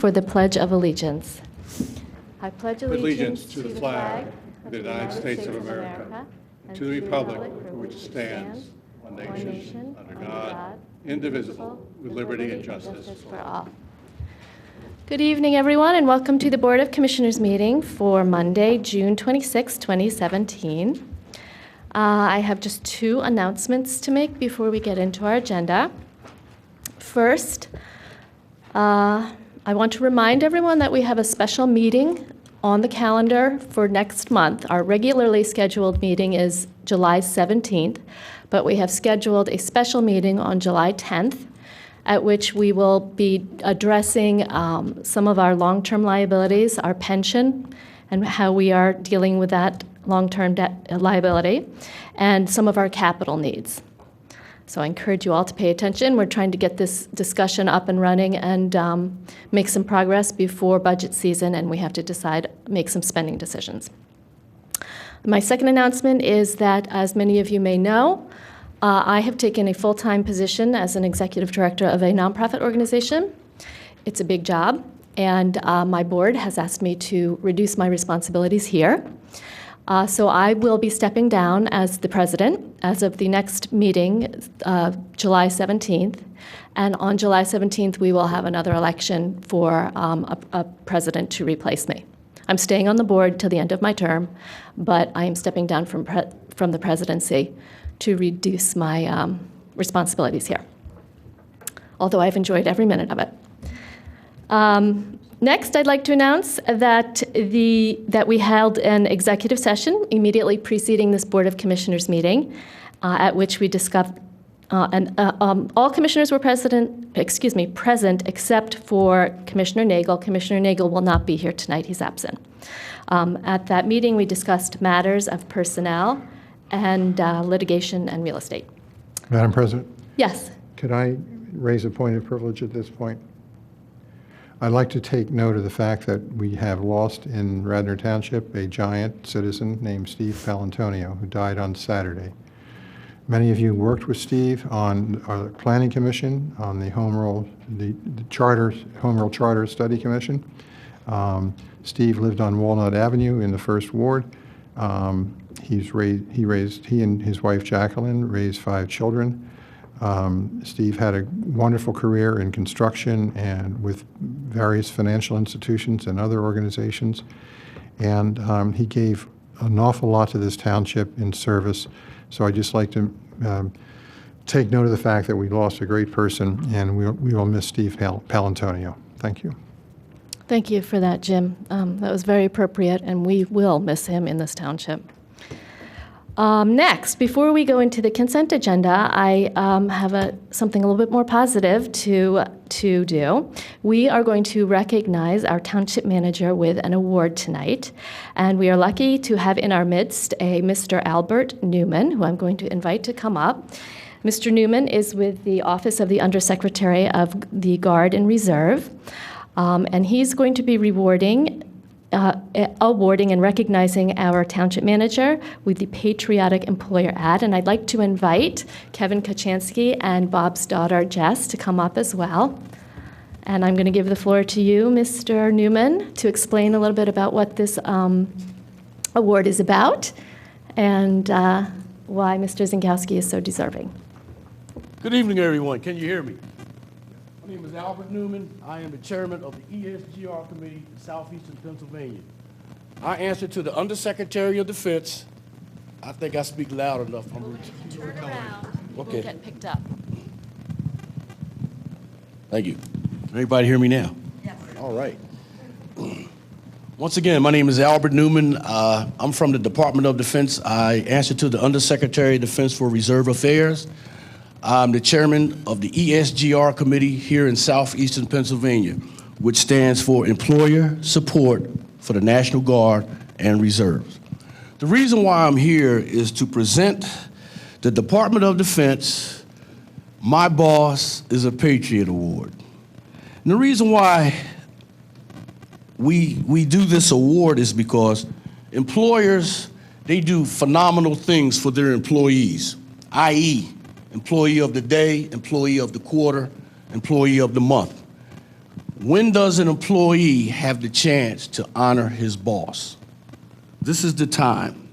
For the Pledge of Allegiance. I pledge allegiance to the flag of the United States of America, and to the republic for which it stands, one nation, under God, indivisible, with liberty and justice for all. Good evening, everyone, and welcome to the Board of Commissioners meeting for Monday, June 26, 2017. I have just two announcements to make before we get into our agenda. First, I want to remind everyone that we have a special meeting on the calendar for next month. Our regularly scheduled meeting is July 17th, but we have scheduled a special meeting on July 10th, at which we will be addressing some of our long-term liabilities, our pension, and how we are dealing with that long-term debt liability, and some of our capital needs. So I encourage you all to pay attention. We're trying to get this discussion up and running and make some progress before budget season, and we have to make some spending decisions. My second announcement is that, as many of you may know, I have taken a full-time position as an executive director of a nonprofit organization. It's a big job, and my board has asked me to reduce my responsibilities here. So I will be stepping down as the president as of the next meeting, July 17th. And on July 17th, we will have another election for a president to replace me. I'm staying on the board till the end of my term, but I am stepping down from the presidency to reduce my responsibilities here, although I've enjoyed every minute of it. Next, I'd like to announce that we held an executive session immediately preceding this Board of Commissioners meeting, at which we discussed, all commissioners were present except for Commissioner Nagel. Commissioner Nagel will not be here tonight; he's absent. At that meeting, we discussed matters of personnel and litigation and real estate. Madam President? Yes. Could I raise a point of privilege at this point? I'd like to take note of the fact that we have lost in Radnor Township a giant citizen named Steve Palantonio, who died on Saturday. Many of you worked with Steve on our Planning Commission, on the Home Rule Charter Study Commission. Steve lived on Walnut Avenue in the First Ward. He and his wife Jacqueline raised 5 children. Steve had a wonderful career in construction and with various financial institutions and other organizations. And he gave an awful lot to this township in service. So I'd just like to take note of the fact that we lost a great person, and we will miss Steve Palantonio. Thank you. Thank you for that, Jim. That was very appropriate, and we will miss him in this township. Next, before we go into the consent agenda, I have something a little bit more positive to do. We are going to recognize our township manager with an award tonight, and we are lucky to have in our midst a Mr. Albert Newman, who I'm going to invite to come up. Mr. Newman is with the Office of the Undersecretary of the Guard and Reserve, and he's going to be awarding and recognizing our township manager with the Patriotic Employer Ad. And I'd like to invite Kevin Kachansky and Bob's daughter, Jess, to come up as well. And I'm going to give the floor to you, Mr. Newman, to explain a little bit about what this award is about and why Mr. Zinkowski is so deserving. Good evening, everyone. Can you hear me? My name is Albert Newman. I am the chairman of the ESGR Committee in Southeastern Pennsylvania. I answer to the Undersecretary of Defense. I think I speak loud enough. Turn around. Okay. We'll get picked up. Thank you. Can everybody hear me now? Yes. All right. Once again, my name is Albert Newman. I'm from the Department of Defense. I answer to the Undersecretary of Defense for Reserve Affairs. I'm the chairman of the ESGR committee here in Southeastern Pennsylvania, which stands for Employer Support for the National Guard and Reserves. The reason why I'm here is to present the Department of Defense My Boss is a Patriot Award. And the reason why we do this award is because employers, they do phenomenal things for their employees, i.e., employee of the day, employee of the quarter, employee of the month. When does an employee have the chance to honor his boss? This is the time.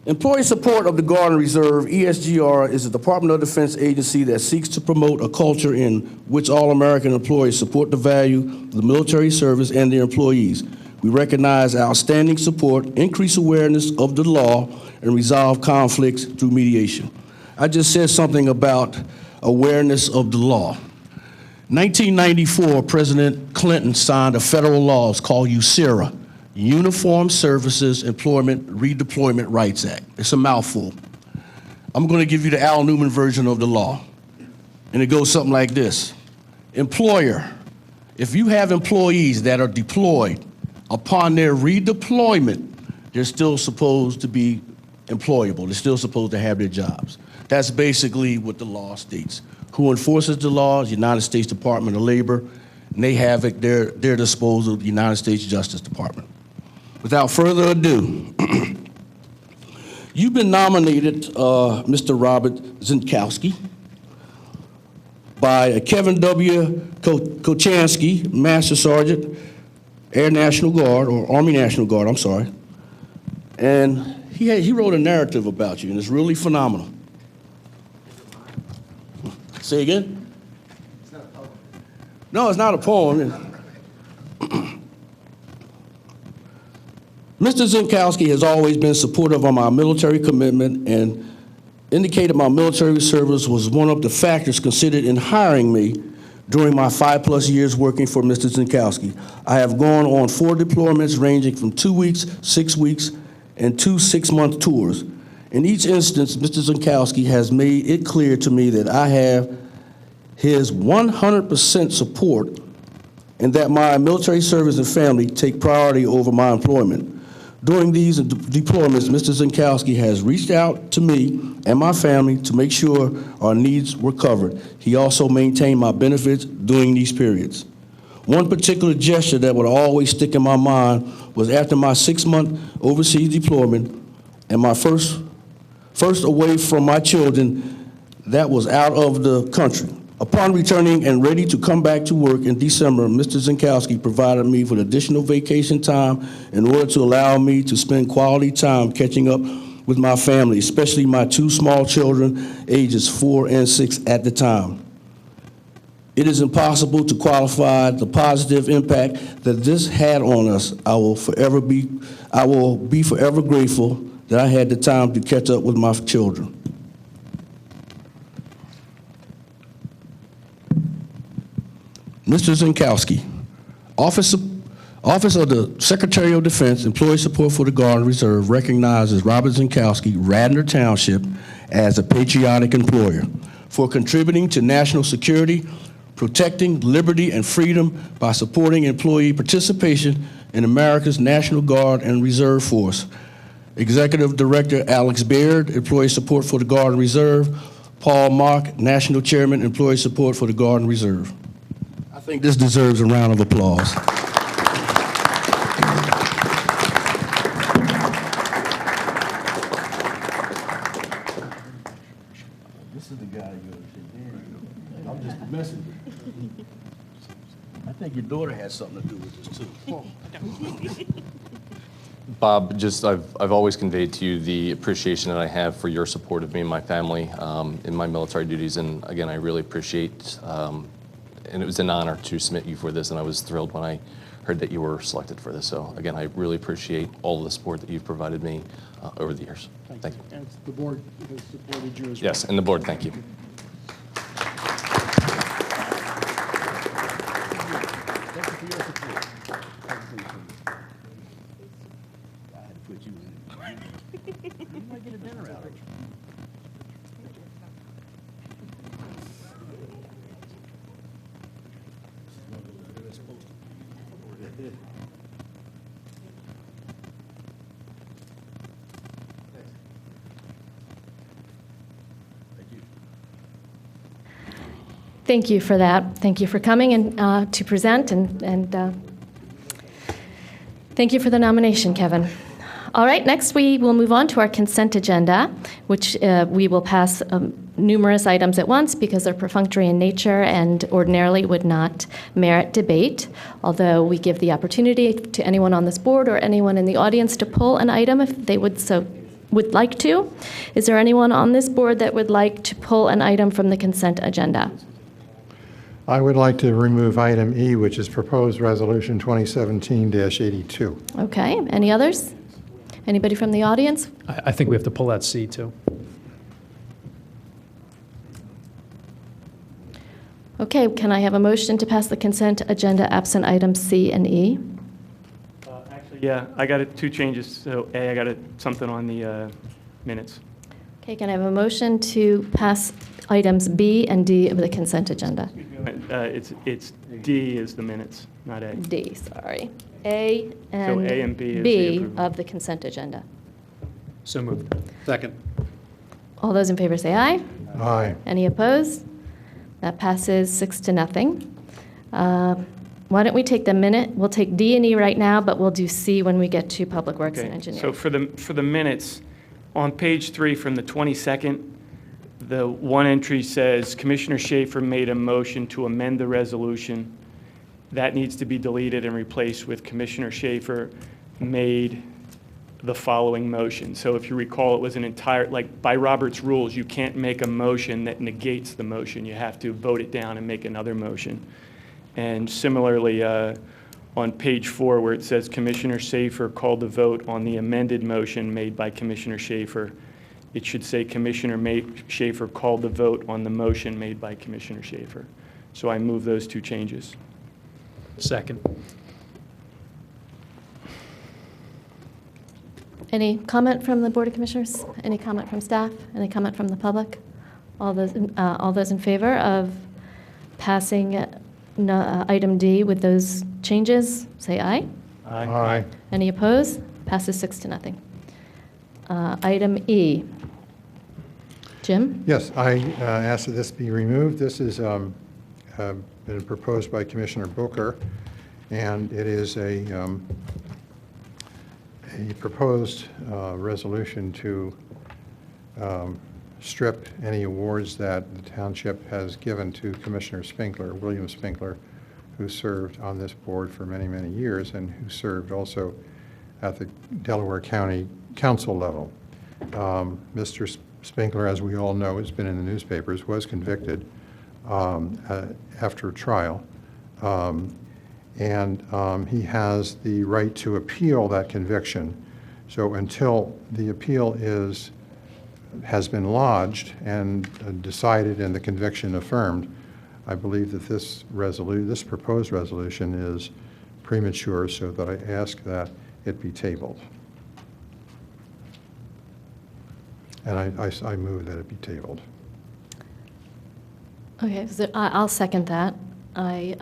Employee support of the Guard and Reserve, ESGR, is a Department of Defense agency that seeks to promote a culture in which all American employees support the value of the military service and their employees. We recognize outstanding support, increase awareness of the law, and resolve conflicts through mediation. I just said something about awareness of the law. 1994, President Clinton signed a federal law. It's called USERA, Uniform Services Employment Redeployment Rights Act. It's a mouthful. I'm going to give you the Al Newman version of the law. And it goes something like this. Employer, if you have employees that are deployed, upon their redeployment, they're still supposed to be employable. They're still supposed to have their jobs. That's basically what the law states. Who enforces the law? United States Department of Labor, and they have at their disposal the United States Justice Department. Without further ado, you've been nominated, Mr. Robert Zinkowski, by Kevin W. Kochansky, Master Sergeant, Air National Guard, or Army National Guard, I'm sorry. And he wrote a narrative about you, and it's really phenomenal. Say again? It's not a poem. No, it's not a poem. Mr. Zinkowski has always been supportive of my military commitment and indicated my military service was one of the factors considered in hiring me during my 5+ years working for Mr. Zinkowski. I have gone on 4 deployments ranging from 2 weeks, 6 weeks, and 2 6-month tours. In each instance, Mr. Zinkowski has made it clear to me that I have his 100% support and that my military service and family take priority over my employment. During these deployments, Mr. Zinkowski has reached out to me and my family to make sure our needs were covered. He also maintained my benefits during these periods. One particular gesture that would always stick in my mind was after my 6-month overseas deployment and my first away from my children that was out of the country. Upon returning and ready to come back to work in December, Mr. Zinkowski provided me with additional vacation time in order to allow me to spend quality time catching up with my family, especially my 2 small children, ages 4 and 6 at the time. It is impossible to qualify the positive impact that this had on us. I will be forever grateful that I had the time to catch up with my children. Mr. Zinkowski, Office of the Secretary of Defense, Employee Support for the Guard and Reserve recognizes Robert Zinkowski, Radnor Township, as a patriotic employer for contributing to national security, protecting liberty and freedom by supporting employee participation in America's National Guard and Reserve Force. Executive Director Alex Baird, Employee Support for the Guard and Reserve. Paul Mock, National Chairman, Employee Support for the Guard and Reserve. I think this deserves a round of applause. This is the guy you're I'm just the messenger. I think your daughter has something to do with this too. Bob, I've always conveyed to you the appreciation that I have for your support of me and my family in my military duties, and again, I really appreciate, and it was an honor to submit you for this, and I was thrilled when I heard that you were selected for this. So again, I really appreciate all of the support that you've provided me over the years. Thank you. And the board has supported you as well. Yes, and the board, thank you. Thank you for your support. I had to put you in it. You might get a dinner out of it. Thank you for that. Thank you for coming and to present, and thank you for the nomination, Kevin. All right, next we will move on to our consent agenda, which we will pass numerous items at once because they're perfunctory in nature and ordinarily would not merit debate, although we give the opportunity to anyone on this board or anyone in the audience to pull an item if they would like to. Is there anyone on this board that would like to pull an item from the consent agenda? I would like to remove item E, which is proposed resolution 2017-82. Okay, any others? Anybody from the audience? I think we have to pull out C, too. Okay, can I have a motion to pass the consent agenda absent items C and E? Actually, yeah, I got two changes. So A, I got something on the minutes. Okay, can I have a motion to pass items B and D of the consent agenda? It's D is the minutes, not A. D, sorry. A So A and B is the B approval. of the consent agenda. So moved. Second. All those in favor say aye. Aye. Any opposed? That passes 6-0. Why don't we take the minute? We'll take D and E right now, but we'll do C when we get to Public Works and Okay, Engineering. so for the minutes, on page 3 from the 22nd, the one entry says Commissioner Schaefer made a motion to amend the resolution. That needs to be deleted and replaced with Commissioner Schaefer made the following motion. So if you recall, it was an entire, like by Robert's rules, you can't make a motion that negates the motion. You have to vote it down and make another motion. And similarly, on page 4, where it says Commissioner Schaefer called the vote on the amended motion made by Commissioner Schaefer, it should say Commissioner Schaefer called the vote on the motion made by Commissioner Schaefer. So I move those two changes. Second. Any comment from the Board of Commissioners? Any comment from staff? Any comment from the public? All those in favor of passing item D with those changes, say aye. Aye. Any opposed? Passes 6-0. Item E. Jim? Yes, I ask that this be removed. This is been proposed by Commissioner Booker, and it is a proposed resolution to strip any awards that the township has given to Commissioner Spinkler, William Spinkler, who served on this board for many, many years and who served also at the Delaware County Council level. Mr. Spinkler, as we all know, has been in the newspapers, was convicted after a trial. And he has the right to appeal that conviction. So until the appeal has been lodged and decided and the conviction affirmed, I believe that this proposed resolution is premature, so that I ask that it be tabled. And I move that it be tabled. Okay, so I'll second that. I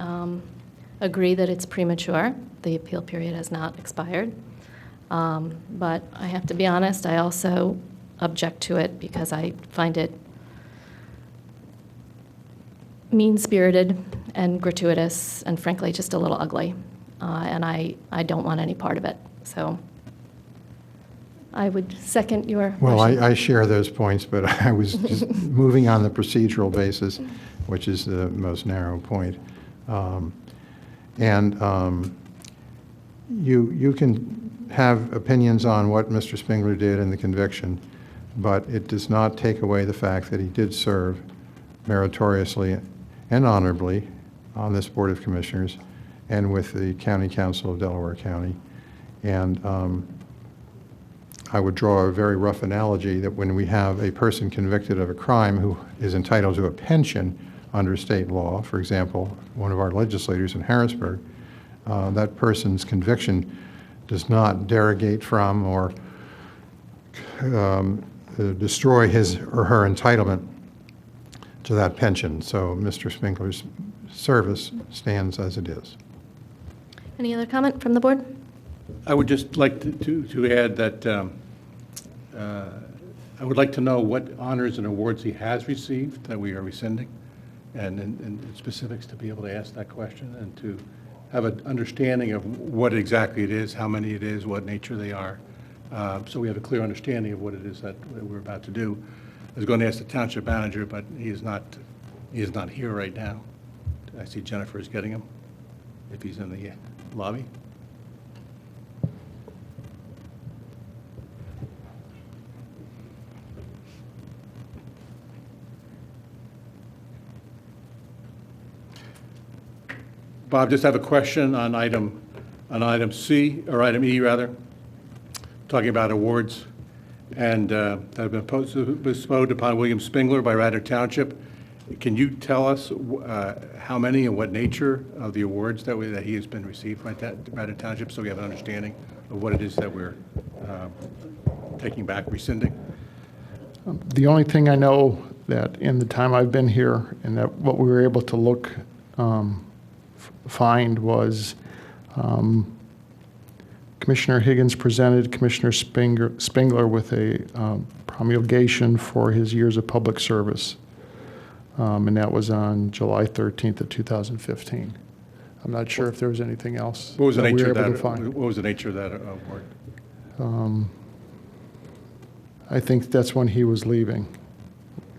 agree that it's premature. The appeal period has not expired. But I have to be honest, I also object to it because I find it mean-spirited and gratuitous and frankly just a little ugly. And I don't want any part of it. So I would second your Well, motion. I share those points, but I was just moving on the procedural basis, which is the most narrow point. You can have opinions on what Mr. Spingler did in the conviction, but it does not take away the fact that he did serve meritoriously and honorably on this Board of Commissioners and with the County Council of Delaware County. And I would draw a very rough analogy that when we have a person convicted of a crime who is entitled to a pension under state law, for example, one of our legislators in Harrisburg, that person's conviction does not derogate from or destroy his or her entitlement to that pension. So Mr. Spinkler's service stands as it is. Any other comment from the board? I would just like to add that I would like to know what honors and awards he has received that we are rescinding, and specifics to be able to ask that question and to have an understanding of what exactly it is, how many it is, what nature they are, so we have a clear understanding of what it is that we're about to do. was going to ask the township manager, but he is not here right now. I see Jennifer is getting him, if he's in the lobby. Bob, just have a question on item C, or item E, rather, talking about awards, and that have been bestowed upon William Spingler by Radnor Township. Can you tell us how many and what nature of the awards that he has been received by Radnor Township, so we have an understanding of what it is that we're taking back, rescinding? The only thing I know that in the time I've been here and that what we were able to find was Commissioner Higgins presented Commissioner Spingler with a promulgation for his years of public service, and that was on July 13th of 2015. I'm not sure if there was anything else. What was the that we nature were of able that? to find. What was the nature of that award? I think that's when he was leaving,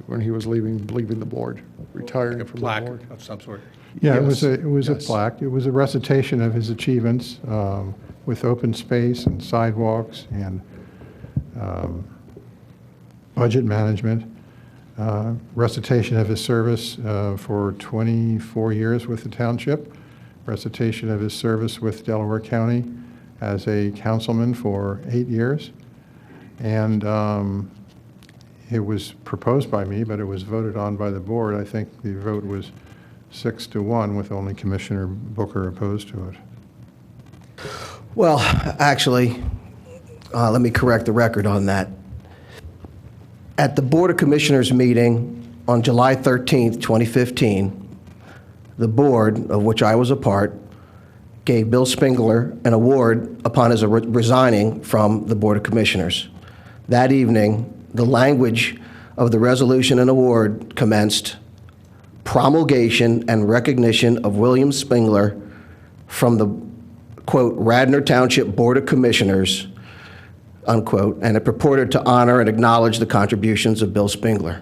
leaving the board, retiring A from the plaque board. of some sort? Yeah, Yes, it was a yes. plaque. It was a recitation of his achievements with open space and sidewalks and budget management. Recitation of his service for 24 years with the township. Recitation of his service with Delaware County as a councilman for 8 years. And it was proposed by me, but it was voted on by the board. I think the vote was 6-1, with only Commissioner Booker opposed to it. Well, actually, let me correct the record on that. At the Board of Commissioners meeting on July 13th, 2015, the board, of which I was a part, gave Bill Spingler an award upon his resigning from the Board of Commissioners. That evening, the language of the resolution and award commenced promulgation and recognition of William Spingler from the, quote, Radnor Township Board of Commissioners, unquote, and it purported to honor and acknowledge the contributions of Bill Spingler.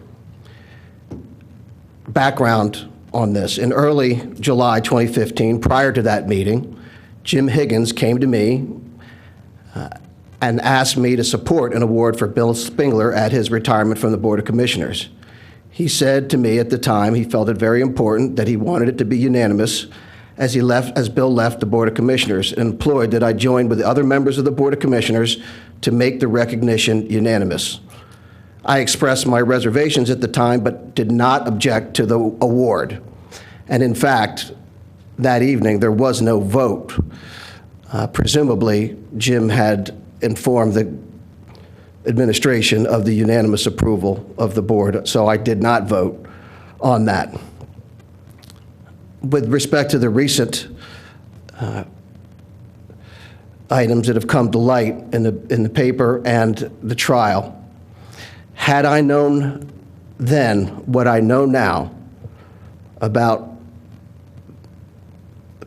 Background on this: in early July 2015, prior to that meeting, Jim Higgins came to me and asked me to support an award for Bill Spingler at his retirement from the Board of Commissioners. He said to me at the time he felt it very important that he wanted it to be unanimous as Bill left the Board of Commissioners, and implored that I join with the other members of the Board of Commissioners to make the recognition unanimous. I expressed my reservations at the time, but did not object to the award. And in fact, that evening there was no vote. Presumably, Jim had informed the administration of the unanimous approval of the board, so I did not vote on that. With respect to the recent items that have come to light in the paper and the trial, had I known then what I know now about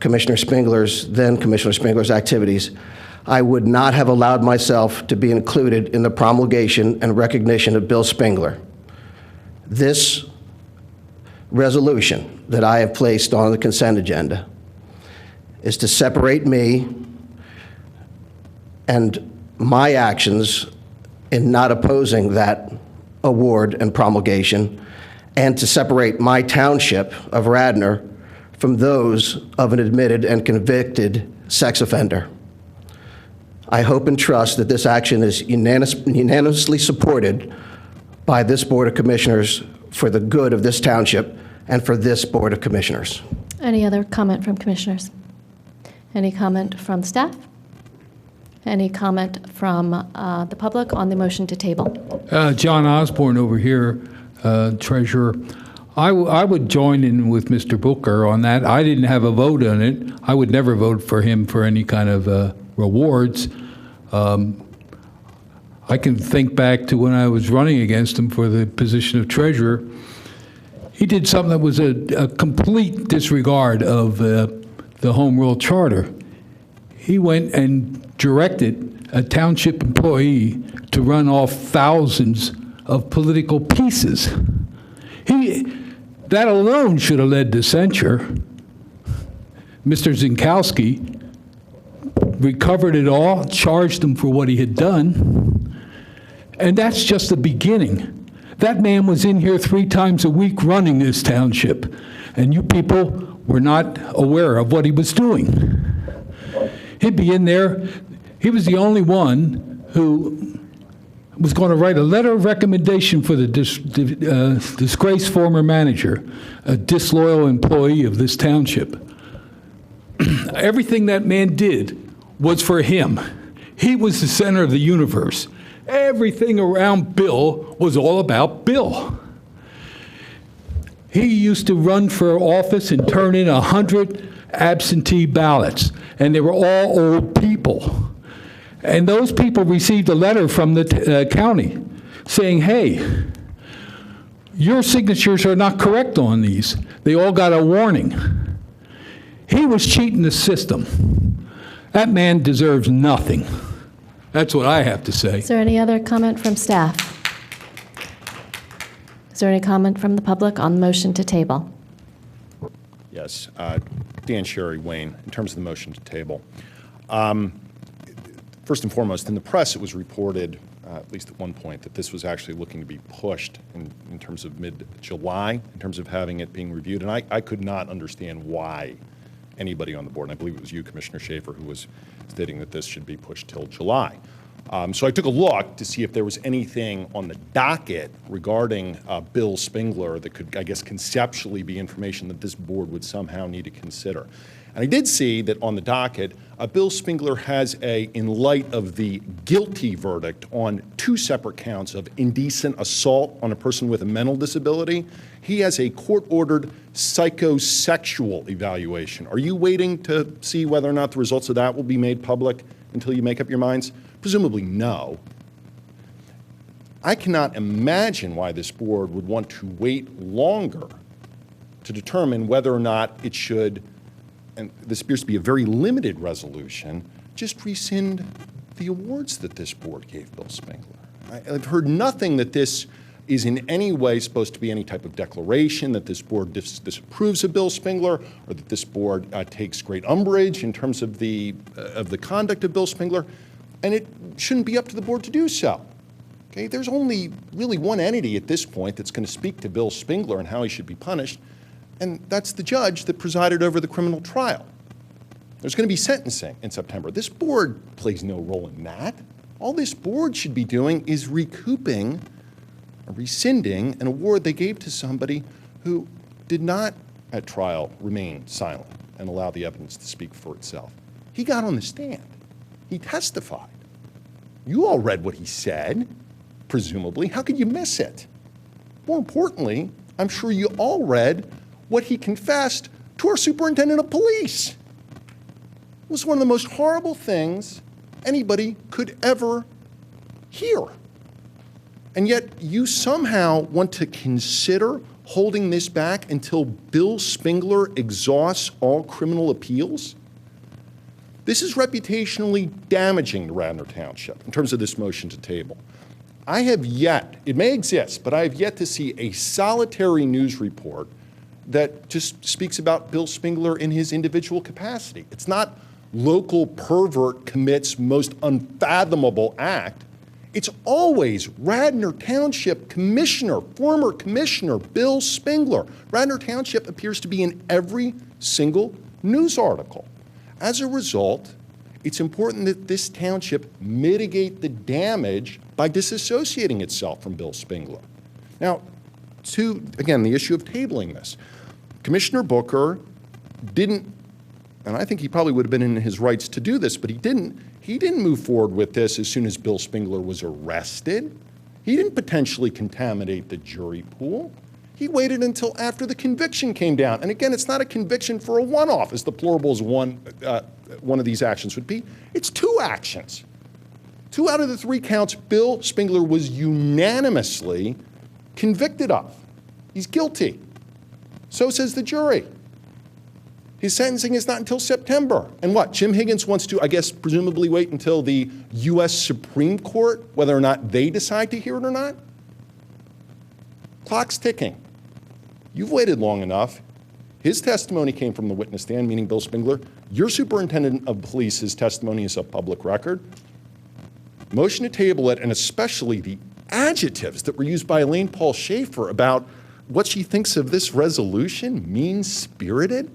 Commissioner Spingler's activities, I would not have allowed myself to be included in the promulgation and recognition of Bill Spingler. This resolution that I have placed on the consent agenda is to separate me and my actions in not opposing that award and promulgation, and to separate my township of Radnor from those of an admitted and convicted sex offender. I hope and trust that this action is unanimously supported by this Board of Commissioners for the good of this township and for this Board of Commissioners. Any other comment from commissioners? Any comment from staff? Any comment from the public on the motion to table? John Osborne over here, treasurer. I would join in with Mr. Booker on that. I didn't have a vote on it. I would never vote for him for any kind of rewards. I can think back to when I was running against him for the position of treasurer. He did something that was a complete disregard of the Home Rule Charter. He went and directed a township employee to run off thousands of political pieces. That alone should have led to censure. Mr. Zinkowski recovered it all, charged him for what he had done, and that's just the beginning. That man was in here 3 times a week running this township, and you people were not aware of what he was doing. He'd be in there. He was the only one who was going to write a letter of recommendation for the disgraced former manager, a disloyal employee of this township. Everything that man did was for him. He was the center of the universe. Everything around Bill was all about Bill. He used to run for office and turn in 100 absentee ballots, and they were all old people. And those people received a letter from the county saying, hey, your signatures are not correct on these. They all got a warning. He was cheating the system. That man deserves nothing. That's what I have to say. Is there any other comment from staff? Is there any comment from the public on the motion to table? Yes. Dan Sherry, Wayne, in terms of the motion to table. First and foremost, in the press it was reported, at least at one point, that this was actually looking to be pushed in terms of mid-July, in terms of having it being reviewed. And I could not understand why anybody on the board, and I believe it was you, Commissioner Schaefer, who was stating that this should be pushed till July. So I took a look to see if there was anything on the docket regarding Bill Spingler that could, I guess, conceptually be information that this board would somehow need to consider. And I did see that on the docket, Bill Spingler has in light of the guilty verdict on 2 separate counts of indecent assault on a person with a mental disability, he has a court-ordered psychosexual evaluation. Are you waiting to see whether or not the results of that will be made public until you make up your minds? Presumably no. I cannot imagine why this board would want to wait longer to determine whether or not it should, and this appears to be a very limited resolution, just rescind the awards that this board gave Bill Spingler. I've heard nothing that this is in any way supposed to be any type of declaration that this board disapproves of Bill Spingler, or that this board takes great umbrage in terms of the conduct of Bill Spingler, and it shouldn't be up to the board to do so. Okay, there's only really one entity at this point that's going to speak to Bill Spingler and how he should be punished, and that's the judge that presided over the criminal trial. There's going to be sentencing in September. This board plays no role in that. All this board should be doing is recouping or rescinding an award they gave to somebody who did not, at trial, remain silent and allow the evidence to speak for itself. He got on the stand. He testified. You all read what he said, presumably. How could you miss it? More importantly, I'm sure you all read what he confessed to our superintendent of police. It was one of the most horrible things anybody could ever hear. And yet you somehow want to consider holding this back until Bill Spingler exhausts all criminal appeals? This is reputationally damaging to Radnor Township in terms of this motion to table. I have yet, it may exist, but I have yet to see a solitary news report that just speaks about Bill Spingler in his individual capacity. It's not local pervert commits most unfathomable act. It's always Radnor Township Commissioner, former Commissioner Bill Spingler. Radnor Township appears to be in every single news article. As a result, it's important that this township mitigate the damage by disassociating itself from Bill Spingler. Now, again, the issue of tabling this. Commissioner Booker didn't, and I think he probably would have been in his rights to do this, but he didn't move forward with this as soon as Bill Spingler was arrested. He didn't potentially contaminate the jury pool. He waited until after the conviction came down. And again, it's not a conviction for a one-off, as deplorable as one of these actions would be. It's 2 actions. 2 out of the 3 counts Bill Spingler was unanimously convicted of. He's guilty. So says the jury. His sentencing is not until September. And what? Jim Higgins wants to, I guess, presumably wait until the U.S. Supreme Court, whether or not they decide to hear it or not? Clock's ticking. You've waited long enough. His testimony came from the witness stand, meaning Bill Spingler. Your superintendent of police's testimony is a public record. Motion to table it, and especially the adjectives that were used by Elaine Paul Schaefer about what she thinks of this resolution, mean-spirited.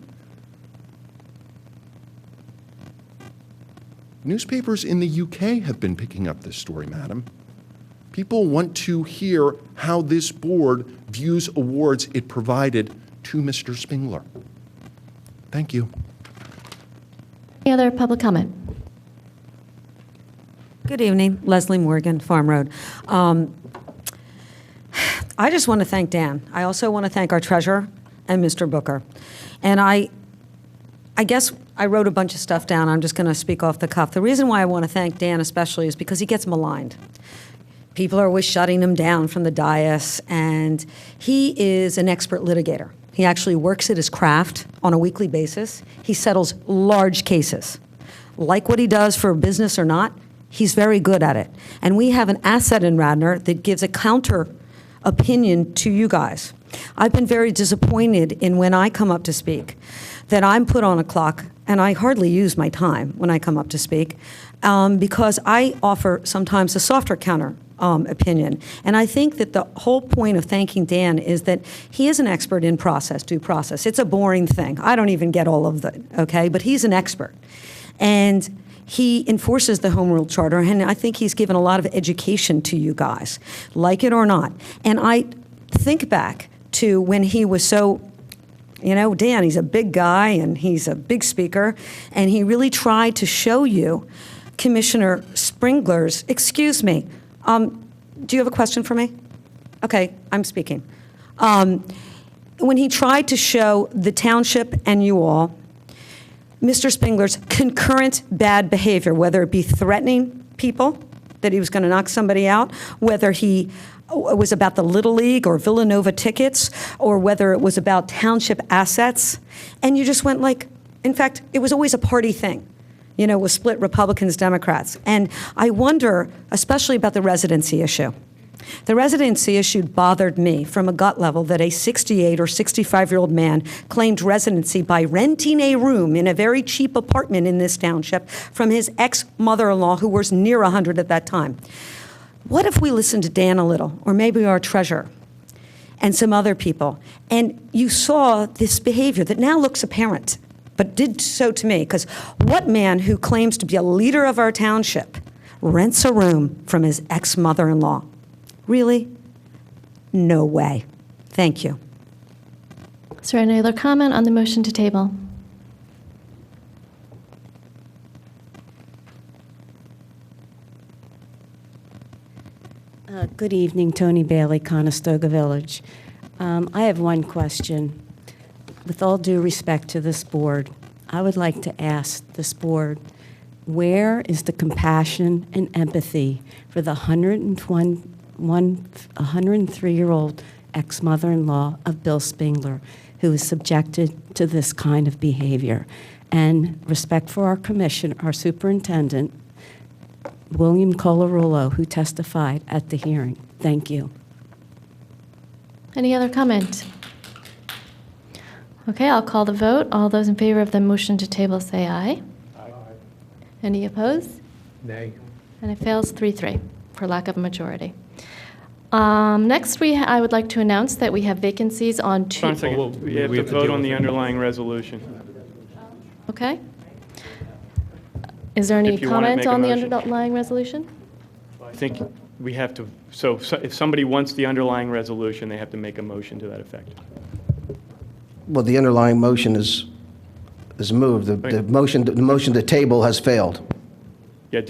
Newspapers in the UK have been picking up this story, madam. People want to hear how this board views awards it provided to Mr. Spingler. Thank you. Any other public comment? Good evening, Leslie Morgan, Farm Road. I just want to thank Dan. I also want to thank our treasurer and Mr. Booker. And I guess I wrote a bunch of stuff down. I'm just going to speak off the cuff. The reason why I want to thank Dan especially is because he gets maligned. People are always shutting him down from the dais, and he is an expert litigator. He actually works at his craft on a weekly basis. He settles large cases. Like what he does for business or not, he's very good at it. And we have an asset in Radnor that gives a counter opinion to you guys. I've been very disappointed in when I come up to speak that I'm put on a clock, and I hardly use my time when I come up to speak, because I offer sometimes a softer counter opinion. And I think that the whole point of thanking Dan is that he is an expert in due process. It's a boring thing. I don't even get all of it, okay? But he's an expert. And he enforces the Home Rule Charter, and I think he's given a lot of education to you guys, like it or not. And I think back to when he was so, Dan, he's a big guy, and he's a big speaker, and he really tried to show you Commissioner Springler's, excuse me, do you have a question for me? Okay, I'm speaking. When he tried to show the township and you all Mr. Spingler's concurrent bad behavior, whether it be threatening people, that he was going to knock somebody out, whether he was about the Little League or Villanova tickets, or whether it was about township assets, and you just went like, in fact, it was always a party thing. With split Republicans, Democrats. And I wonder, especially about the residency issue. The residency issue bothered me from a gut level that a 68 or 65-year-old man claimed residency by renting a room in a very cheap apartment in this township from his ex-mother-in-law, who was near 100 at that time. What if we listened to Dan a little, or maybe our treasurer, and some other people, and you saw this behavior that now looks apparent, but did so to me, because what man who claims to be a leader of our township rents a room from his ex-mother-in-law? Really? No way. Thank you. Is there any other comment on the motion to table? Good evening, Tony Bailey, Conestoga Village. I have one question. With all due respect to this board, I would like to ask this board, where is the compassion and empathy for the 103-year-old ex-mother-in-law of Bill Spingler, who is subjected to this kind of behavior? And respect for our commission, our superintendent, William Colarulo, who testified at the hearing. Thank you. Any other comment? Okay, I'll call the vote. All those in favor of the motion to table say aye. Aye. Any opposed? Nay. And it fails 3-3 for lack of a majority. Next, I would like to announce that we have vacancies on two. Hold on a second. We have to vote on the underlying resolution. Okay. Is there any If you wanna comment make a on the motion. underlying resolution? I think we have to, so if somebody wants the underlying resolution, they have to make a motion to that effect. Well, the underlying motion is moved. The motion to table has failed. Yeah,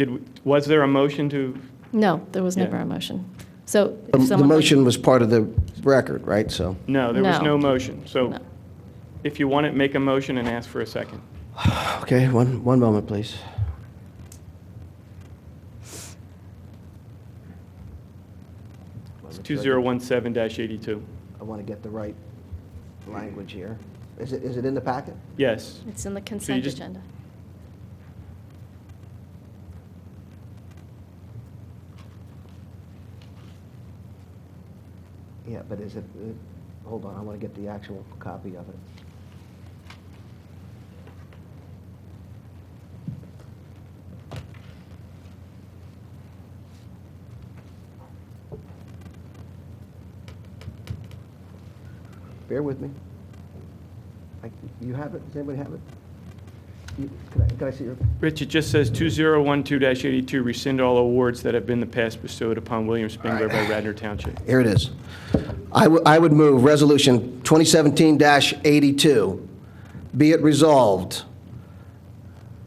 was there a motion to? No, there was never Yeah. a motion. So if The someone motion was part of the record, right? So, No, there was No. no motion. So No. if you want it, make a motion and ask for a second. okay, one moment, please. It's 2017-82. I want to get the right language here. Is it in the packet? Yes. It's in the consent just- agenda. Yeah, but is it, hold on, I want to get the actual copy of it. Bear with me. You have it? Does anybody have it? Can I see your? Rich, it just says 2012-82, rescind all awards that have been in the past bestowed upon William Spengler by Radnor Township. Here it is. I would move Resolution 2017-82, be it resolved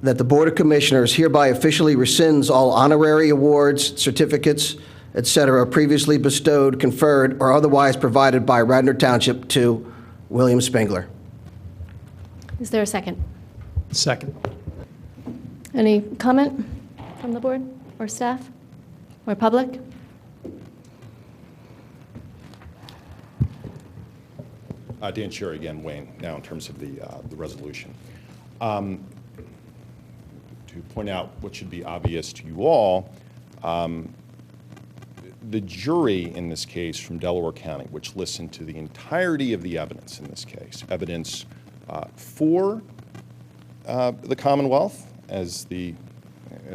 that the Board of Commissioners hereby officially rescinds all honorary awards, certificates, et cetera, previously bestowed, conferred, or otherwise provided by Radnor Township to William Spengler. Is there a second? Second. Any comment from the board or staff or public? Dan Sherry again, Wayne, now in terms of the resolution. To point out what should be obvious to you all, the jury in this case from Delaware County, which listened to the entirety of the evidence in this case, evidence for the Commonwealth as the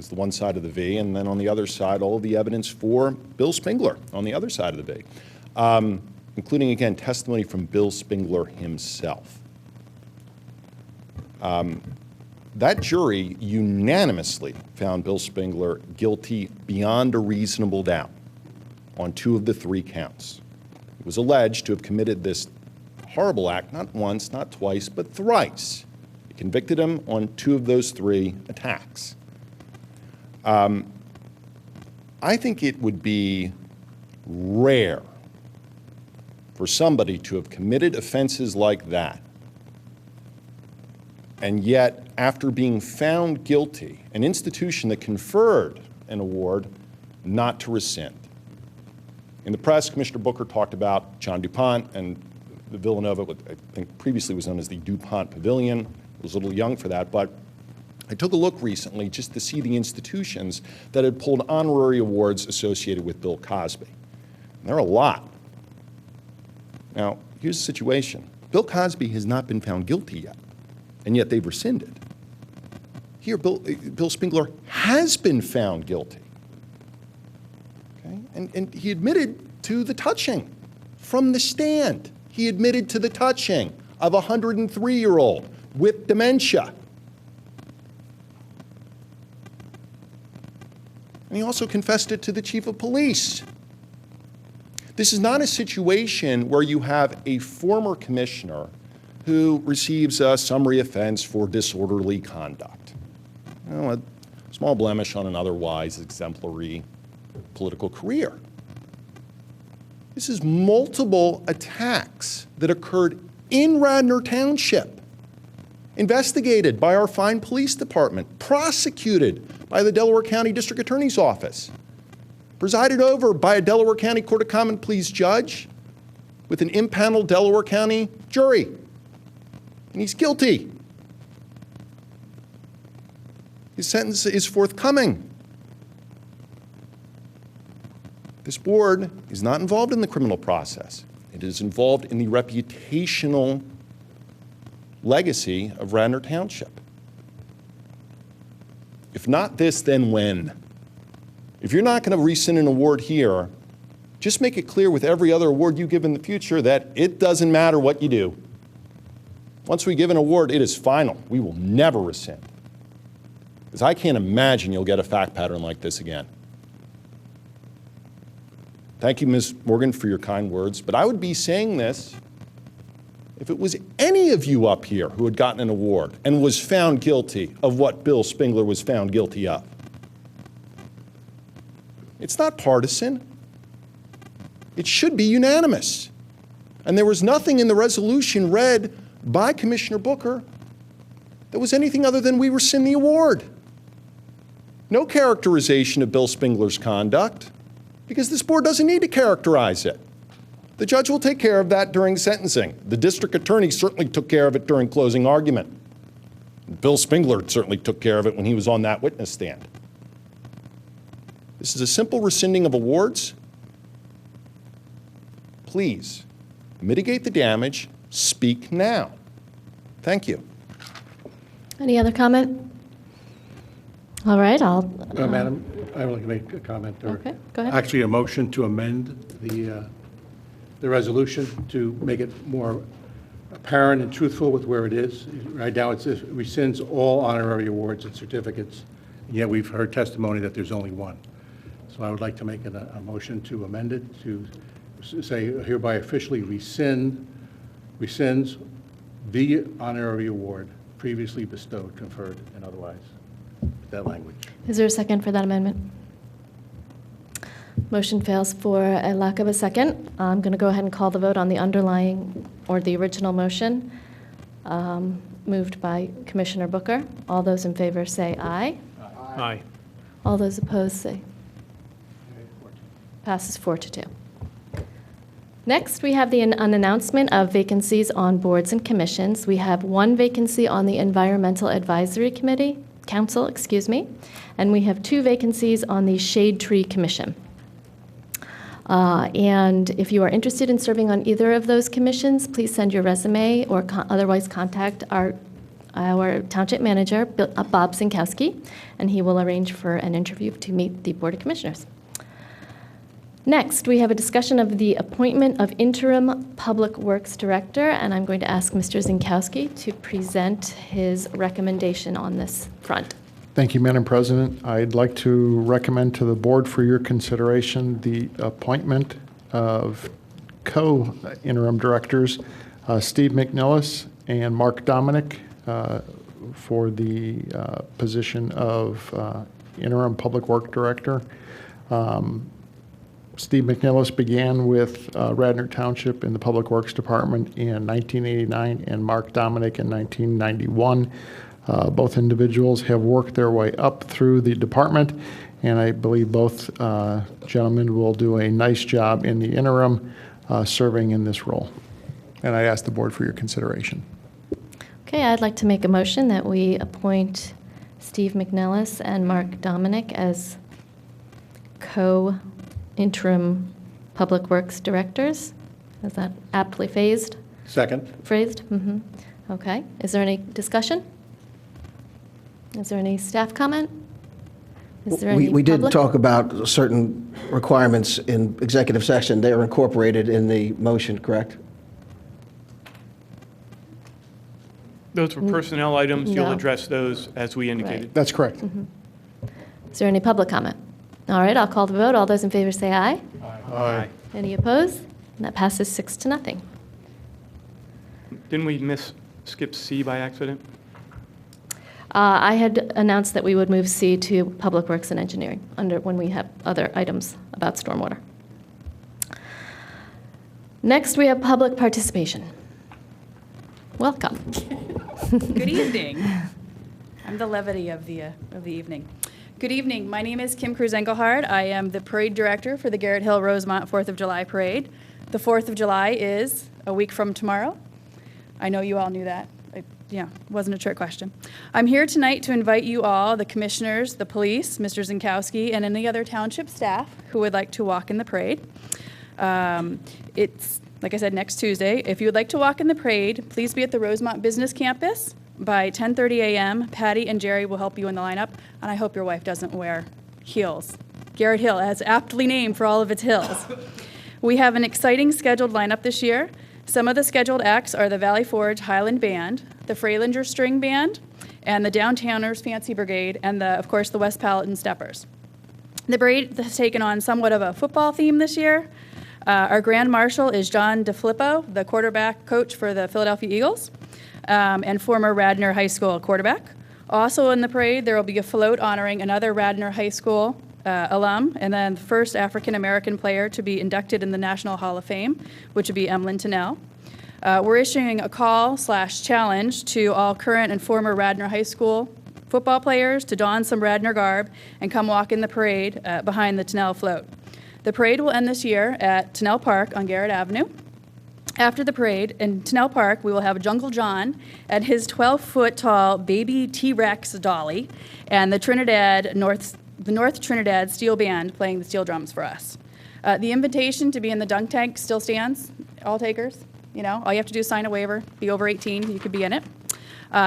one side of the V, and then on the other side, all of the evidence for Bill Spengler on the other side of the V, including, again, testimony from Bill Spengler himself. That jury unanimously found Bill Spengler guilty beyond a reasonable doubt on 2 of the 3 counts. He was alleged to have committed this horrible act not once, not twice, but thrice. It convicted him on 2 of those 3 attacks. I think it would be rare for somebody to have committed offenses like that, and yet, after being found guilty, an institution that conferred an award not to rescind. In the press, Commissioner Booker talked about John DuPont and the Villanova, what I think previously was known as the DuPont Pavilion. I was a little young for that, but I took a look recently just to see the institutions that had pulled honorary awards associated with Bill Cosby. And there are a lot. Now, here's the situation. Bill Cosby has not been found guilty yet, and yet they've rescinded. Here, Bill Spengler has been found guilty. Okay? And he admitted to the touching from the stand. He admitted to the touching of a 103-year-old with dementia. And he also confessed it to the chief of police. This is not a situation where you have a former commissioner who receives a summary offense for disorderly conduct. You know, a small blemish on an otherwise exemplary political career. This is multiple attacks that occurred in Radnor Township, investigated by our fine police department, prosecuted by the Delaware County District Attorney's Office, presided over by a Delaware County Court of Common Pleas judge with an impaneled Delaware County jury. And he's guilty. His sentence is forthcoming. This board is not involved in the criminal process. It is involved in the reputational legacy of Radnor Township. If not this, then when? If you're not going to rescind an award here, just make it clear with every other award you give in the future that it doesn't matter what you do. Once we give an award, it is final. We will never rescind. Because I can't imagine you'll get a fact pattern like this again. Thank you, Ms. Morgan, for your kind words, but I would be saying this if it was any of you up here who had gotten an award and was found guilty of what Bill Spengler was found guilty of. It's not partisan. It should be unanimous. And there was nothing in the resolution read by Commissioner Booker that was anything other than we rescind the award. No characterization of Bill Spengler's conduct, because this board doesn't need to characterize it. The judge will take care of that during sentencing. The district attorney certainly took care of it during closing argument. Bill Spengler certainly took care of it when he was on that witness stand. This is a simple rescinding of awards. please mitigate the damage, speak now. Thank you. Any other comment? All right, I'll, Madam, I would like to make a comment. Okay, go ahead. Actually, a motion to amend the resolution to make it more apparent and truthful with where it is. Right now, it rescinds all honorary awards and certificates, and yet we've heard testimony that there's only one. So I would like to make a motion to amend it to say hereby officially rescinds the honorary award previously bestowed, conferred, and otherwise. That language. Is there a second for that amendment? Motion fails for a lack of a second. I'm going to go ahead and call the vote on the underlying or the original motion moved by Commissioner Booker. All those in favor say aye. Aye. All those opposed say. Passes 4-2. Next, we have an announcement of vacancies on boards and commissions. We have one vacancy on the Environmental Advisory Council, and we have 2 vacancies on the Shade Tree Commission. And if you are interested in serving on either of those commissions, please send your resume or otherwise contact our Township Manager, Bob Zinkowski, and he will arrange for an interview to meet the Board of Commissioners. Next, we have a discussion of the appointment of interim Public Works Director, and I'm going to ask Mr. Zinkowski to present his recommendation on this front. Thank you, Madam President. I'd like to recommend to the board for your consideration the appointment of co-interim directors, Steve McNillis and Mark Dominic, for the position of interim Public Works Director. Steve McNillis began with Radnor Township in the Public Works Department in 1989 and Mark Dominic in 1991. Both individuals have worked their way up through the department, and I believe both gentlemen will do a nice job in the interim serving in this role. And I ask the board for your consideration. Okay, I'd like to make a motion that we appoint Steve McNellis and Mark Dominic as co-interim Public Works Directors. Is that aptly phrased? Phrased? Mm-hmm. Okay. Is there any discussion? Is there any staff comment? Is there any We did public? talk about certain requirements in executive session. They are incorporated in the motion, correct? Those were personnel items. You'll No. address those as we indicated. That's correct. Is there any public comment? All right, I'll call the vote. All those in favor say aye. Aye. Any opposed? And that passes 6-0. Didn't we skip C by accident? I had announced that we would move C to Public Works and Engineering when we have other items about stormwater. Next, we have public participation. Welcome. Good evening. I'm the levity of the evening. Good evening. My name is Kim Cruz-Engelhard. I am the parade director for the Garrett Hill Rosemont 4th of July Parade. The 4th of July is a week from tomorrow. I know you all knew that. Wasn't a trick question. I'm here tonight to invite you all, the commissioners, the police, Mr. Zinkowski, and any other township staff who would like to walk in the parade. It's, like I said, next Tuesday. If you would like to walk in the parade, please be at the Rosemont Business Campus by 10:30 a.m. Patty and Jerry will help you in the lineup, and I hope your wife doesn't wear heels. Garrett Hill, as aptly named for all of its hills. We have an exciting scheduled lineup this year. Some of the scheduled acts are the Valley Forge Highland Band, the Freilinger String Band, and the Downtowners Fancy Brigade, and, of course, the West Palatine Steppers. The parade has taken on somewhat of a football theme this year. Our Grand Marshal is John DeFilippo, the quarterback coach for the Philadelphia Eagles, and former Radnor High School quarterback. Also in the parade, there will be a float honoring another Radnor High School alum, and then the first African-American player to be inducted in the National Hall of Fame, which would be Emlyn Tennell. We're issuing a call/challenge to all current and former Radnor High School football players to don some Radnor garb and come walk in the parade behind the Tennell float. The parade will end this year at Tennell Park on Garrett Avenue. After the parade, in Tennell Park, we will have Jungle John and his 12-foot-tall baby T-Rex dolly, and the North Trinidad Steel Band playing the steel drums for us. The invitation to be in the dunk tank still stands, all takers. You know, all you have to do is sign a waiver, be over 18, you could be in it.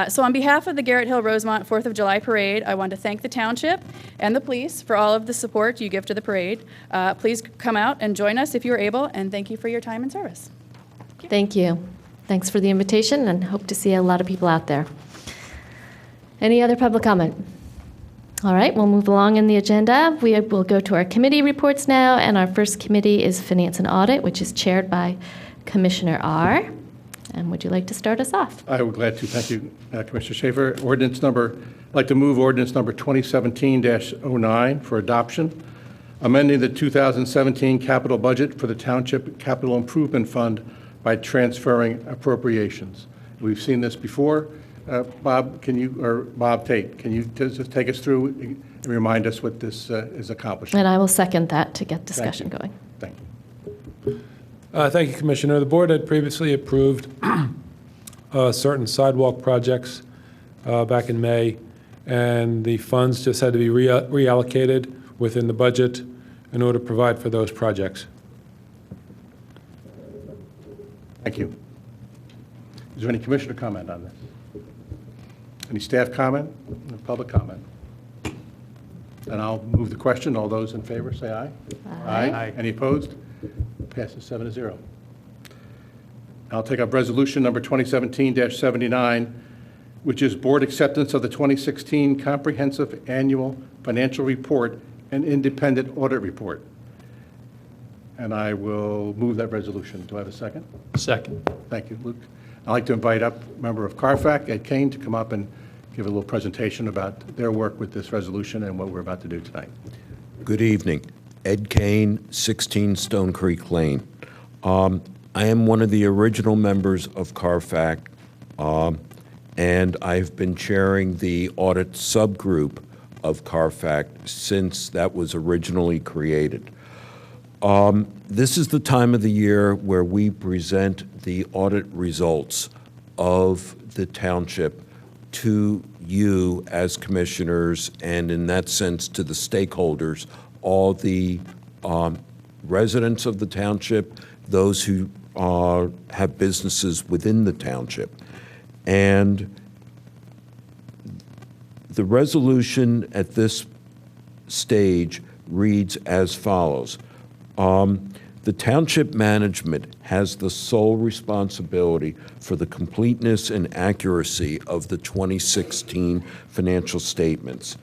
So on behalf of the Garrett Hill Rosemont 4th of July Parade, I want to thank the township and the police for all of the support you give to the parade. Please come out and join us if you're able, and thank you for your time and service. Thank you. Thanks for the invitation, and hope to see a lot of people out there. Any other public comment? All right, we'll move along in the agenda. We will go to our committee reports now, and our first committee is Finance and Audit, which is chaired by Commissioner R. And would you like to start us off? I would glad to. Thank you, Commissioner Schaefer. I'd like to move ordinance number 2017-09 for adoption, amending the 2017 capital budget for the Township Capital Improvement Fund by transferring appropriations. We've seen this before. Bob Tate, can you just take us through and remind us what this is accomplishing? And I will second that to get discussion going. Thank you. Thank you, Commissioner. The board had previously approved certain sidewalk projects back in May, and the funds just had to be reallocated within the budget in order to provide for those projects. Thank you. Is there any commissioner comment on this? Any staff comment? Any public comment? And I'll move the question. All those in favor, say aye. Aye. Any opposed? Passes 7-0. I'll take up resolution number 2017-79, which is board acceptance of the 2016 Comprehensive Annual Financial Report and Independent Audit Report. And I will move that resolution. Do I have a second? Second. Thank you, Luke. I'd like to invite up a member of CARFAC, Ed Kane, to come up and give a little presentation about their work with this resolution and what we're about to do tonight. Good evening. Ed Kane, 16 Stone Creek Lane. I am one of the original members of CARFAC, and I've been chairing the audit subgroup of CARFAC since that was originally created. This is the time of the year where we present the audit results of the township to you as commissioners, and in that sense to the stakeholders, all the residents of the township, those who have businesses within the township. And the resolution at this stage reads as follows. The township management has the sole responsibility for the completeness and accuracy of the 2016 financial statements.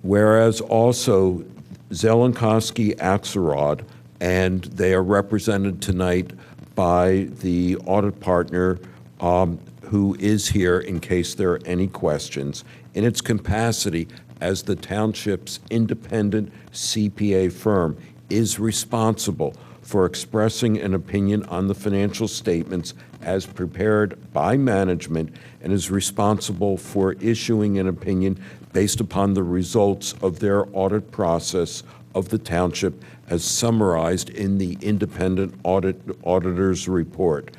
Whereas also Zelenkowski Axelrod, and they are represented tonight by the audit partner who is here in case there are any questions, in its capacity as the township's independent CPA firm, is responsible for expressing an opinion on the financial statements as prepared by management and is responsible for issuing an opinion based upon the results of their audit process of the township as summarized in the independent auditor's report.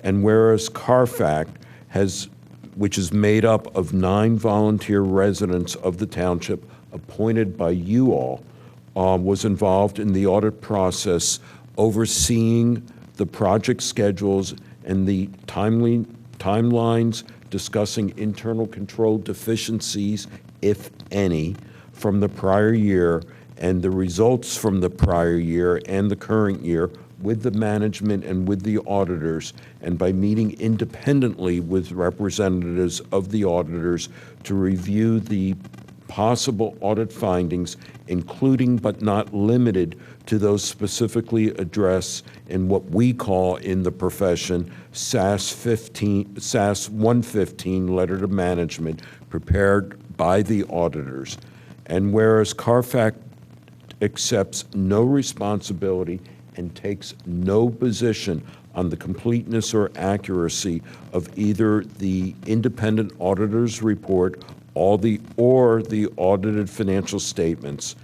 And whereas CARFAC which is made up of 9 volunteer residents of the township appointed by you all, was involved in the audit process, overseeing the project schedules and the timelines, discussing internal control deficiencies, if any, from the prior year, and the results from the prior year and the current year with the management and with the auditors, and by meeting independently with representatives of the auditors to review the possible audit findings, including but not limited to those specifically addressed in what we call in the profession SAS 115 letter to management prepared by the auditors. And whereas CARFAC accepts no responsibility and takes no position on the completeness or accuracy of either the independent auditor's report or the audited financial statements,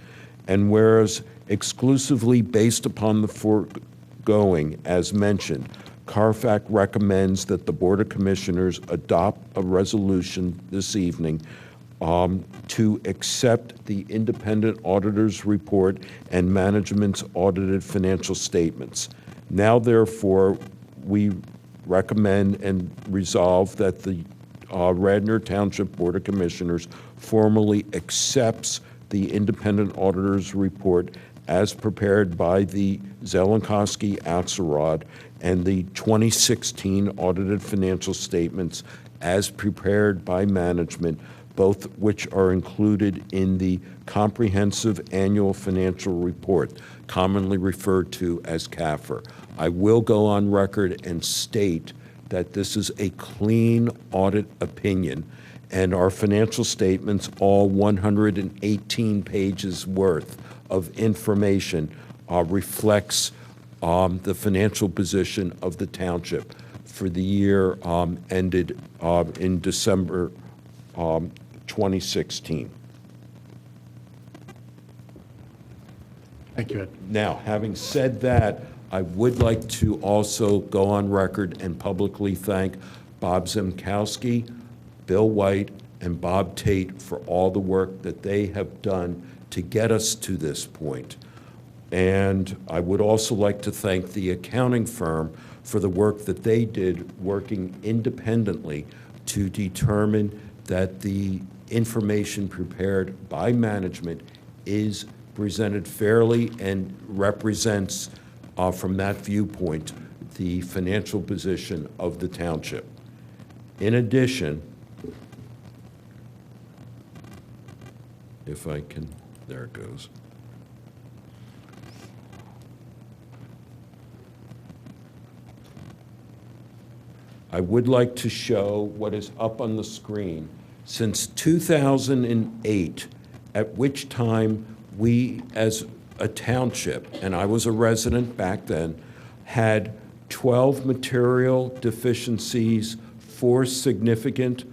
and whereas exclusively based upon the foregoing, as mentioned, CARFAC recommends that the Board of Commissioners adopt a resolution this evening to accept the independent auditor's report and management's audited financial statements. Now, therefore, we recommend and resolve that the Radnor Township Board of Commissioners formally accepts the independent auditor's report as prepared by the Zelenkowski Axelrod and the 2016 audited financial statements as prepared by management, both which are included in the Comprehensive Annual Financial Report, commonly referred to as CAFR. I will go on record and state that this is a clean audit opinion, and our financial statements, all 118 pages worth of information, reflects the financial position of the township for the year ended in December 2016. Thank you, Ed. Now, having said that, I would like to also go on record and publicly thank Bob Zemkowski, Bill White, and Bob Tate for all the work that they have done to get us to this point. And I would also like to thank the accounting firm for the work that they did working independently to determine that the information prepared by management is presented fairly and represents, from that viewpoint, the financial position of the township. In addition, if I can, there it goes. I would like to show what is up on the screen. Since 2008, at which time we as a township, and I was a resident back then, had 12 material deficiencies, 4 significant,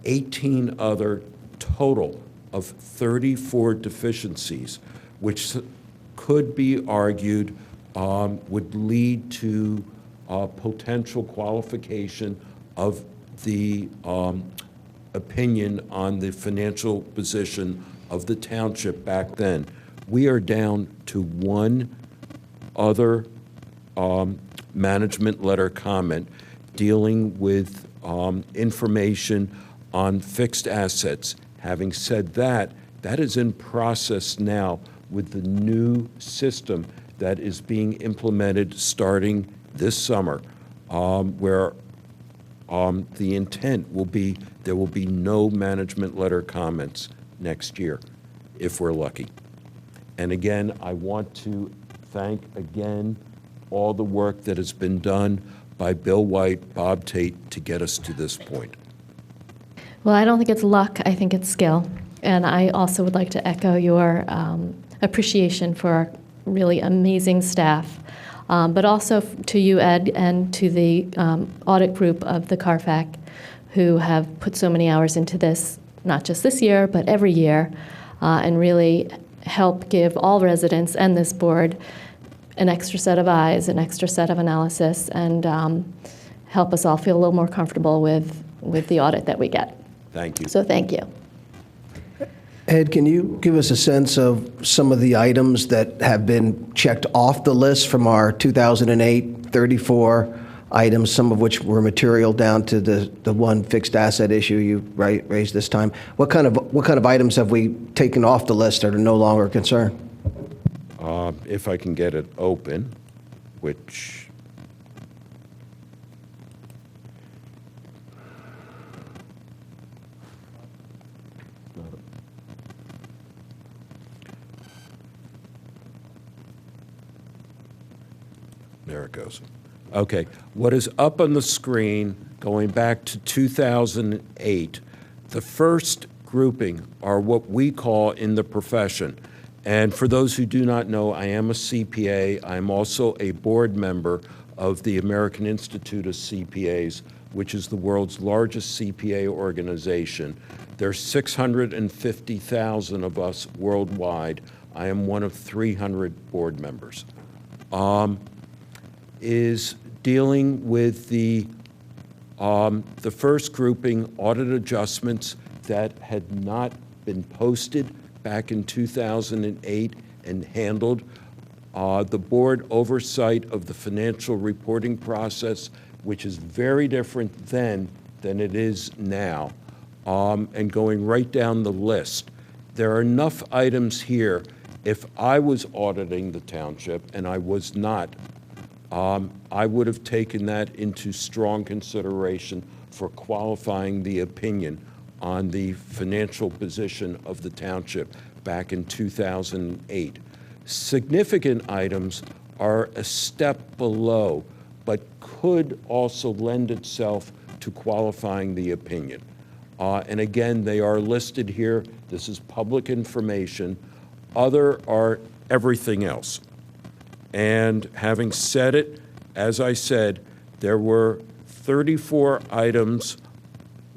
18 other, total of 34 deficiencies, which could be argued would lead to potential qualification of the opinion on the financial position of the township back then. We are down to one other management letter comment dealing with information on fixed assets. Having said that, that is in process now with the new system that is being implemented starting this summer, where the intent will be there will be no management letter comments next year, if we're lucky. And again, I want to thank again all the work that has been done by Bill White, Bob Tate to get us to this point. Well, I don't think it's luck. I think it's skill. And I also would like to echo your appreciation for our really amazing staff, but also to you, Ed, and to the audit group of the CARFAC, who have put so many hours into this, not just this year, but every year, and really help give all residents and this board an extra set of eyes, an extra set of analysis, and help us all feel a little more comfortable with the audit that we get. Thank you. So thank you. Ed, can you give us a sense of some of the items that have been checked off the list from our 2008 34 items, some of which were material down to the one fixed asset issue you raised this time? What kind of items have we taken off the list that are no longer a concern? If I can get it open, which there it goes. Okay, what is up on the screen, going back to 2008, the first grouping are what we call in the profession. And for those who do not know, I am a CPA. I'm also a board member of the American Institute of CPAs, which is the world's largest CPA organization. There's 650,000 of us worldwide. I am one of 300 board members. Is dealing with the first grouping, audit adjustments. that had not been posted back in 2008 and handled. The board oversight of the financial reporting process, which is very different then than it is now, and going right down the list. There are enough items here. If I was auditing the township, and I was not, I would have taken that into strong consideration for qualifying the opinion on the financial position of the township back in 2008. Significant items are a step below, but could also lend itself to qualifying the opinion. And again, they are listed here. This is public information. Other are everything else. And having said it, as I said, there were 34 items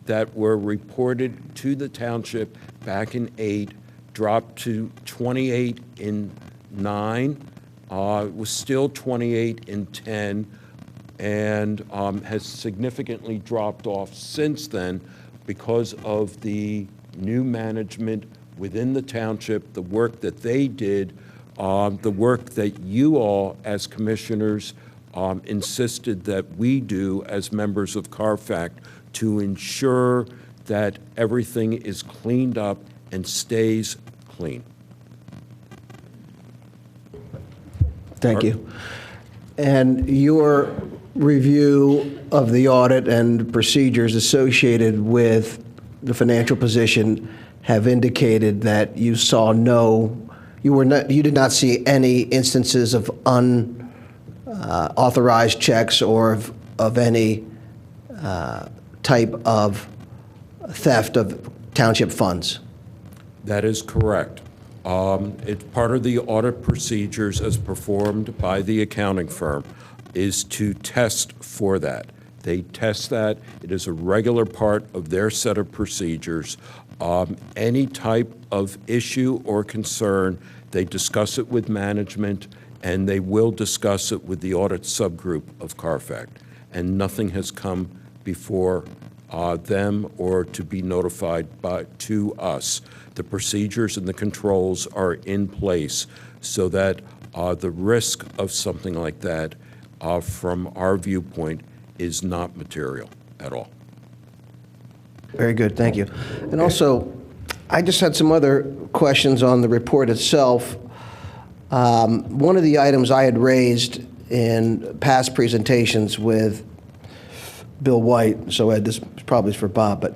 that were reported to the township back in 8, dropped to 28 in 9, it was still 28 in 10, and has significantly dropped off since then because of the new management within the township, the work that they did, the work that you all as commissioners insisted that we do as members of CARFAC to ensure that everything is cleaned up and stays clean. Thank you. And your review of the audit and procedures associated with the financial position have indicated that you saw you did not see any instances of unauthorized checks or of any type of theft of township funds. That is correct. It's part of the audit procedures as performed by the accounting firm is to test for that. They test that. It is a regular part of their set of procedures. Any type of issue or concern, they discuss it with management, and they will discuss it with the audit subgroup of CARFAC. And nothing has come before them or to be notified to us. The procedures and the controls are in place so that the risk of something like that, from our viewpoint, is not material at all. Very good, thank you. And also, I just had some other questions on the report itself. One of the items I had raised in past presentations with Bill White, so Ed, this probably is for Bob, but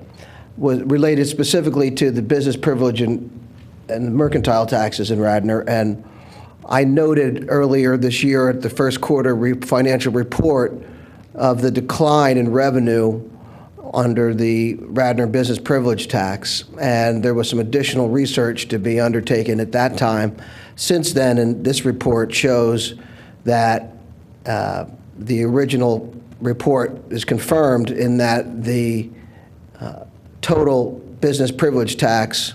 was related specifically to the business privilege and mercantile taxes in Radnor. And I noted earlier this year at the first quarter financial report of the decline in revenue under the Radnor business privilege tax, and there was some additional research to be undertaken at that time. Since then, and this report shows that the original report is confirmed in that the total business privilege tax,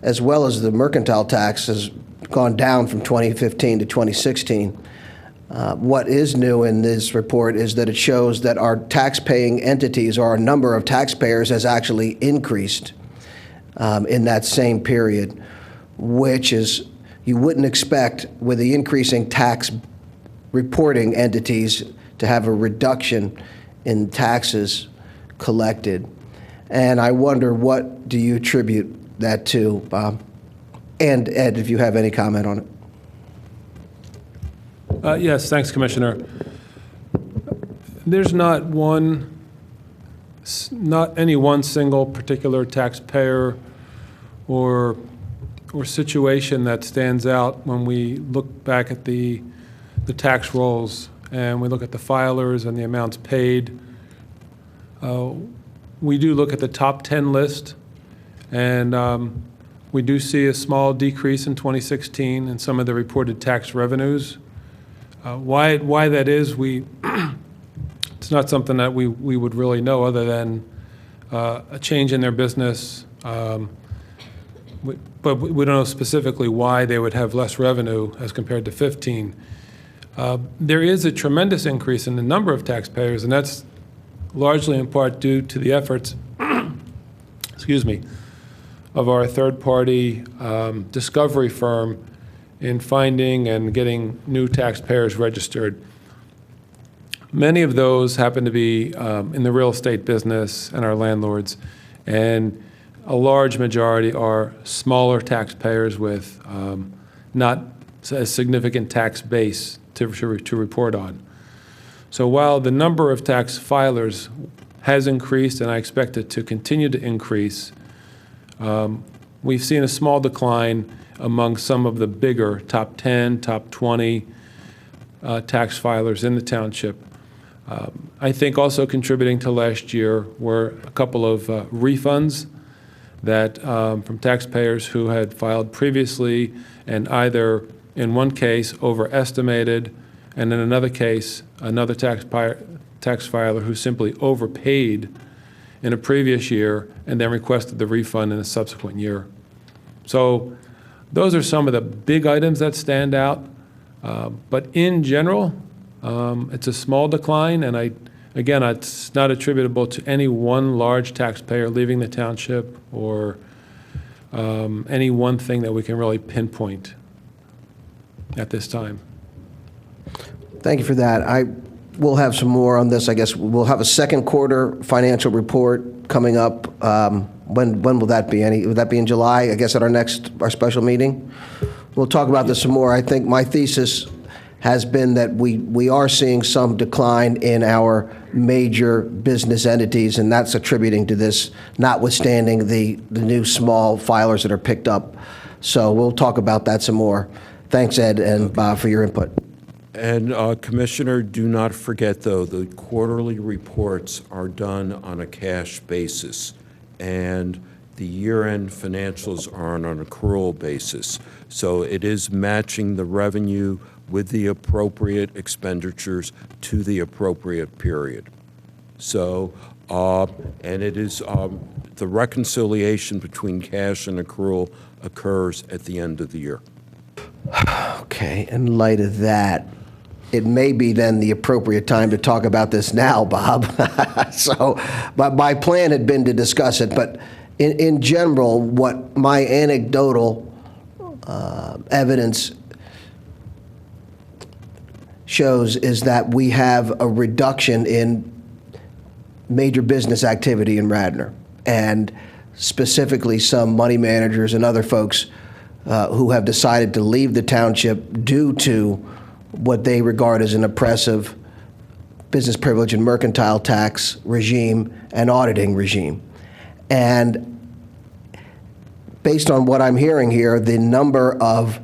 as well as the mercantile tax, has gone down from 2015 to 2016. What is new in this report is that it shows that our tax-paying entities, or our number of taxpayers, has actually increased in that same period, which is, you wouldn't expect with the increasing tax reporting entities to have a reduction in taxes collected. And I wonder, what do you attribute that to, Bob? And Ed, if you have any comment on it. Yes, thanks, Commissioner. There's not any one single particular taxpayer or situation that stands out when we look back at the tax rolls and we look at the filers and the amounts paid. We do look at the top 10 list, and we do see a small decrease in 2016 in some of the reported tax revenues. Why that is, it's not something that we would really know, other than a change in their business. But we don't know specifically why they would have less revenue as compared to 15. There is a tremendous increase in the number of taxpayers, and that's largely in part due to the efforts, excuse me, of our third-party discovery firm in finding and getting new taxpayers registered. Many of those happen to be in the real estate business and are landlords, and a large majority are smaller taxpayers with not a significant tax base to report on. So while the number of tax filers has increased, and I expect it to continue to increase, we've seen a small decline among some of the bigger top 10, top 20 tax filers in the township. I think also contributing to last year were a couple of refunds that from taxpayers who had filed previously and either in one case overestimated, and in another case another tax filer who simply overpaid in a previous year and then requested the refund in a subsequent year. So those are some of the big items that stand out. But in general, it's a small decline, and again, it's not attributable to any one large taxpayer leaving the township or any one thing that we can really pinpoint at this time. Thank you for that. We'll have some more on this. I guess we'll have a second quarter financial report coming up. When will that be? Would that be in July? I guess at our special meeting? We'll talk about this some more. I think my thesis has been that we are seeing some decline in our major business entities, and that's attributing to this, notwithstanding the new small filers that are picked up. So we'll talk about that some more. Thanks, Ed and Bob, for your input. And Commissioner, do not forget, though, the quarterly reports are done on a cash basis, and the year-end financials are on an accrual basis. So it is matching the revenue with the appropriate expenditures to the appropriate period. So, and it is, the reconciliation between cash and accrual occurs at the end of the year. Okay, in light of that, it may be then the appropriate time to talk about this now, Bob. So, but my plan had been to discuss it, but in general, what my anecdotal evidence shows is that we have a reduction in major business activity in Radnor, and specifically some money managers and other folks who have decided to leave the township due to what they regard as an oppressive business privilege and mercantile tax regime and auditing regime. And based on what I'm hearing here, the number of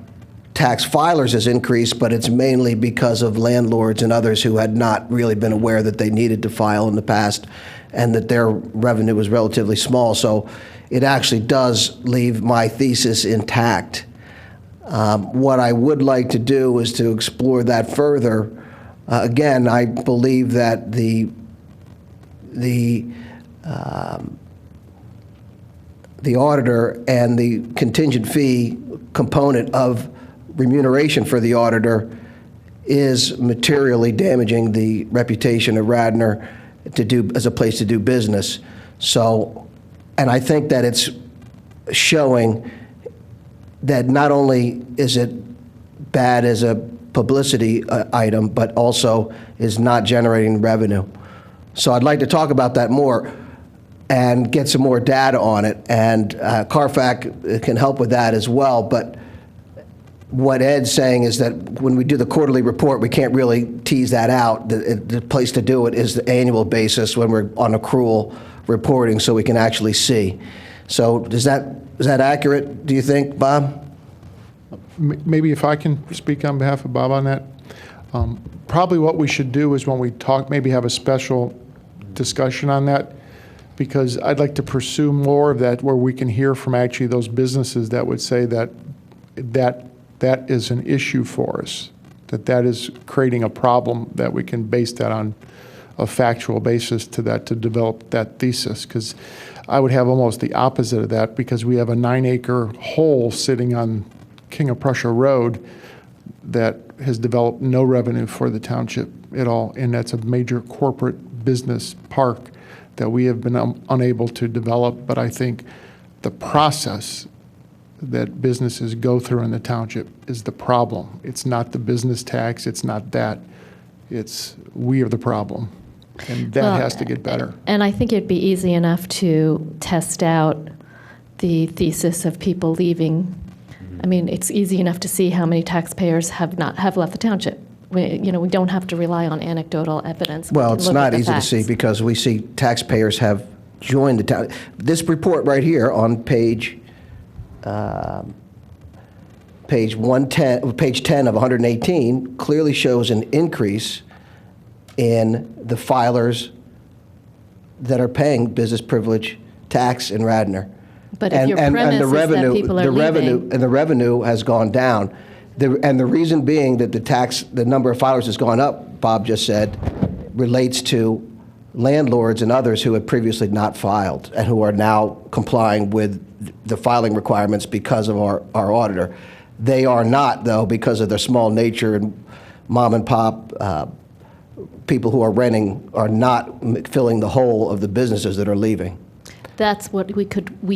tax filers has increased, but it's mainly because of landlords and others who had not really been aware that they needed to file in the past and that their revenue was relatively small. So it actually does leave my thesis intact. What I would like to do is to explore that further. Again, I believe that the auditor and the contingent fee component of remuneration for the auditor is materially damaging the reputation of Radnor as a place to do business. So, and I think that it's showing that not only is it bad as a publicity item, but also is not generating revenue. So I'd like to talk about that more and get some more data on it. And CARFAC can help with that as well. But what Ed's saying is that when we do the quarterly report, we can't really tease that out. The place to do it is the annual basis when we're on accrual reporting, so we can actually see. So is that accurate, do you think, Bob? Maybe if I can speak on behalf of Bob on that. Probably what we should do is when we talk, maybe have a special discussion on that, because I'd like to pursue more of that where we can hear from actually those businesses that would say that that is an issue for us, that is creating a problem, that we can base that on a factual basis to develop that thesis. Because I would have almost the opposite of that, because we have a 9-acre hole sitting on King of Prussia Road that has developed no revenue for the township at all, and that's a major corporate business park that we have been unable to develop. But I think the process that businesses go through in the township is the problem. It's not the business tax, it's not that. It's we are the problem. And that Well, has to get better. And I think it'd be easy enough to test out the thesis of people leaving. I mean, it's easy enough to see how many taxpayers have left the township. We don't have to rely on anecdotal evidence. We Well, can it's look at not the easy to see facts. because we see taxpayers have joined the town. This report right here on page 10 of 118 clearly shows an increase in the filers that are paying business privilege tax in Radnor. But if your premise is that people are leaving. And the revenue has gone down. And the reason being that the number of filers has gone up, Bob just said, relates to landlords and others who had previously not filed and who are now complying with the filing requirements because of our auditor. They are not, though, because of their small nature and mom and pop people who are renting are not filling the hole of the businesses that are leaving. That's what we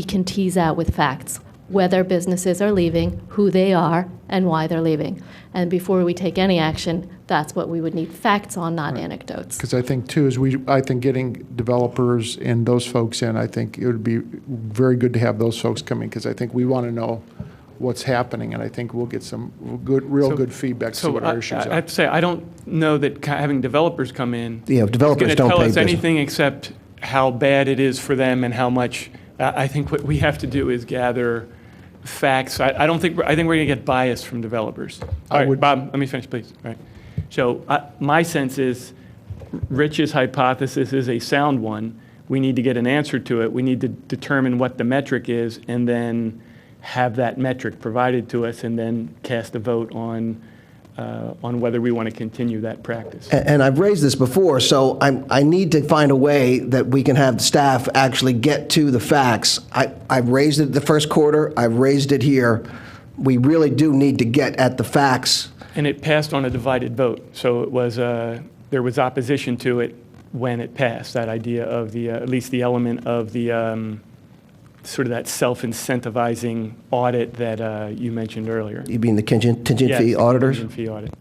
can tease out with facts, whether businesses are leaving, who they are, and why they're leaving. And before we take any action, that's what we would need facts on, not anecdotes. Because I think, too, I think getting developers and those folks in, I think it would be very good to have those folks come in, because I think we want to know what's happening, and I think we'll get some real good feedback to see what our issues I are. have to say, I don't know that having developers come in Yeah, developers is don't going to pay tell us business. anything except how bad it is for them and how much. I think what we have to do is gather facts. I think we're going to get bias from developers. All right, Bob, let me finish, please. All right. So my sense is Rich's hypothesis is a sound one. We need to get an answer to it. We need to determine what the metric is and then have that metric provided to us and then cast a vote on whether we want to continue that practice. And I've raised this before, so I need to find a way that we can have staff actually get to the facts. I've raised it the first quarter. I've raised it here. We really do need to get at the facts. And it passed on a divided vote, so it was there was opposition to it when it passed. That idea of at least the element of the sort of that self-incentivizing audit that you mentioned earlier. You mean the contingent Yes, fee auditors? contingent fee audit.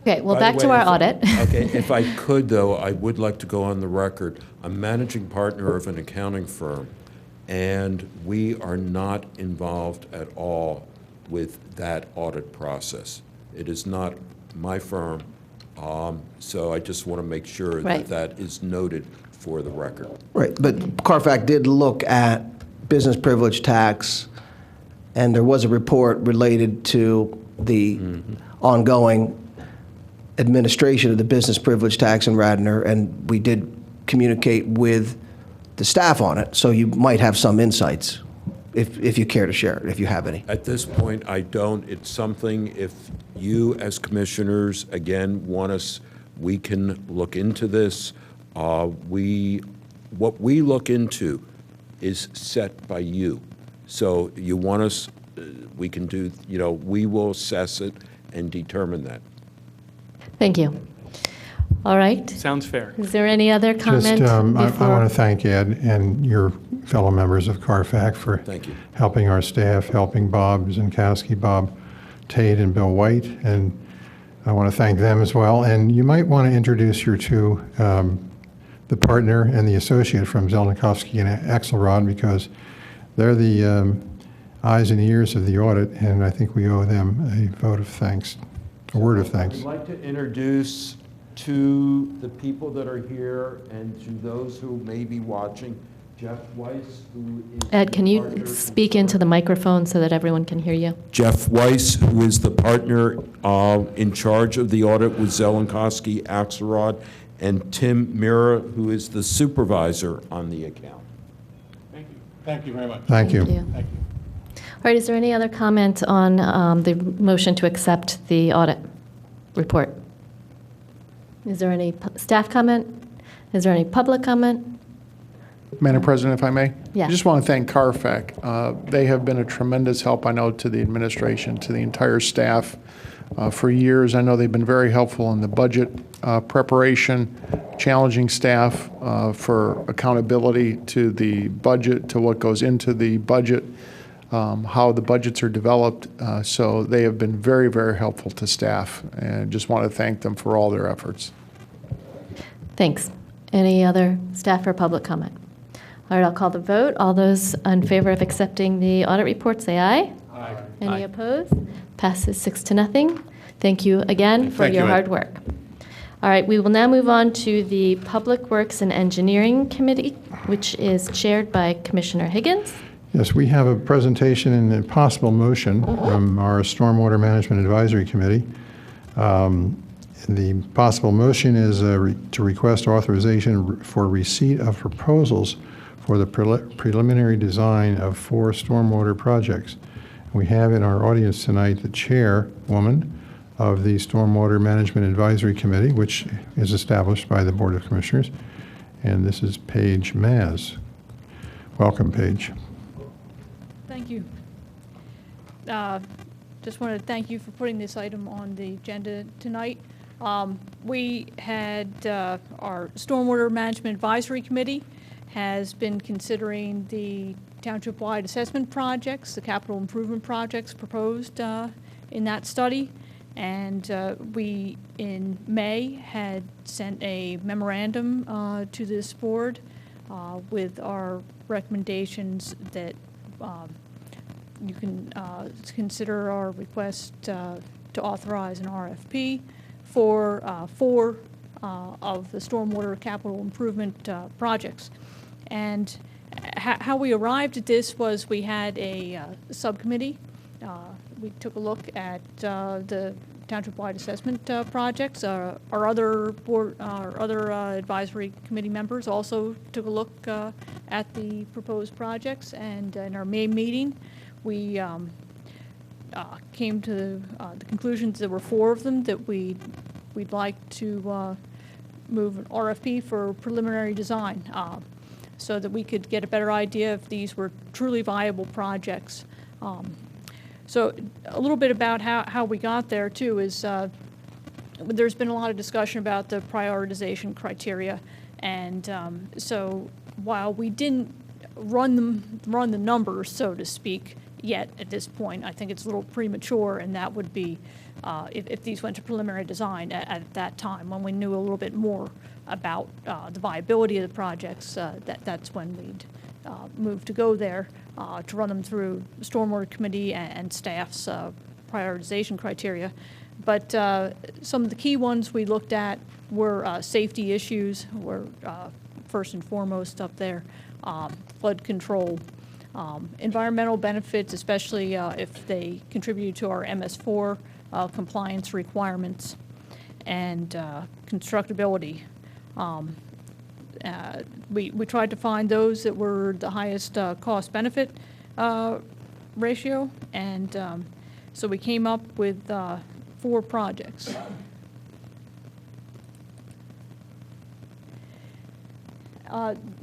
Okay, well, By back the to way, our if- audit. Okay, if I could, though, I would like to go on the record. I'm managing partner of an accounting firm, and we are not involved at all with that audit process. It is not my firm, so I just want to make sure Right. that that is noted for the record. Right, but Carfax did look at business privilege tax, and there was a report related to the ongoing administration of the business privilege tax in Radnor, and we did communicate with the staff on it, so you might have some insights, if you care to share it, if you have any. At this point, I don't. It's something, if you as commissioners, again, want us, we can look into this. What we look into is set by you. So you want us, we can do, we will assess it and determine that. Thank you. All right. Sounds fair. Is there any other comment Just, I before? want to thank Ed and your fellow members of Carfax for Thank you. helping our staff, helping Bob Zinkowski, Bob Tate, and Bill White, and I want to thank them as well. And you might want to introduce your two, the partner and the associate from Zelnikovsky and Axelrod, because they're the eyes and ears of the audit, and I think we owe them a vote of thanks, a word of thanks. I'd like to introduce to the people that are here and to those who may be watching, Jeff Weiss, who is... Ed, can the you partner- speak into the microphone so that everyone can hear you? Jeff Weiss, who is the partner in charge of the audit with Zelnikovsky, Axelrod, and Tim Mira, who is the supervisor on the account. Thank you. Thank you very much. Thank you. Thank you. All right, is there any other comment on the motion to accept the audit report? Is there any staff comment? Is there any public comment? Madam President, if I may? Yeah. I just want to thank Carfax. They have been a tremendous help, I know, to the administration, to the entire staff. for years. I know they've been very helpful in the budget preparation, challenging staff for accountability to the budget, to what goes into the budget, how the budgets are developed. So they have been very, very helpful to staff, and just want to thank them for all their efforts. Thanks. Any other staff or public comment? All right, I'll call the vote. All those in favor of accepting the audit report, say aye. Aye. Any opposed? Passes 6-0. Thank you again for Thank your you, Ed. hard work. All right, we will now move on to the Public Works and Engineering Committee, which is chaired by Commissioner Higgins. Yes, we have a presentation and a possible motion from our Stormwater Management Advisory Committee. The possible motion is to request authorization for receipt of proposals for the preliminary design of 4 stormwater projects. We have in our audience tonight the chairwoman of the Stormwater Management Advisory Committee, which is established by the Board of Commissioners, and this is Paige Maz. Welcome, Paige. Thank you. Just wanted to thank you for putting this item on the agenda tonight. We had our Stormwater Management Advisory Committee has been considering the township-wide assessment projects, the capital improvement projects proposed in that study. And we, in May, had sent a memorandum to this board with our recommendations that you can consider our request to authorize an RFP for 4 of the stormwater capital improvement projects. And how we arrived at this was we had a subcommittee. We took a look at the township-wide assessment projects. Our other advisory committee members also took a look at the proposed projects. And in our May meeting, we came to the conclusions. There were 4 of them that we'd like to move an RFP for preliminary design, so that we could get a better idea if these were truly viable projects. So a little bit about how we got there, too, is there's been a lot of discussion about the prioritization criteria. And so while we didn't run the numbers, so to speak, yet at this point, I think it's a little premature, and that would be if these went to preliminary design at that time, when we knew a little bit more about the viability of the projects, that's when we'd move to go there to run them through the Stormwater Committee and staff's prioritization criteria. But some of the key ones we looked at were safety issues, were first and foremost up there, flood control, environmental benefits, especially if they contribute to our MS4 compliance requirements, and constructability. We tried to find those that were the highest cost-benefit ratio, and so we came up with 4 projects.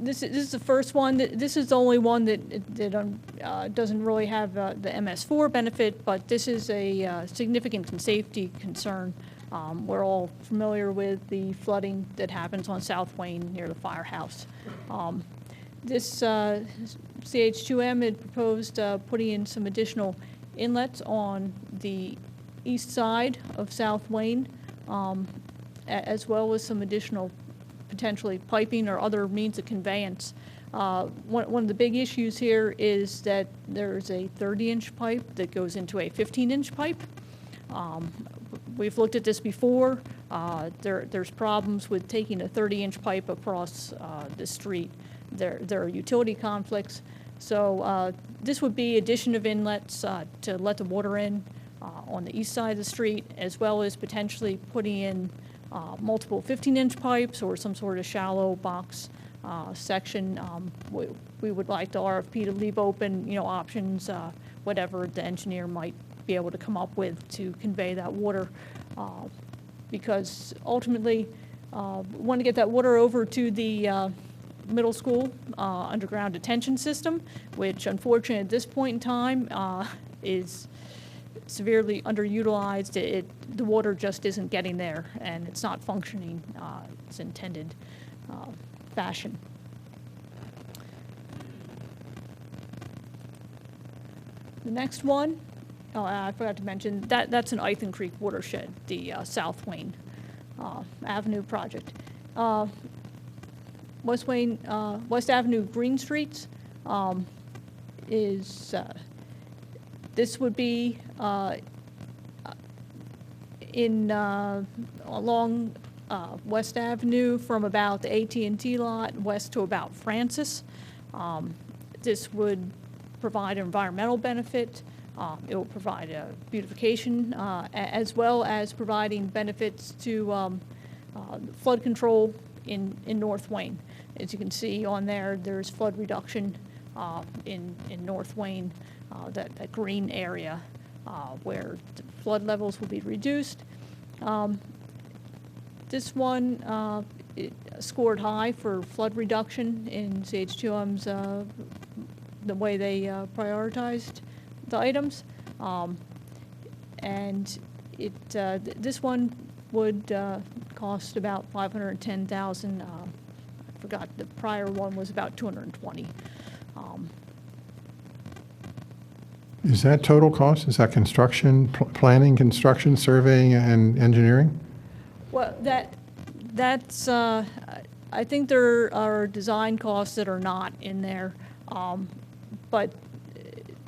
This is the first one. This is the only one that doesn't really have the MS4 benefit, but this is a significant safety concern. We're all familiar with the flooding that happens on South Wayne near the firehouse. This CH2M had proposed putting in some additional inlets on the east side of South Wayne, as well as some additional potentially piping or other means of conveyance. One of the big issues here is that there's a 30-inch pipe that goes into a 15-inch pipe. We've looked at this before. There's problems with taking a 30-inch pipe across the street. There are utility conflicts. So this would be addition of inlets to let the water in on the east side of the street, as well as potentially putting in multiple 15-inch pipes or some sort of shallow box section. We would like the RFP to leave open, options, whatever the engineer might be able to come up with to convey that water, because ultimately we want to get that water over to the middle school underground detention system, which unfortunately at this point in time is severely underutilized. The water just isn't getting there, and it's not functioning its intended fashion. The next one, oh, I forgot to mention, that's an Ithan Creek watershed, the South Wayne Avenue project. West Avenue Green Streets this would be along West Avenue from about the AT&T lot west to about Francis. This would provide an environmental benefit. It will provide a beautification as well as providing benefits to flood control in North Wayne. As you can see on there, there's flood reduction in North Wayne, that green area where the flood levels will be reduced. This one it scored high for flood reduction in CH2M's the way they prioritized the items, and this one would cost about $510,000. I forgot the prior one was about $220,000. Is that total cost? Is that construction, planning, construction, surveying, and engineering? Well, that's I think there are design costs that are not in there, but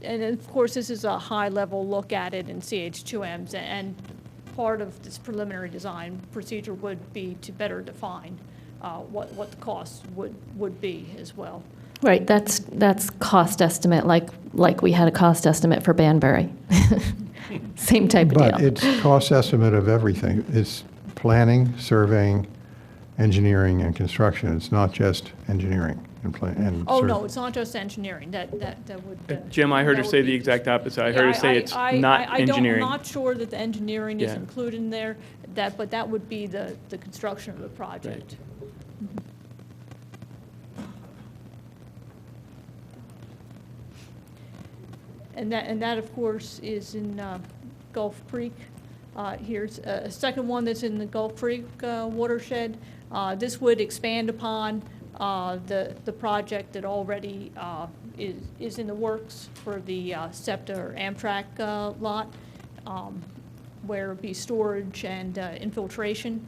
and of course this is a high-level look at it in CH2Ms, and part of this preliminary design procedure would be to better define what the costs would be as well. Right, that's cost estimate, like we had a cost estimate for Banbury. Same type of deal. But it's cost estimate of everything. It's planning, surveying, engineering, and construction. It's not just engineering and plan. Oh, no, it's not just engineering. That would. Jim, I heard her that say would the be- exact opposite. I Yeah, heard her say it's not engineering. I'm not sure that the engineering is Yeah. included in there, but that would be the construction of the project. And that, of course, is in Gulf Creek. Here's a second one that's in the Gulf Creek watershed. This would expand upon the project that already is in the works for the SEPTA or Amtrak lot, where it would be storage and infiltration.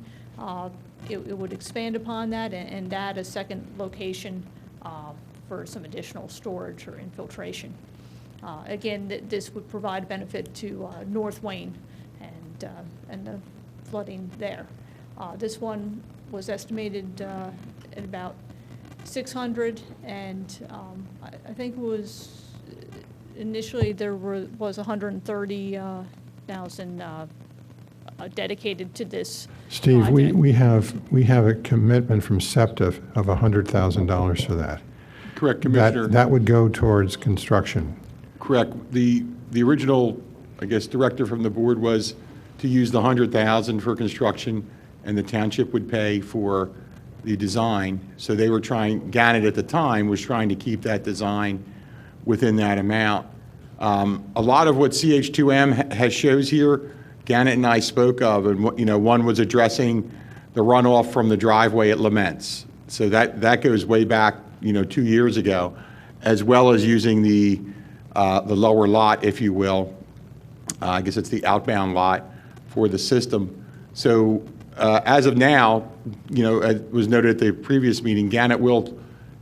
It would expand upon that and add a second location for some additional storage or infiltration. Again, this would provide benefit to North Wayne and the flooding there. This one was estimated at about 600, and I think it was initially there was 130,000 dedicated to this. Steve, project. we have a commitment from SEPTA of $100,000 for that. Correct, Commissioner. That would go towards construction. Correct. The original, I guess, directive from the board was to use the $100,000 for construction, and the township would pay for the design. So they were trying, Gannett at the time was trying to keep that design within that amount. A lot of what CH2M has shows here, Gannett and I spoke of, and one was addressing the runoff from the driveway at Laments. So that goes way back, 2 years ago, as well as using the lower lot, if you will. I guess it's the outbound lot for the system. So as of now, as was noted at the previous meeting, Gannett will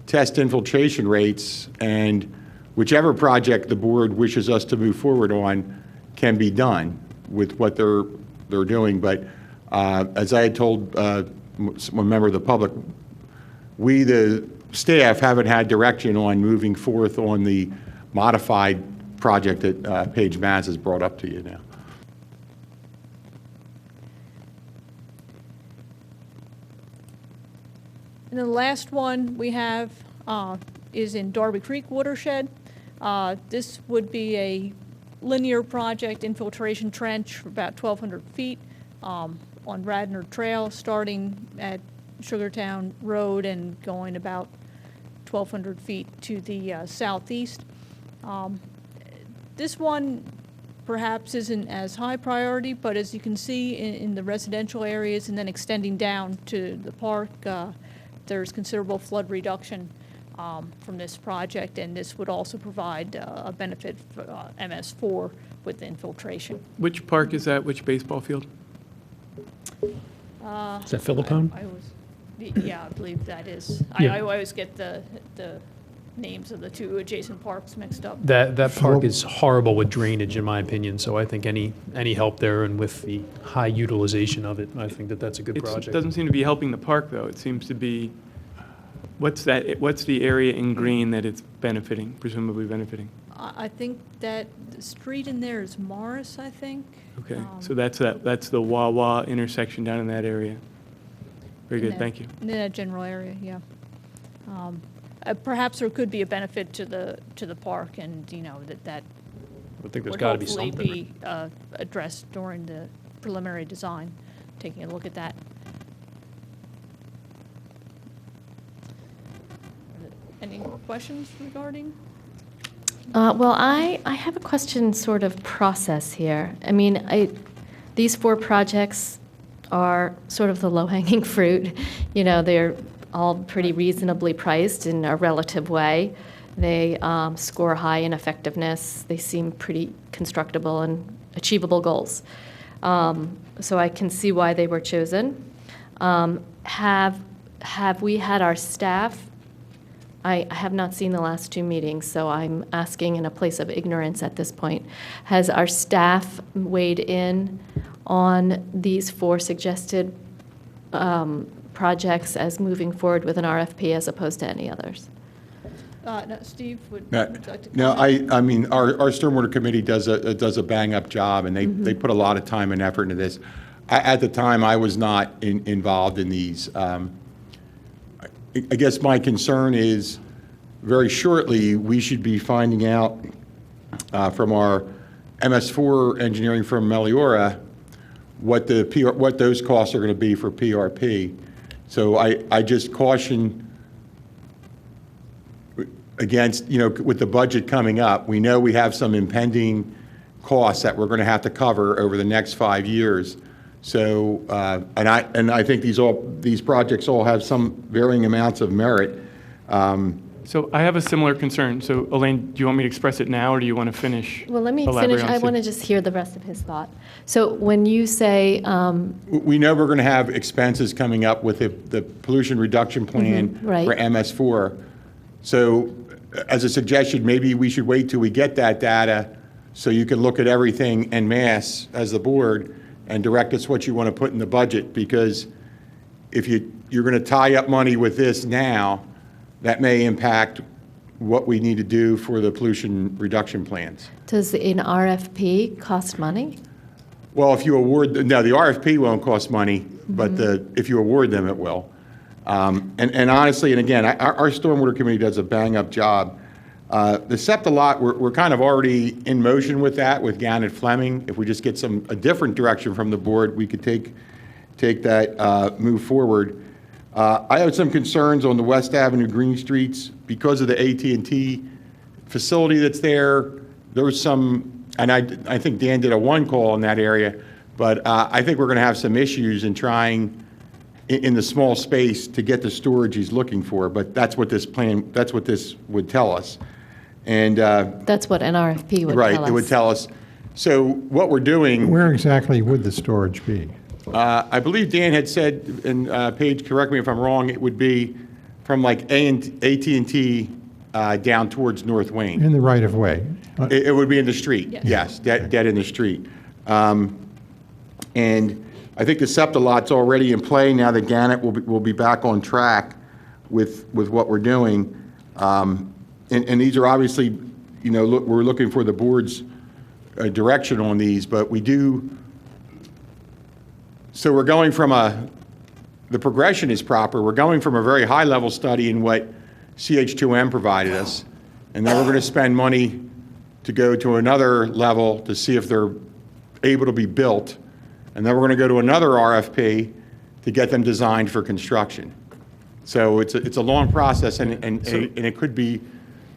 test infiltration rates, and whichever project the board wishes us to move forward on can be done with what they're doing. But as I had told one member of the public, we, the staff, haven't had direction on moving forth on the modified project that Paige Maz has brought up to you now. And the last one we have is in Darby Creek watershed. This would be a linear project, infiltration trench for about 1,200 feet on Radnor Trail, starting at Sugartown Road and going about 1,200 feet to the southeast. This one perhaps isn't as high priority, but as you can see in the residential areas and then extending down to the park, there's considerable flood reduction from this project, and this would also provide a benefit for MS4 with infiltration. Which park is that? Which baseball field? Is that Philippone? Yeah, I believe that is. Yeah. I always get the names of the two adjacent parks mixed up. That park is horrible with drainage, in my opinion, so I think any help there, and with the high utilization of it, I think that's a good It project. doesn't seem to be helping the park, though. It seems to be, what's the area in green that it's benefiting, presumably benefiting? I think that the street in there is Morris, I think. Okay, so that's the Wawa intersection down in that area. Very good, thank you. In that general area, yeah. Perhaps there could be a benefit to the park, and that I think there's would got to be hopefully something. be addressed during the preliminary design, taking a look at that. Any questions regarding? Well, I have a question sort of process here. I mean, these 4 projects are sort of the low-hanging fruit. They're all pretty reasonably priced in a relative way. They score high in effectiveness. They seem pretty constructible and achievable goals. So I can see why they were chosen. Have we had our staff? I have not seen the last 2 meetings, so I'm asking in a place of ignorance at this point. Has our staff weighed in on these 4 suggested projects as moving forward with an RFP as opposed to any others? No, Steve, would you like to No, comment? I mean, our Stormwater Committee does a bang-up job, and they put a lot of time and effort into this. At the time, I was not involved in these. I guess my concern is, very shortly, we should be finding out from our MS4 engineering firm, Meliora, what those costs are going to be for PRP. So I just caution against, with the budget coming up, we know we have some impending costs that we're going to have to cover over the next 5 years. So, and I think these projects all have some varying amounts of merit. So I have a similar concern. So Elaine, do you want me to express it now, or do you want to finish? Well, let me elaborate finish. on I Steve? want to just hear the rest of his thought. So when you say, We know we're going to have expenses coming up with the pollution reduction plan right. for MS4. So as a suggestion, maybe we should wait till we get that data so you can look at everything en masse as the board and direct us what you want to put in the budget, because if you're going to tie up money with this now, that may impact what we need to do for the pollution reduction plans. does an RFP cost money? Well, if you award, no, the RFP won't cost money, but if you award them, it will. And honestly, and again, our Stormwater Committee does a bang-up job. The SEPTA lot, we're kind of already in motion with that, with Gannett Fleming. If we just get a different direction from the board, we could take that, move forward. I have some concerns on the West Avenue Green Streets because of the AT&T facility that's there. There's some, and I think Dan did a 1 call in that area, but I think we're going to have some issues in trying in the small space to get the storage he's looking for. But that's what this would tell us. And That's what an RFP would tell us. right, it would tell us. So what we're doing. Where exactly would the storage be? I believe Dan had said, and Paige, correct me if I'm wrong, it would be from like AT&T down towards North Wayne. In the right-of-way? It would be in the street, Yes. yes, dead in the street. And I think the SEPTA lot's already in play now that Gannett will be back on track with what we're doing. And these are obviously, we're looking for the board's direction on these, but we do. So we're going from the progression is proper. We're going from a very high-level study in what CH2M provided us, and then we're going to spend money to go to another level to see if they're able to be built, and then we're going to go to another RFP to get them designed for construction. So it's a long process, and it could be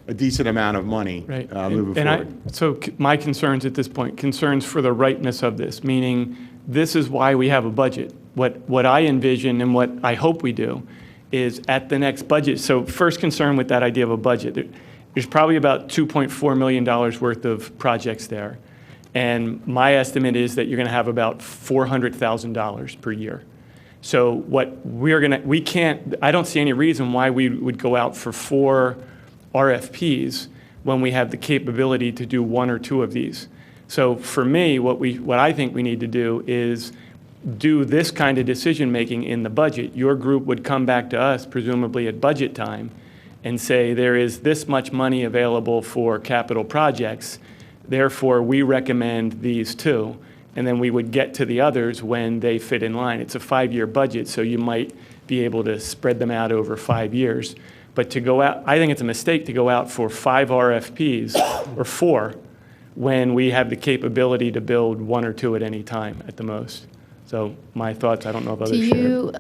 a decent amount of money moving forward. My concerns at this point, concerns for the rightness of this, meaning this is why we have a budget. What I envision and what I hope we do is at the next budget. So first concern with that idea of a budget, there's probably about $2.4 million worth of projects there. And my estimate is that you're going to have about $400,000 per year. So I don't see any reason why we would go out for 4 RFPs when we have the capability to do 1 or 2 of these. So for me, what I think we need to do is do this kind of decision-making in the budget. Your group would come back to us, presumably at budget time, and say there is this much money available for capital projects, therefore we recommend these 2, and then we would get to the others when they fit in line. It's a 5-year budget, so you might be able to spread them out over 5 years. But to go out, I think it's a mistake to go out for 5 RFPs or 4 when we have the capability to build 1 or 2 at any time at the most. So my thoughts, I don't know if others share.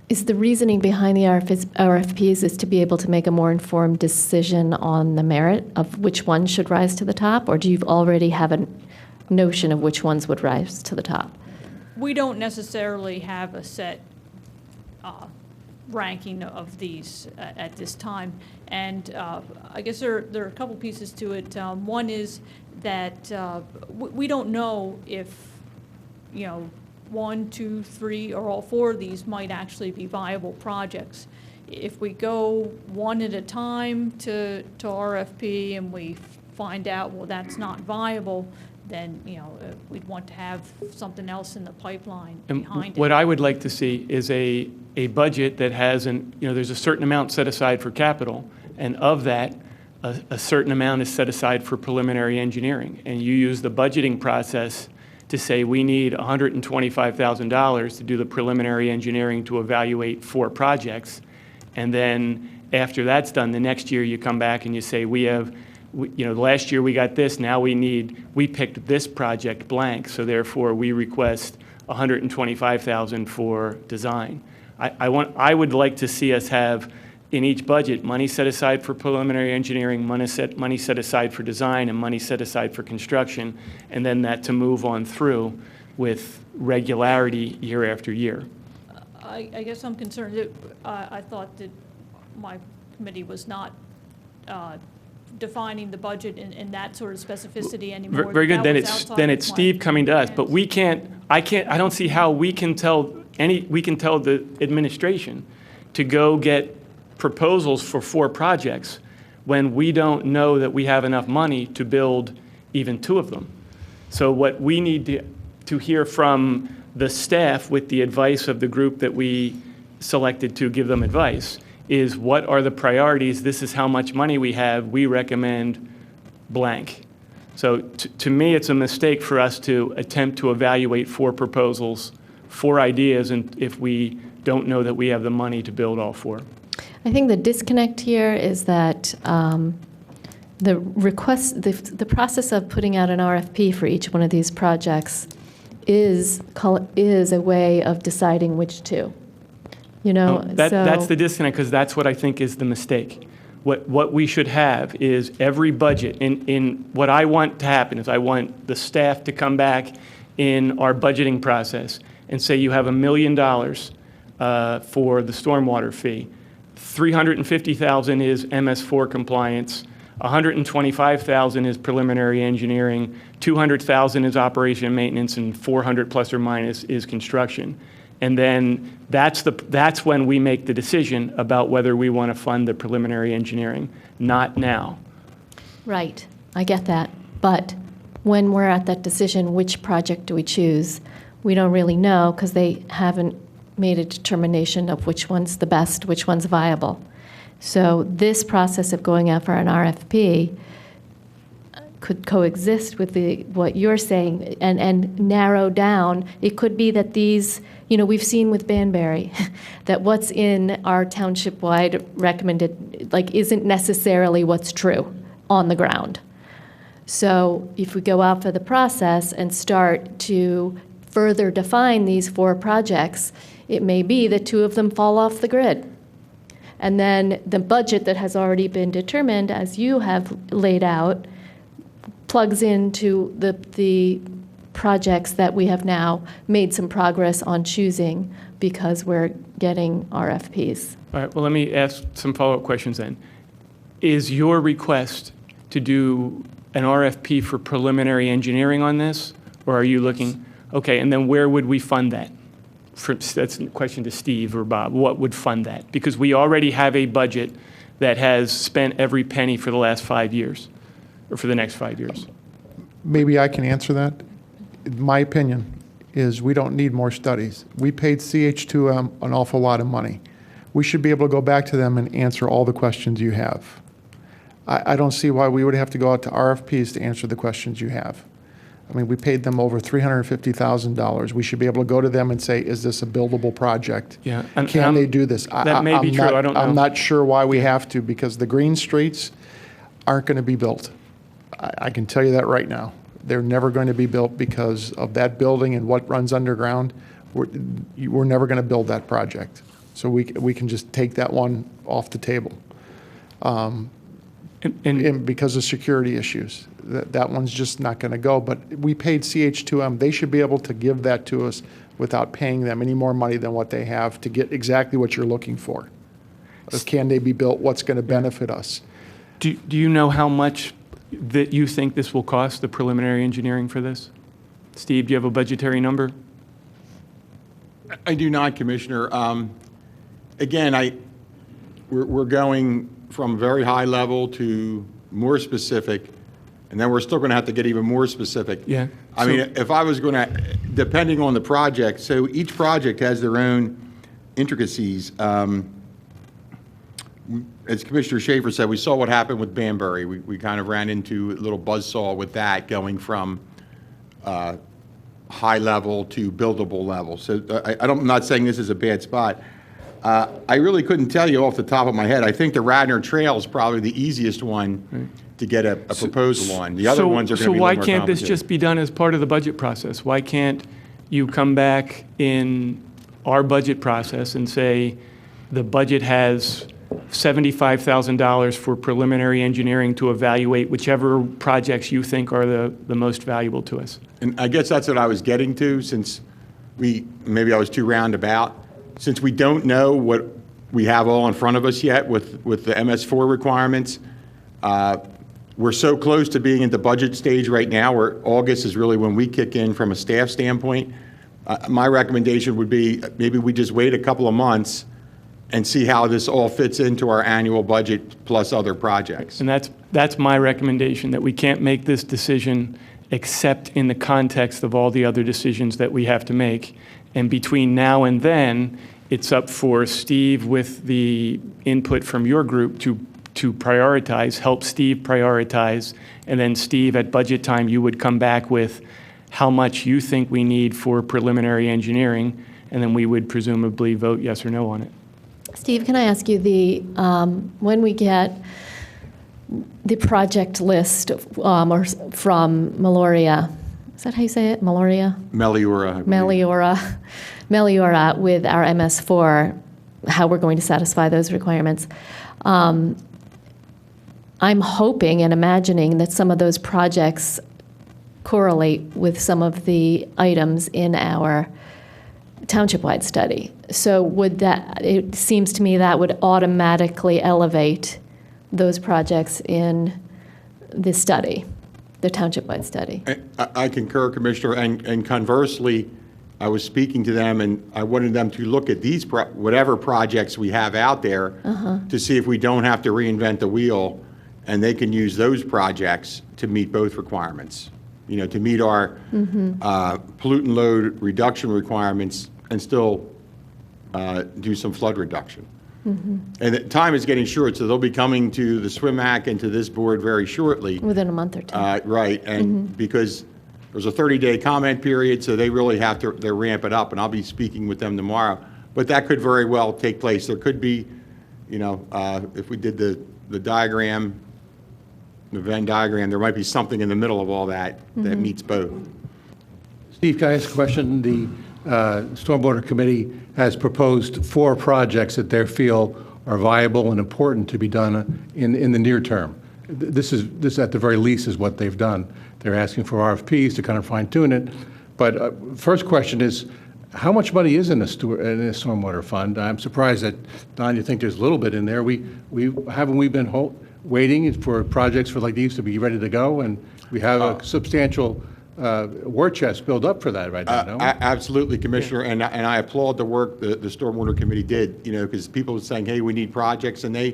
Is the reasoning behind the RFPs is to be able to make a more informed decision on the merit of which ones should rise to the top, or do you already have a notion of which ones would rise to the top? We don't necessarily have a set ranking of these at this time. And I guess there are a couple pieces to it. One is that we don't know if, 1, 2, 3, or all 4 of these might actually be viable projects. If we go one at a time to RFP and we find out, well, that's not viable, then, we'd want to have something else in the pipeline behind it. What I would like to see is a budget that has there's a certain amount set aside for capital, and of that, a certain amount is set aside for preliminary engineering. And you use the budgeting process to say we need $125,000 to do the preliminary engineering to evaluate 4 projects. And then after that's done, the next year you come back and you say last year we got this, now we picked this project blank, so therefore we request $125,000 for design. I would like to see us have in each budget money set aside for preliminary engineering, money set aside for design, and money set aside for construction, and then that to move on through with regularity year after year. I guess I'm concerned that I thought that my committee was not defining the budget in that sort of specificity anymore. Very good. Then it's Steve coming to us, but I don't see how we can tell the administration to go get proposals for 4 projects when we don't know that we have enough money to build even 2 of them. So what we need to hear from the staff with the advice of the group that we selected to give them advice is what are the priorities, this is how much money we have, we recommend blank. So to me, it's a mistake for us to attempt to evaluate 4 proposals, 4 ideas, and if we don't know that we have the money to build all 4. I think the disconnect here is that the process of putting out an RFP for each one of these projects is a way of deciding which 2. That's the disconnect, because that's what I think is the mistake. What we should have is every budget. In what I want to happen is I want the staff to come back in our budgeting process and say you have $1 million for the stormwater fee. $350,000 is MS4 compliance. $125,000 is preliminary engineering. $200,000 is operation and maintenance, and $400 plus or minus is construction. And then that's when we make the decision about whether we want to fund the preliminary engineering, not now. Right, I get that. But when we're at that decision, which project do we choose, we don't really know because they haven't made a determination of which one's the best, which one's viable. So this process of going out for an RFP could coexist with what you're saying and narrow down. It could be that these, we've seen with Banbury, that what's in our township-wide recommended, isn't necessarily what's true on the ground. So if we go out for the process and start to further define these 4 projects, it may be that 2 of them fall off the grid. And then the budget that has already been determined, as you have laid out, plugs into the projects that we have now made some progress on choosing because we're getting RFPs. All right, well, let me ask some follow-up questions then. Is your request to do an RFP for preliminary engineering on this, or are you looking, okay, and then where would we fund that? That's a question to Steve or Bob. What would fund that? Because we already have a budget that has spent every penny for the last 5 years, or for the next 5 years. Maybe I can answer that. My opinion is we don't need more studies. We paid CH2M an awful lot of money. We should be able to go back to them and answer all the questions you have. I don't see why we would have to go out to RFPs to answer the questions you have. I mean, we paid them over $350,000. We should be able to go to them and say, is this a buildable project? Yeah, Can they do this? That may be true, I don't know. I'm not sure why we have to, because the green streets aren't going to be built. I can tell you that right now. They're never going to be built because of that building and what runs underground. We're never going to build that project. So we can just take that one off the table. And because of security issues, that one's just not going to go. But we paid CH2M. They should be able to give that to us without paying them any more money than what they have to get exactly what you're looking for. Can they be built? What's going to benefit us? Do you know how much that you think this will cost, the preliminary engineering for this? Steve, do you have a budgetary number? I do not, Commissioner. Again, we're going from very high level to more specific, and then we're still going to have to get even more specific. Yeah. I mean, if I was going to, depending on the project, so each project has their own intricacies. As Commissioner Schaefer said, we saw what happened with Banbury. We kind of ran into a little buzzsaw with that, going from high level to buildable level. So I'm not saying this is a bad spot. I really couldn't tell you off the top of my head. I think the Radnor Trail is probably the easiest one to get a proposal on. The other ones are going to be a little more So why can't this complicated. just be done as part of the budget process? Why can't you come back in our budget process and say the budget has $75,000 for preliminary engineering to evaluate whichever projects you think are the most valuable to us? And I guess that's what I was getting to, since maybe I was too roundabout. Since we don't know what we have all in front of us yet with the MS4 requirements, we're so close to being at the budget stage right now, where August is really when we kick in from a staff standpoint. My recommendation would be maybe we just wait a couple of months and see how this all fits into our annual budget plus other projects. And that's my recommendation, that we can't make this decision except in the context of all the other decisions that we have to make. And between now and then, it's up for Steve, with the input from your group, to prioritize, help Steve prioritize, and then Steve, at budget time, you would come back with how much you think we need for preliminary engineering, and then we would presumably vote yes or no on it. Steve, can I ask you, when we get the project list or from Meloria, is that how you say it, Meloria? Meliora. Meliora with our MS4, how we're going to satisfy those requirements. I'm hoping and imagining that some of those projects correlate with some of the items in our township-wide study. So it seems to me that would automatically elevate those projects in the study, the township-wide study. I concur, Commissioner, and conversely, I was speaking to them, and I wanted them to look at these whatever projects we have out there to see if we don't have to reinvent the wheel, and they can use those projects to meet both requirements. You know, to meet our pollutant load reduction requirements and still do some flood reduction. And the time is getting short, so they'll be coming to the SWIMAC and to this board very shortly. Within a month or two. Right, and because there's a 30-day comment period, so they really have to ramp it up, and I'll be speaking with them tomorrow. But that could very well take place. There could be, you know, if we did the diagram, the Venn diagram, there might be something in the middle of all that that meets both. Steve, can I ask a question? The Stormwater Committee has proposed 4 projects that they feel are viable and important to be done in the near term. This at the very least is what they've done. They're asking for RFPs to kind of fine tune it. But first question is, how much money is in the stormwater fund? I'm surprised that, Don, you think there's a little bit in there. Haven't we been waiting for projects like these to be ready to go? And we have a substantial war chest built up for that right now, no? Absolutely, Commissioner, and I applaud the work the Stormwater Committee did, because people were saying, hey, we need projects, and they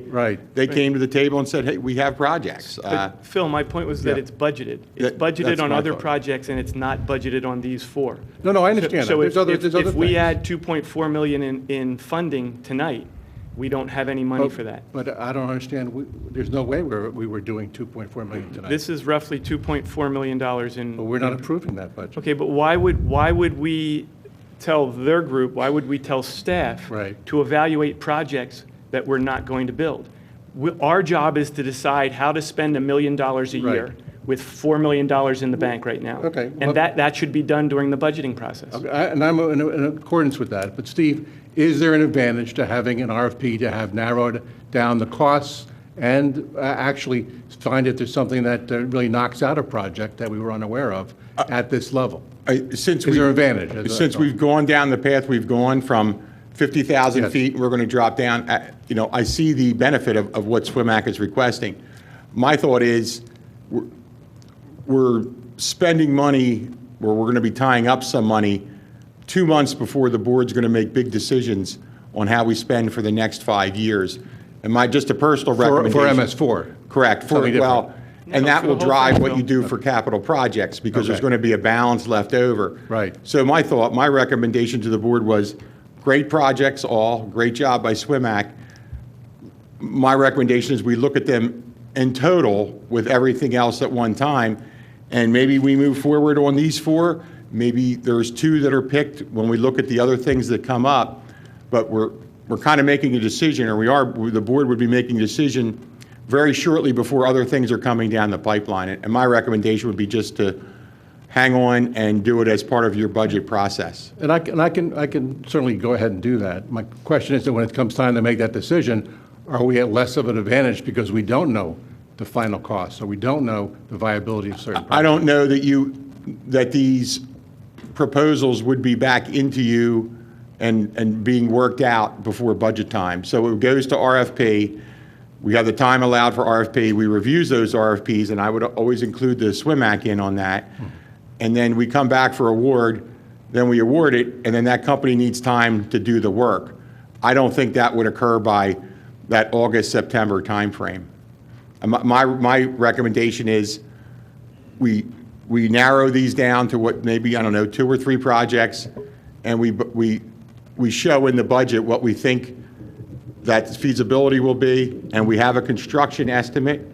came to the table and said, hey, we have projects. But Phil, my point was that it's budgeted. It's budgeted That's on my other thought. projects, and it's not budgeted on these 4. No, I understand So that. if we add $2.4 million in funding tonight, we don't have any money for that. But I don't understand. There's no way we were doing $2.4 million tonight. This is roughly $2.4 million in. But we're not approving that budget. Okay, but why would we tell their group, why would we tell staff to evaluate projects that we're not going to build? Our job is to decide how to spend $1 million a year with $4 million in the bank right now. Okay. And that should be done during the budgeting process. And I'm in accordance with that. But Steve, is there an advantage to having an RFP to have narrowed down the costs and actually find if there's something that really knocks out a project that we were unaware of at this level? Is there an advantage? Since we've gone down the path we've gone from 50,000 feet, we're going to drop down. I see the benefit of what SWIMAC is requesting. My thought is we're spending money, or we're going to be tying up some money 2 months before the board's going to make big decisions on how we spend for the next 5 years. And just a personal recommendation. For MS4. Correct. And that will drive what you do for capital projects, because there's going to be a balance left over. Right. So my recommendation to the board was great projects, great job by SWIMAC. My recommendation is we look at them in total with everything else at one time, and maybe we move forward on these 4. Maybe there's 2 that are picked when we look at the other things that come up, but we're kind of making a decision, or the board would be making a decision very shortly before other things are coming down the pipeline. And my recommendation would be just to hang on and do it as part of your budget process. And I can certainly go ahead and do that. My question is that when it comes time to make that decision, are we at less of an advantage because we don't know the final cost, or we don't know the viability of certain projects? I don't know that these proposals would be back into you and being worked out before budget time. So it goes to RFP. We have the time allowed for RFP. We review those RFPs, and I would always include the SWIMAC in on that. And then we come back for award, then we award it, and then that company needs time to do the work. I don't think that would occur by that August, September timeframe. My recommendation is we narrow these down to what maybe, 2 or 3 projects, and we show in the budget what we think that feasibility will be, and we have a construction estimate,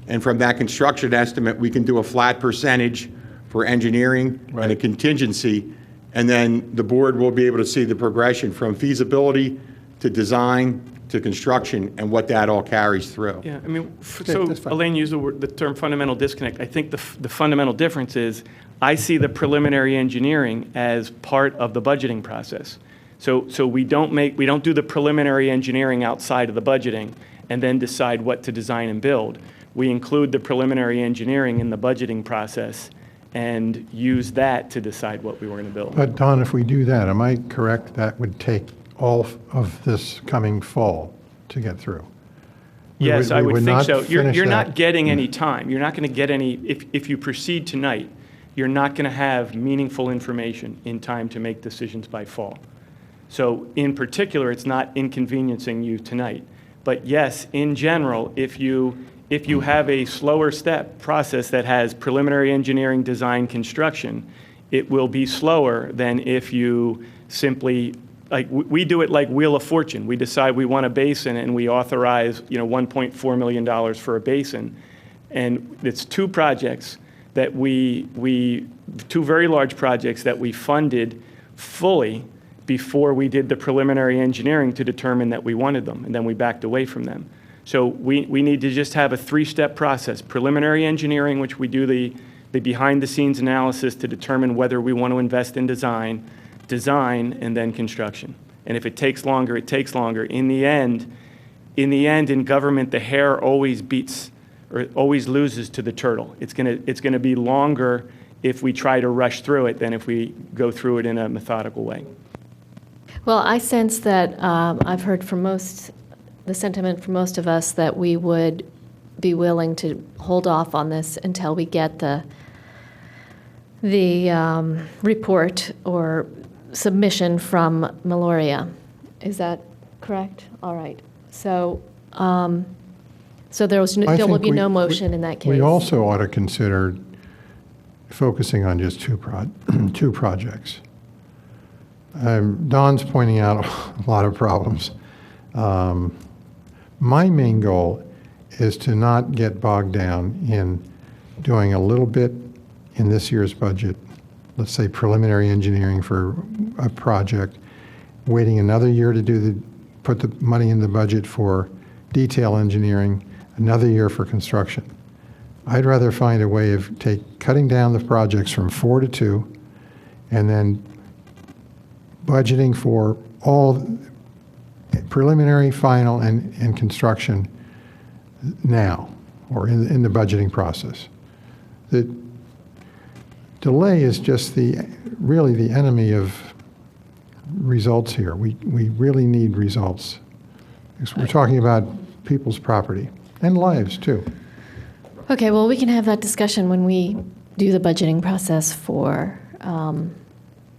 and from that construction estimate, we can do a flat percentage for engineering and a contingency, and then the board will be able to see the progression from feasibility to design to construction and what that all carries through. Yeah, so Elaine used the term fundamental disconnect. I think the fundamental difference is I see the preliminary engineering as part of the budgeting process. So we don't do the preliminary engineering outside of the budgeting and then decide what to design and build. We include the preliminary engineering in the budgeting process and use that to decide what we were going to build. But Don, if we do that, am I correct that would take all of this coming fall to get through? Yes, I would think not so. You're finish not that. getting any time. You're not going to get any, if you proceed tonight, you're not going to have meaningful information in time to make decisions by fall. So in particular, it's not inconveniencing you tonight. But yes, in general, if you have a slower step process that has preliminary engineering, design, construction, it will be slower than if you simply, like we do it like Wheel of Fortune. We decide we want a basin and we authorize, $1.4 million for a basin. And it's 2 projects that 2 very large projects that we funded fully before we did the preliminary engineering to determine that we wanted them, and then we backed away from them. So we need to just have a 3-step process. Preliminary engineering, which we do the behind-the-scenes analysis to determine whether we want to invest in design, and then construction. And if it takes longer, it takes longer. In the end, in the end, in government, the hare always beats or always loses to the turtle. It's gonna be longer if we try to rush through it than if we go through it in a methodical way. Well, I sense that I've heard from the sentiment from most of us that we would be willing to hold off on this until we get the report or submission from Meloria. Is that correct? All right. So, there will be no motion in that case. We also ought to consider focusing on just two projects. Don's pointing out a lot of problems. My main goal is to not get bogged down in doing a little bit in this year's budget, let's say preliminary engineering for a project, waiting another year to put the money in the budget for detail engineering, another year for construction. I'd rather find a way of cutting down the projects from 4 to 2, and then budgeting for all preliminary, final, and construction now, or in the budgeting process. The delay is just really the enemy of results here. We really need results. Because we're talking about people's property and lives too. Okay, well, we can have that discussion when we do the budgeting process for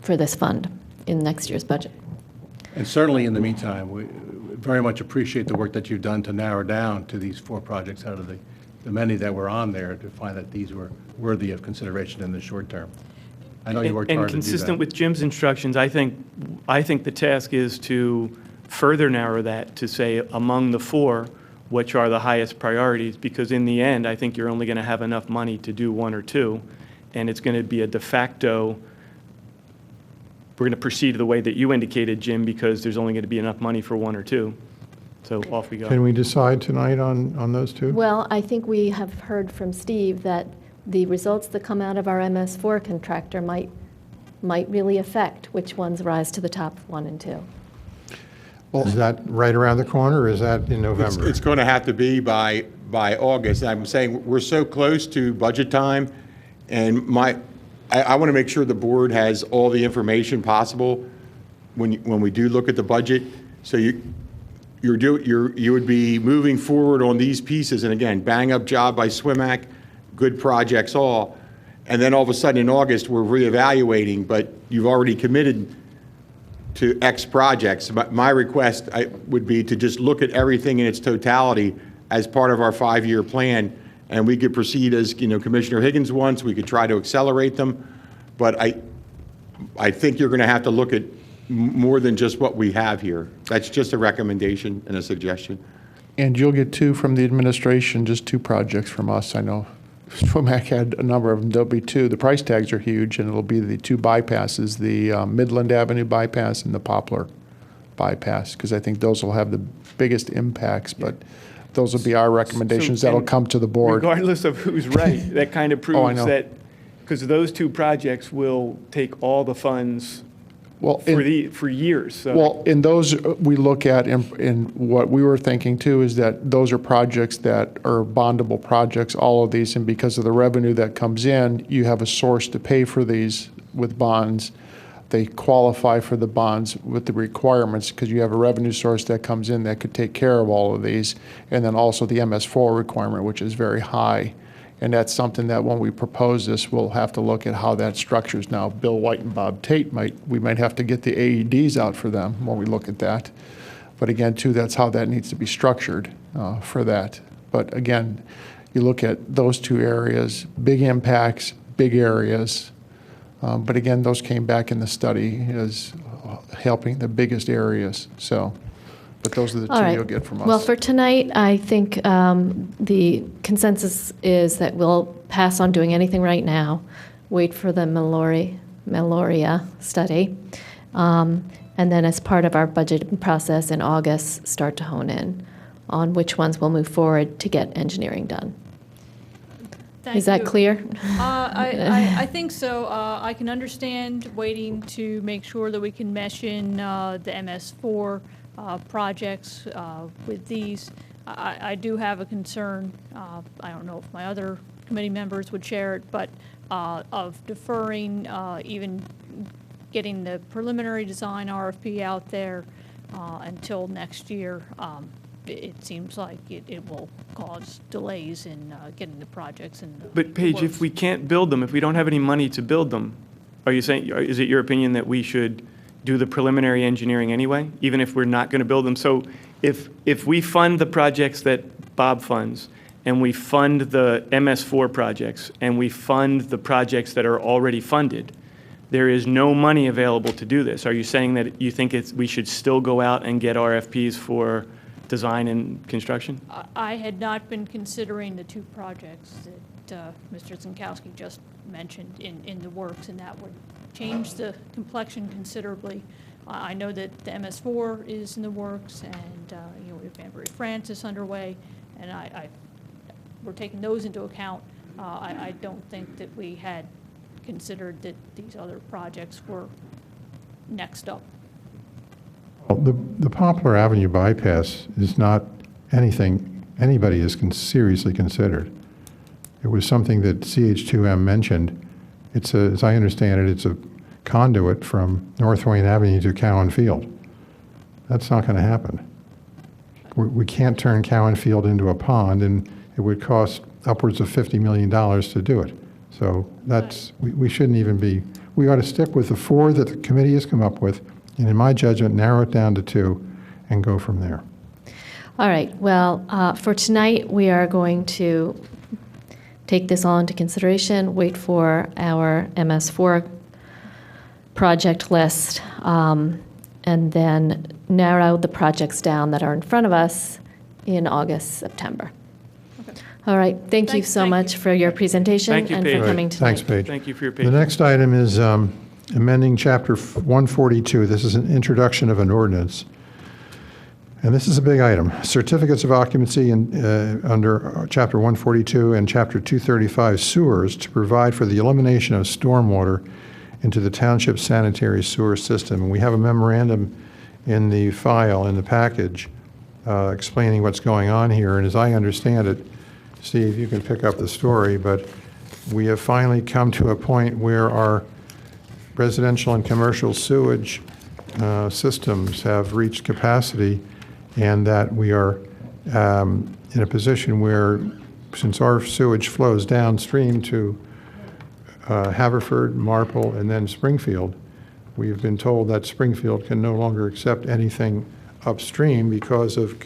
this fund in next year's budget. And certainly in the meantime, we very much appreciate the work that you've done to narrow down to these 4 projects out of the many that were on there to find that these were worthy of consideration in the short term. I know you worked hard to do that. And consistent with Jim's instructions, I think the task is to further narrow that to say among the 4, which are the highest priorities, because in the end, I think you're only going to have enough money to do 1 or 2, and it's going to be a de facto, we're going to proceed the way that you indicated, Jim, because there's only going to be enough money for 1 or 2. So off we go. Can we decide tonight on those 2? Well, I think we have heard from Steve that the results that come out of our MS4 contractor might really affect which ones rise to the top of 1 and 2. Well, is that right around the corner, or is that in November? It's going to have to be by August. I'm saying we're so close to budget time, and I want to make sure the board has all the information possible when we do look at the budget. So you would be moving forward on these pieces, and again, bang up job by SWIMAC, good projects all, and then all of a sudden in August we're reevaluating, but you've already committed to X projects. My request would be to just look at everything in its totality as part of our 5-year plan, and we could proceed as Commissioner Higgins wants. We could try to accelerate them, but I think you're going to have to look at more than just what we have here. That's just a recommendation and a suggestion. And you'll get 2 from the administration, just 2 projects from us. I know SWIMAC had a number of them. There'll be 2. The price tags are huge, and it'll be the 2 bypasses, the Midland Avenue bypass and the Poplar bypass, because I think those will have the biggest impacts, but those will be our recommendations that'll come to the board. Regardless of who's right, that kind of proves know. that, because those 2 projects will take all the funds for years. So. Well, in those, we look at, in what we were thinking too, is that those are projects that are bondable projects, all of these, and because of the revenue that comes in, you have a source to pay for these with bonds. They qualify for the bonds with the requirements because you have a revenue source that comes in that could take care of all of these, and then also the MS4 requirement, which is very high. And that's something that when we propose this, we'll have to look at how that structures. Now, Bill White and Bob Tate we might have to get the AEDs out for them when we look at that. But again, too, that's how that needs to be structured for that. But again, you look at those 2 areas, big impacts, big areas. But again, those came back in the study as helping the biggest areas. So. But those are the 2 you'll get from us. Well, for tonight, I think the consensus is that we'll pass on doing anything right now, wait for the Meloria study, and then as part of our budget process in August, start to hone in on which ones we'll move forward to get engineering done. Is that clear? I think so. I can understand waiting to make sure that we can mesh in the MS4 projects with these. I do have a concern, I don't know if my other committee members would share it, but of deferring even getting the preliminary design RFP out there until next year. It seems like it will cause delays in getting the projects in the But Paige, works. if we can't build them, if we don't have any money to build them, are you saying, is it your opinion that we should do the preliminary engineering anyway, even if we're not going to build them? So if we fund the projects that Bob funds, and we fund the MS4 projects, and we fund the projects that are already funded, there is no money available to do this. Are you saying that you think we should still go out and get RFPs for design and construction? I had not been considering the two projects that Mr. Zinkowski just mentioned in the works, and that would change the complexion considerably. I know that the MS4 is in the works, and we have Banbury Francis underway, and we're taking those into account. I don't think that we had considered that these other projects were next up. Well, the Poplar Avenue bypass is not anything anybody has seriously considered. It was something that CH2M mentioned. As I understand it, it's a conduit from North Wayne Avenue to Cowan Field. That's not going to happen. We can't turn Cowan Field into a pond, and it would cost upwards of $50 million to do it. So we shouldn't even be, we ought to stick with the 4 that the committee has come up with, and in my judgment, narrow it down to 2 and go from there. All right, well, for tonight, we are going to take this all into consideration, wait for our MS4 project list, and then narrow the projects down that are in front of us in August, September. All right, thank you so much for your presentation Thank you, and Paige. for coming tonight. Thanks, Paige. Thank you for your The patience. next item is amending Chapter 142. This is an introduction of an ordinance. And this is a big item. Certificates of occupancy under Chapter 142 and Chapter 235 sewers to provide for the elimination of stormwater into the township sanitary sewer system. And we have a memorandum in the file, in the package, explaining what's going on here. And as I understand it, Steve, you can pick up the story, but we have finally come to a point where our residential and commercial sewage systems have reached capacity, and that we are in a position where, since our sewage flows downstream to Haverford, Marple, and then Springfield, we've been told that Springfield can no longer accept anything upstream because of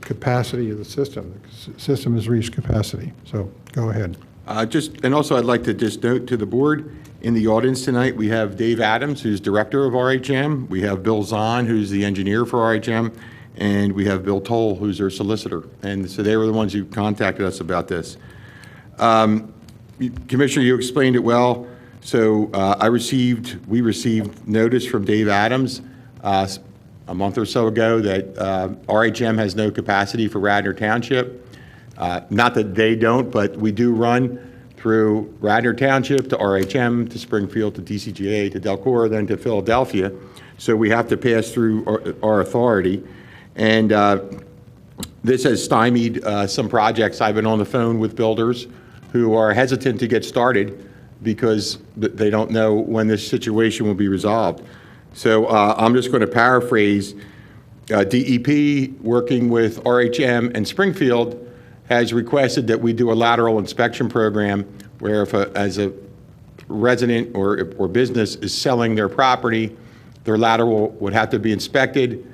capacity of the system. The system has reached capacity. So go ahead. And also I'd like to just note to the board, in the audience tonight, we have Dave Adams, who's director of RHM. We have Bill Zahn, who's the engineer for RHM. And we have Bill Toll, who's our solicitor. And so they were the ones who contacted us about this. Commissioner, you explained it well. So we received notice from Dave Adams a month or so ago that RHM has no capacity for Radnor Township. Not that they don't, but we do run through Radnor Township to RHM, to Springfield, to DCGA, to Delcora, then to Philadelphia. So we have to pass through our authority. And this has stymied some projects. I've been on the phone with builders who are hesitant to get started because they don't know when this situation will be resolved. So I'm just going to paraphrase. DEP, working with RHM and Springfield, has requested that we do a lateral inspection program where if as a resident or business is selling their property, their lateral would have to be inspected.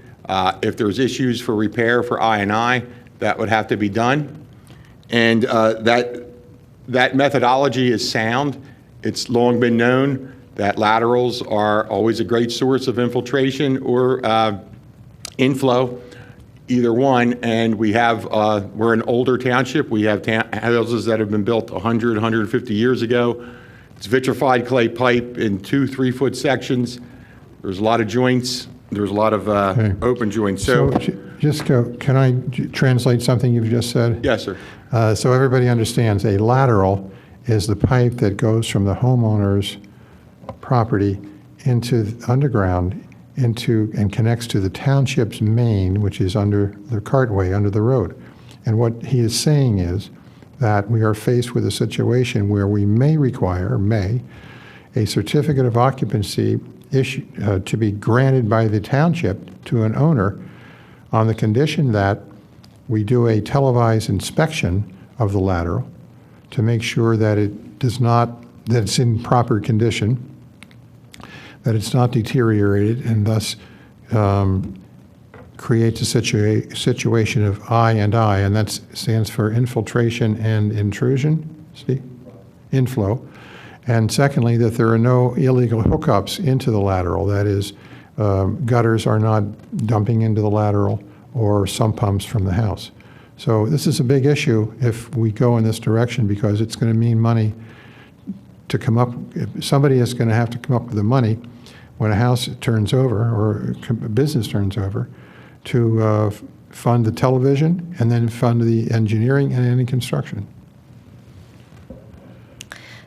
If there's issues for repair for I&I, that would have to be done. And that methodology is sound. It's long been known that laterals are always a great source of infiltration or inflow, either one. And we're an older township. We have houses that have been built 100, 150 years ago. It's vitrified clay pipe in 2-3 foot sections. There's a lot of joints. There's a lot of open joints. So can I translate something you've just said? Yes, sir. So everybody understands, a lateral is the pipe that goes from the homeowner's property into underground into and connects to the township's main, which is under the cartway, under the road. And what he is saying is that we are faced with a situation where we may require, a certificate of occupancy to be granted by the township to an owner on the condition that we do a televised inspection of the lateral to make sure that that it's in proper condition, that it's not deteriorated, and thus creates a situation of and that stands for infiltration and intrusion, Steve? Inflow. And secondly, that there are no illegal hookups into the lateral. That is, gutters are not dumping into the lateral or sump pumps from the house. So this is a big issue if we go in this direction, because it's going to mean money to come up. Somebody is going to have to come up with the money when a house turns over or a business turns over to fund the television and then fund the engineering and any construction.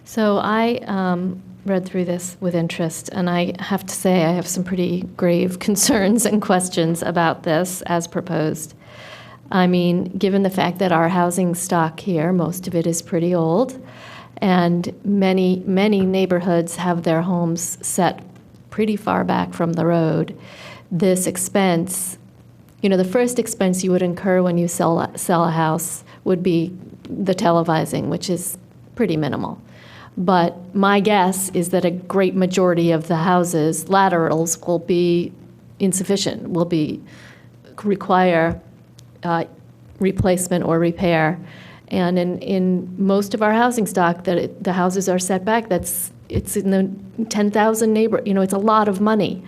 So I read through this with interest, and I have to say I have some pretty grave concerns and questions about this as proposed. I mean, given the fact that our housing stock here, most of it is pretty old, and many neighborhoods have their homes set pretty far back from the road, this expense, the first expense you would incur when you sell a house would be the televising, which is pretty minimal. But my guess is that a great majority of the houses' laterals will be insufficient, will require replacement or repair. And in most of our housing stock, the houses are set back. It's in the 10,000 it's a lot of money.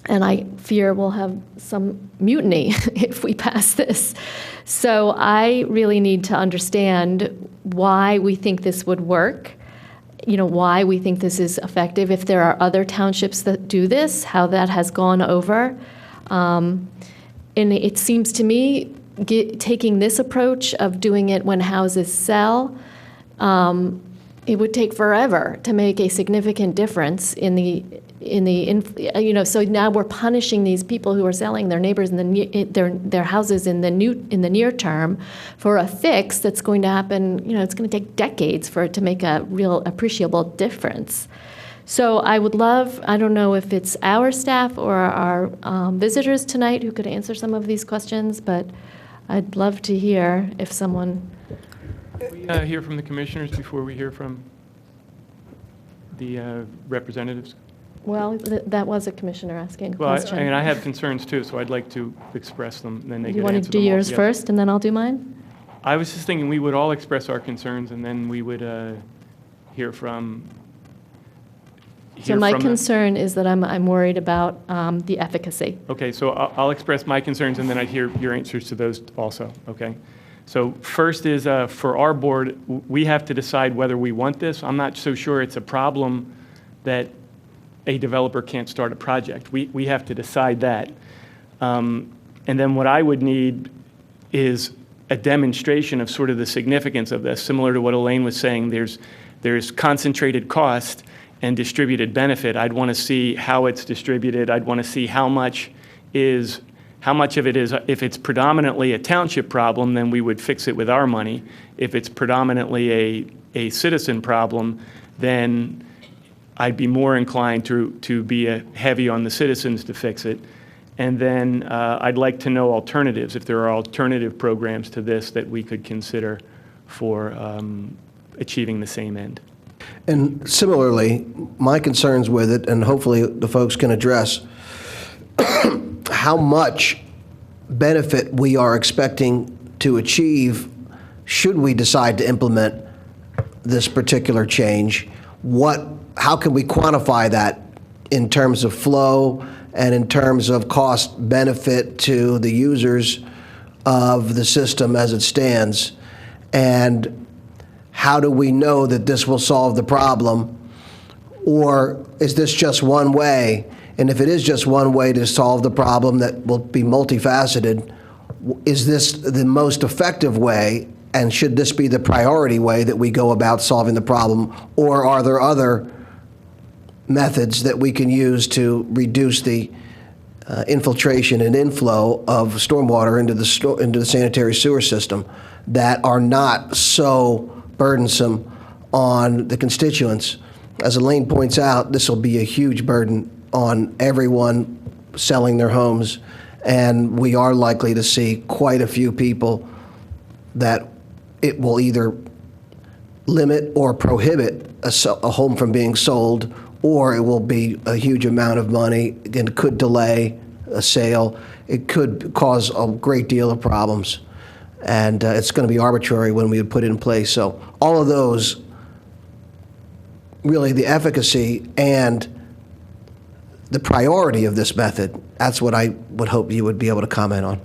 And I fear we'll have some mutiny if we pass this. So I really need to understand why we think this would work, why we think this is effective, if there are other townships that do this, how that has gone over. And it seems to me, taking this approach of doing it when houses sell, it would take forever to make a significant difference so now we're punishing these people who are selling their neighbors in their houses in the near term for a fix that's going to happen. It's going to take decades for it to make a real appreciable difference. So I would love, I don't know if it's our staff or our visitors tonight who could answer some of these questions, but I'd love to hear if someone. We hear from the commissioners before we hear from the representatives. Well, that was a commissioner asking a Well, question. I have concerns too, so I'd like to express them, and then they You can want answer to do them all yours together. first, and then I'll do mine? I was just thinking we would all express our concerns, and then we would hear from. So my them. concern is that I'm worried about the efficacy. Okay, so I'll express my concerns, and then I'd hear your answers to those also, okay? So first is, for our board, we have to decide whether we want this. I'm not so sure it's a problem that a developer can't start a project. We have to decide that. And then what I would need is a demonstration of sort of the significance of this, similar to what Elaine was saying. There's concentrated cost and distributed benefit. I'd want to see how it's distributed. I'd want to see how much of it is. If it's predominantly a township problem, then we would fix it with our money. If it's predominantly a citizen problem, then I'd be more inclined to be heavy on the citizens to fix it. And then I'd like to know alternatives, if there are alternative programs to this that we could consider for achieving the same end. And similarly, my concerns with it, and hopefully the folks can address, how much benefit we are expecting to achieve should we decide to implement this particular change. How can we quantify that in terms of flow and in terms of cost benefit to the users of the system as it stands? And how do we know that this will solve the problem? Or is this just one way? And if it is just one way to solve the problem that will be multifaceted, is this the most effective way? And should this be the priority way that we go about solving the problem? Or are there other methods that we can use to reduce the infiltration and inflow of stormwater into the sanitary sewer system that are not so burdensome on the constituents. As Elaine points out, this will be a huge burden on everyone selling their homes, and we are likely to see quite a few people that it will either limit or prohibit a home from being sold, or it will be a huge amount of money and could delay a sale. It could cause a great deal of problems, and it's going to be arbitrary when we would put it in place. So all of those, really the efficacy and the priority of this method, that's what I would hope you would be able to comment on.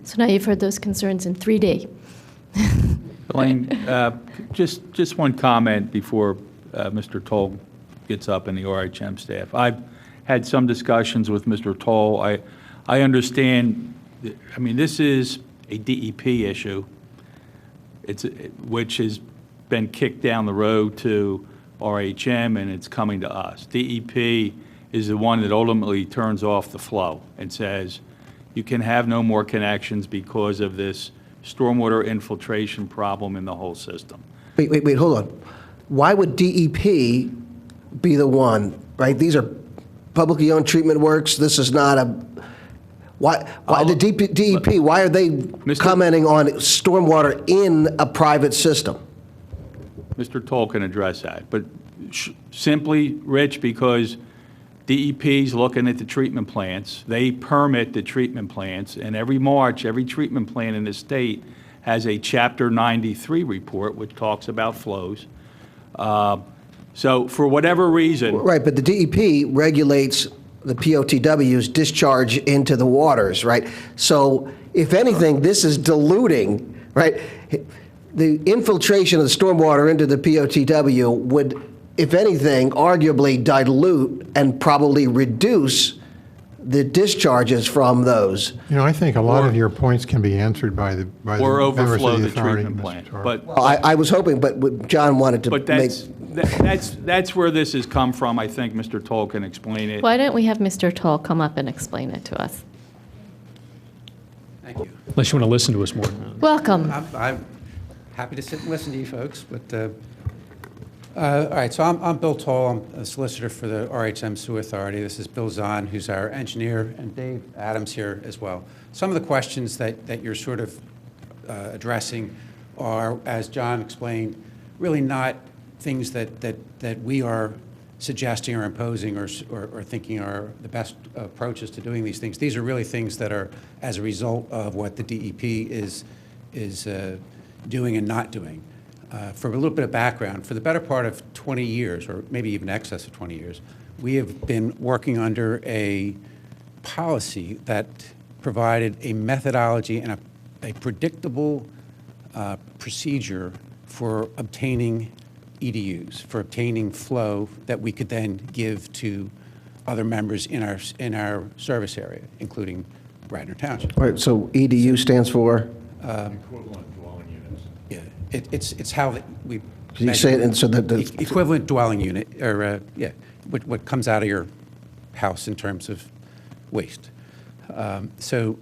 So now you've heard those concerns in 3D. Elaine, just one comment before Mr. Toll gets up and the RHM staff. I've had some discussions with Mr. Toll. I understand, I mean, this is a DEP issue, which has been kicked down the road to RHM, and it's coming to us. DEP is the one that ultimately turns off the flow and says, you can have no more connections because of this stormwater infiltration problem in the whole system. Wait, hold on. Why would DEP be the one, right? These are publicly owned treatment works. This is not a, why the DEP, why are they commenting on stormwater in a private system? Mr. Toll can address that, but simply, Rich, because DEP's looking at the treatment plants. They permit the treatment plants, and every March, every treatment plant in the state has a Chapter 93 report, which talks about flows. So for whatever reason... Right, but the DEP regulates the POTW's discharge into the waters, right? So if anything, this is diluting, right? The infiltration of the stormwater into the POTW would, if anything, arguably dilute and probably reduce the discharges from those. You know, I think a lot of your points can be answered by the members of the authority. Treatment plant. But well, I was hoping, but John wanted to that's where this has come from. I think Mr. Toll can explain it. Why don't we have Mr. Toll come up and explain it to us? Thank you. Unless you want to listen to us more. Welcome. I'm happy to sit and listen to you folks, but all right, so I'm Bill Toll. I'm a solicitor for the RHM Sewer Authority. This is Bill Zahn, who's our engineer, and Dave Adams here as well. Some of the questions that you're sort of addressing are, as John explained, really not things that we are suggesting or imposing or thinking are the best approaches to doing these things. These are really things that are as a result of what the DEP is doing and not doing. For a little bit of background, for the better part of 20 years, or maybe even excess of 20 years, we have been working under a policy that provided a methodology and a predictable procedure for obtaining EDUs, for obtaining flow that we could then give to other members in our service area, including Radnor Township. All right, so EDU stands for? Equivalent dwelling units. Yeah, it's how we. Can you say it? And so the equivalent dwelling unit, or yeah, what comes out of your house in terms of waste. So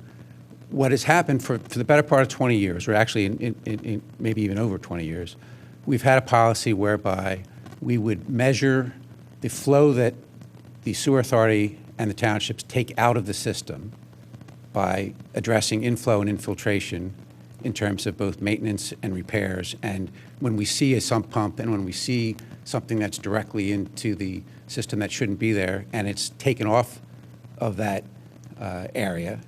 what has happened for the better part of 20 years, or actually in maybe even over 20 years, we've had a policy whereby we would measure the flow that the sewer authority and the townships take out of the system by addressing inflow and infiltration in terms of both maintenance and repairs. And when we see a sump pump and when we see something that's directly into the system that shouldn't be there and it's taken off of that area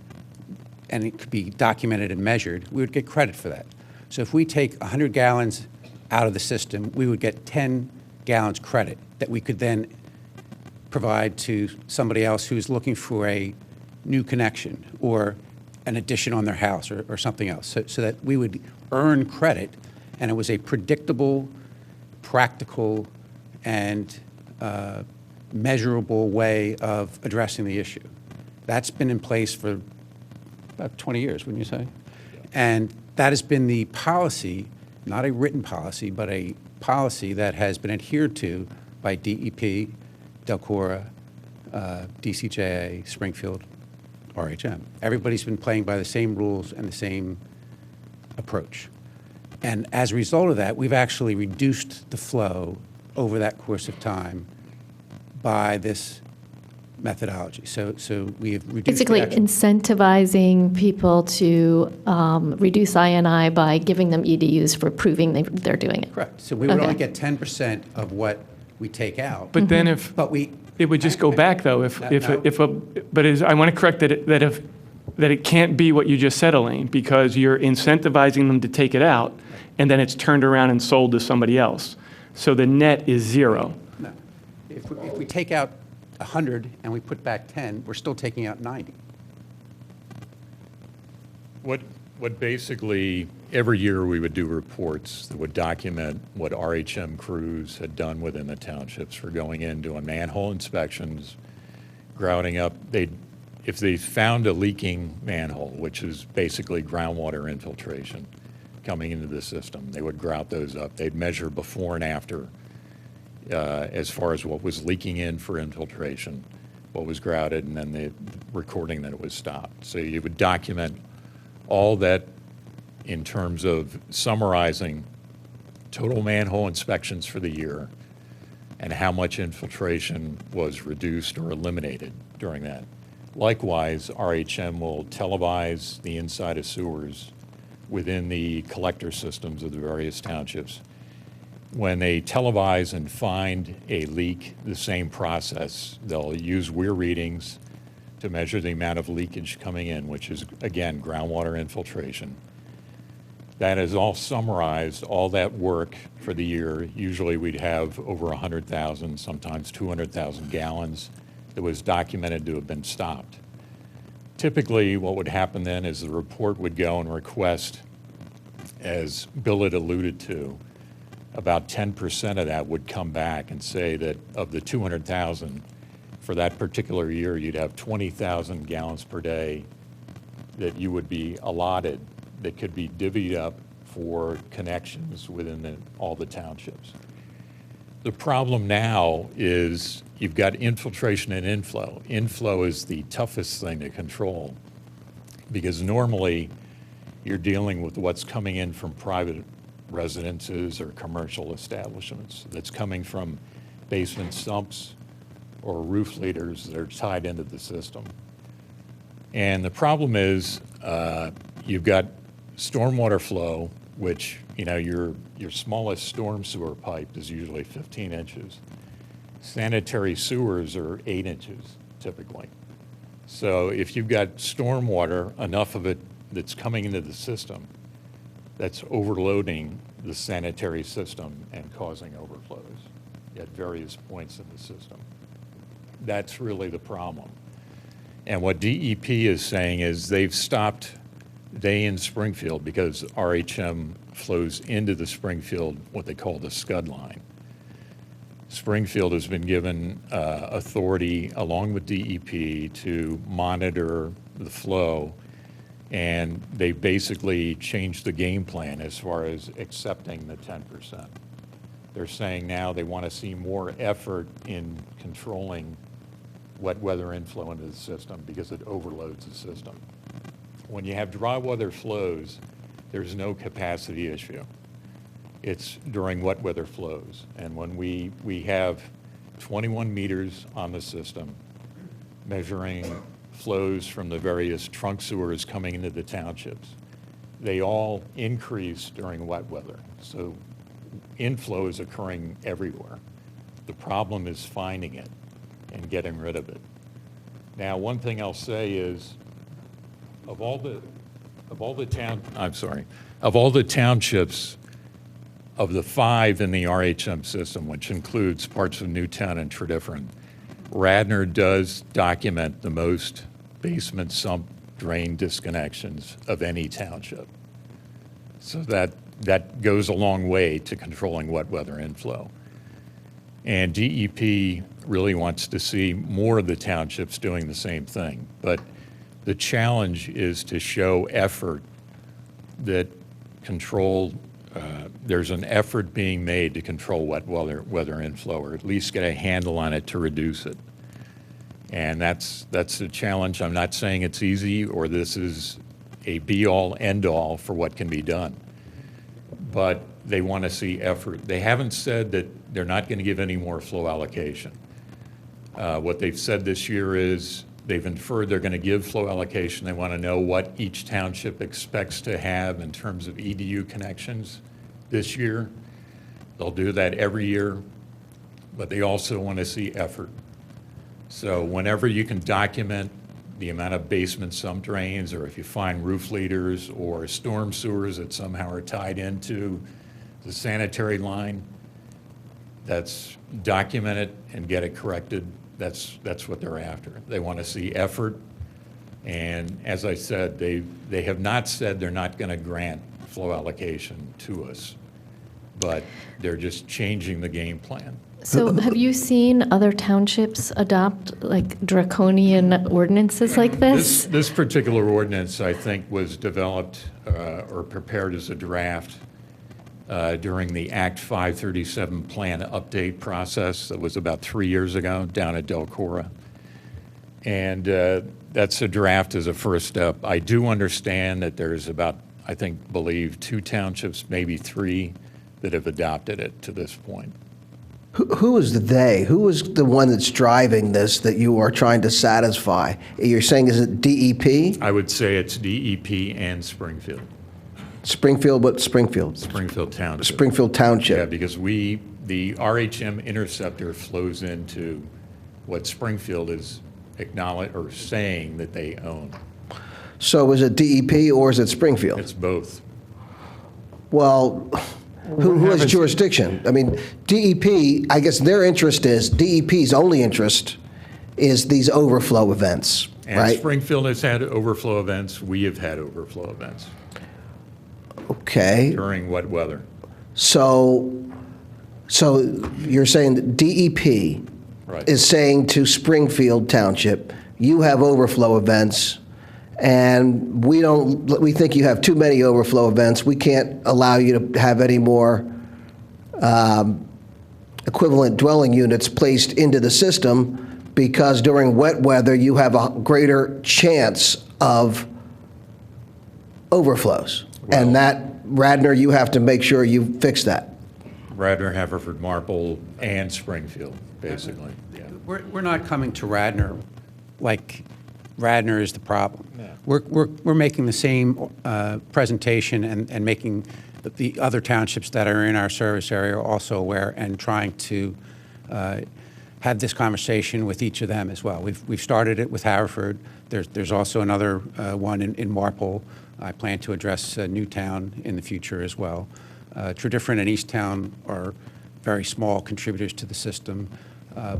and it could be documented and measured, we would get credit for that. So if we take 100 gallons out of the system, we would get 10 gallons credit that we could then provide to somebody else who's looking for a new connection or an addition on their house or something else, so that we would earn credit, and it was a predictable, practical, and measurable way of addressing the issue. That's been in place for about 20 years, wouldn't you say? And that has been the policy, not a written policy, but a policy that has been adhered to by DEP Delcora, DCJA, Springfield, RHM. Everybody's been playing by the same rules and the same approach. And as a result of that, we've actually reduced the flow over that course of time by this methodology. So we have reduced Basically the actual- incentivizing people to reduce INI by giving them EDUs for proving they're doing it. Correct. So we would Okay. only get 10% of what we take out. But then if, it would just go back though, I want to correct that it can't be what you just said, Elaine, because you're incentivizing them to take it out, and then it's turned around and sold to somebody else. So the net is zero. No. If we take out 100 and we put back 10, we're still taking out 90. What basically, every year we would do reports that would document what RHM crews had done within the townships for going in, doing manhole inspections, grouting up. If they found a leaking manhole, which is basically groundwater infiltration coming into the system, they would grout those up. They'd measure before and after as far as what was leaking in for infiltration, what was grouted, and then the recording that it was stopped. So you would document all that in terms of summarizing total manhole inspections for the year and how much infiltration was reduced or eliminated during that. Likewise, RHM will televise the inside of sewers within the collector systems of the various townships. When they televise and find a leak, the same process, they'll use weir readings to measure the amount of leakage coming in, which is, again, groundwater infiltration. That is all summarized, all that work for the year. Usually we'd have over 100,000, sometimes 200,000 gallons that was documented to have been stopped. Typically, what would happen then is the report would go and request, as Bill had alluded to, about 10% of that would come back and say that of the 200,000, for that particular year, you'd have 20,000 gallons per day that you would be allotted that could be divvied up for connections within all the townships. The problem now is you've got infiltration and inflow. Inflow is the toughest thing to control because normally you're dealing with what's coming in from private residences or commercial establishments that's coming from basement sumps or roof leaders that are tied into the system. And the problem is you've got stormwater flow, which, you know, your smallest storm sewer pipe is usually 15 inches. Sanitary sewers are 8 inches typically. So if you've got stormwater, enough of it that's coming into the system, that's overloading the sanitary system and causing overflows at various points in the system. That's really the problem. And what DEP is saying is they've stopped, they in Springfield, because RHM flows into the Springfield, what they call the scud line. Springfield has been given authority along with DEP to monitor the flow, and they basically changed the game plan as far as accepting the 10%. They're saying now they want to see more effort in controlling wet weather inflow into the system because it overloads the system. When you have dry weather flows, there's no capacity issue. It's during wet weather flows. And when we have 21 meters on the system measuring flows from the various trunk sewers coming into the townships, they all increase during wet weather. So inflow is occurring everywhere. The problem is finding it and getting rid of it. Now, one thing I'll say is, of all the townships, of the 5 in the RHM system, which includes parts of Newtown and Tredyffrin, Radnor does document the most basement sump drain disconnections of any township. So that goes a long way to controlling wet weather inflow. And DEP really wants to see more of the townships doing the same thing. But the challenge is to show effort that control there's an effort being made to control wet weather inflow, or at least get a handle on it to reduce it. And that's the challenge. I'm not saying it's easy or this is a be-all, end-all for what can be done. But they want to see effort. They haven't said that they're not going to give any more flow allocation. What they've said this year is they've inferred they're going to give flow allocation. They want to know what each township expects to have in terms of EDU connections this year. They'll do that every year, but they also want to see effort. So whenever you can document the amount of basement sump drains, or if you find roof leaders or storm sewers that somehow are tied into the sanitary line, that's document it and get it corrected. That's what they're after. They want to see effort. And as I said, they have not said they're not going to grant flow allocation to us, but they're just changing the game plan. So have you seen other townships adopt like draconian ordinances like this? This particular ordinance, I think, was developed or prepared as a draft during the Act 537 plan update process that was about 3 years ago down at Delcora. And that's a draft as a first step. I do understand that there's about, believe 2 townships, maybe 3, that have adopted it to this point. Who is the they? Who is the one that's driving this that you are trying to satisfy? You're saying, is it DEP? I would say it's DEP and Springfield. Springfield, what Springfield? Springfield Township. Springfield Township. Yeah, because the RHM interceptor flows into what Springfield is acknowledged or saying that they own. So is it DEP or is it Springfield? It's both. Well, who has jurisdiction? I mean, DEP, I guess their interest is, DEP's only interest is these overflow events, And right? Springfield has had overflow events. We have had overflow events. Okay. During wet weather. So you're saying that DEP Right. is saying to Springfield Township, you have overflow events, and we think you have too many overflow events. We can't allow you to have any more equivalent dwelling units placed into the system because during wet weather you have a greater chance of overflows. And that, Radnor, you have to make sure you fix that. Radnor, Haverford, Marple, and Springfield, basically. Yeah. We're not coming to Radnor like Radnor is the problem. We're making the same presentation and making the other townships that are in our service area also aware and trying to have this conversation with each of them as well. We've started it with Haverford. There's also another one in Marple. I plan to address Newtown in the future as well. Tredyffrin and Easttown are very small contributors to the system,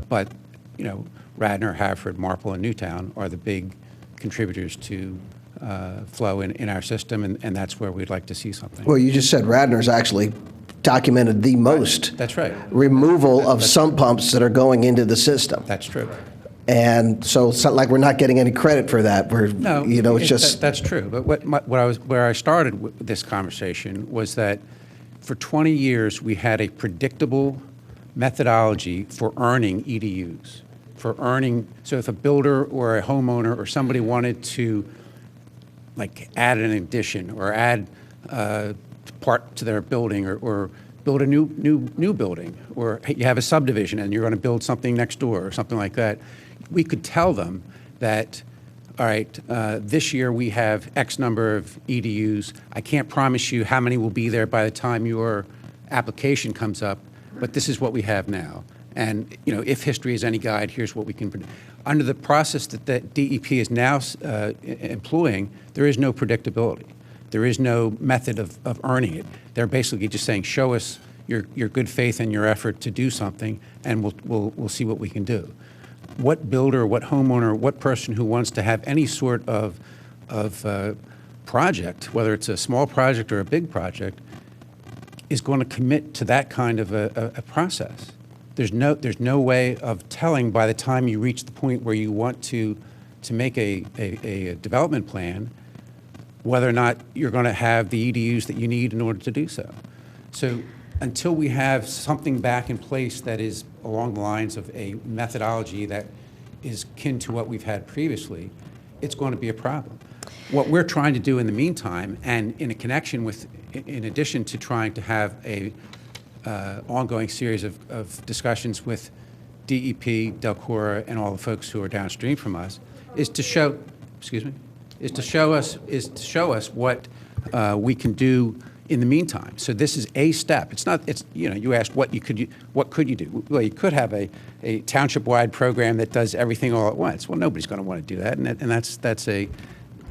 but Radnor, Haverford, Marple, and Newtown are the big contributors to flow in our system, and that's where we'd like to see something. Well, you just said Radnor's actually documented the most. That's right. Removal of sump pumps that are going into the system. That's true. And so it's not like we're not getting any credit for that. It's just that's true. But where I started with this conversation was that for 20 years we had a predictable methodology for earning EDUs. So if a builder or a homeowner or somebody wanted to add an addition or add part to their building or build a new building, or you have a subdivision and you're going to build something next door or something like that, we could tell them that, all right, this year we have X number of EDUs. I can't promise you how many will be there by the time your application comes up, but this is what we have now. And if history is any guide, here's what we can predict. Under the process that the DEP is now employing, there is no predictability. There is no method of earning it. They're basically just saying, show us your good faith and your effort to do something, and we'll see what we can do. What builder, what homeowner, what person who wants to have any sort of project, whether it's a small project or a big project, is going to commit to that kind of a process. There's no way of telling by the time you reach the point where you want to make a development plan whether or not you're going to have the EDUs that you need in order to do so. So until we have something back in place that is along the lines of a methodology that is akin to what we've had previously, it's going to be a problem. What we're trying to do in the meantime, and in a connection with, in addition to trying to have a ongoing series of discussions with DEP, Delcora, and all the folks who are downstream from us, is to show, is to show us what we can do in the meantime. So this is a step. It's not. It's, you know, you asked what could you do? Well, you could have a township-wide program that does everything all at once. Well, nobody's going to want to do that, and that's a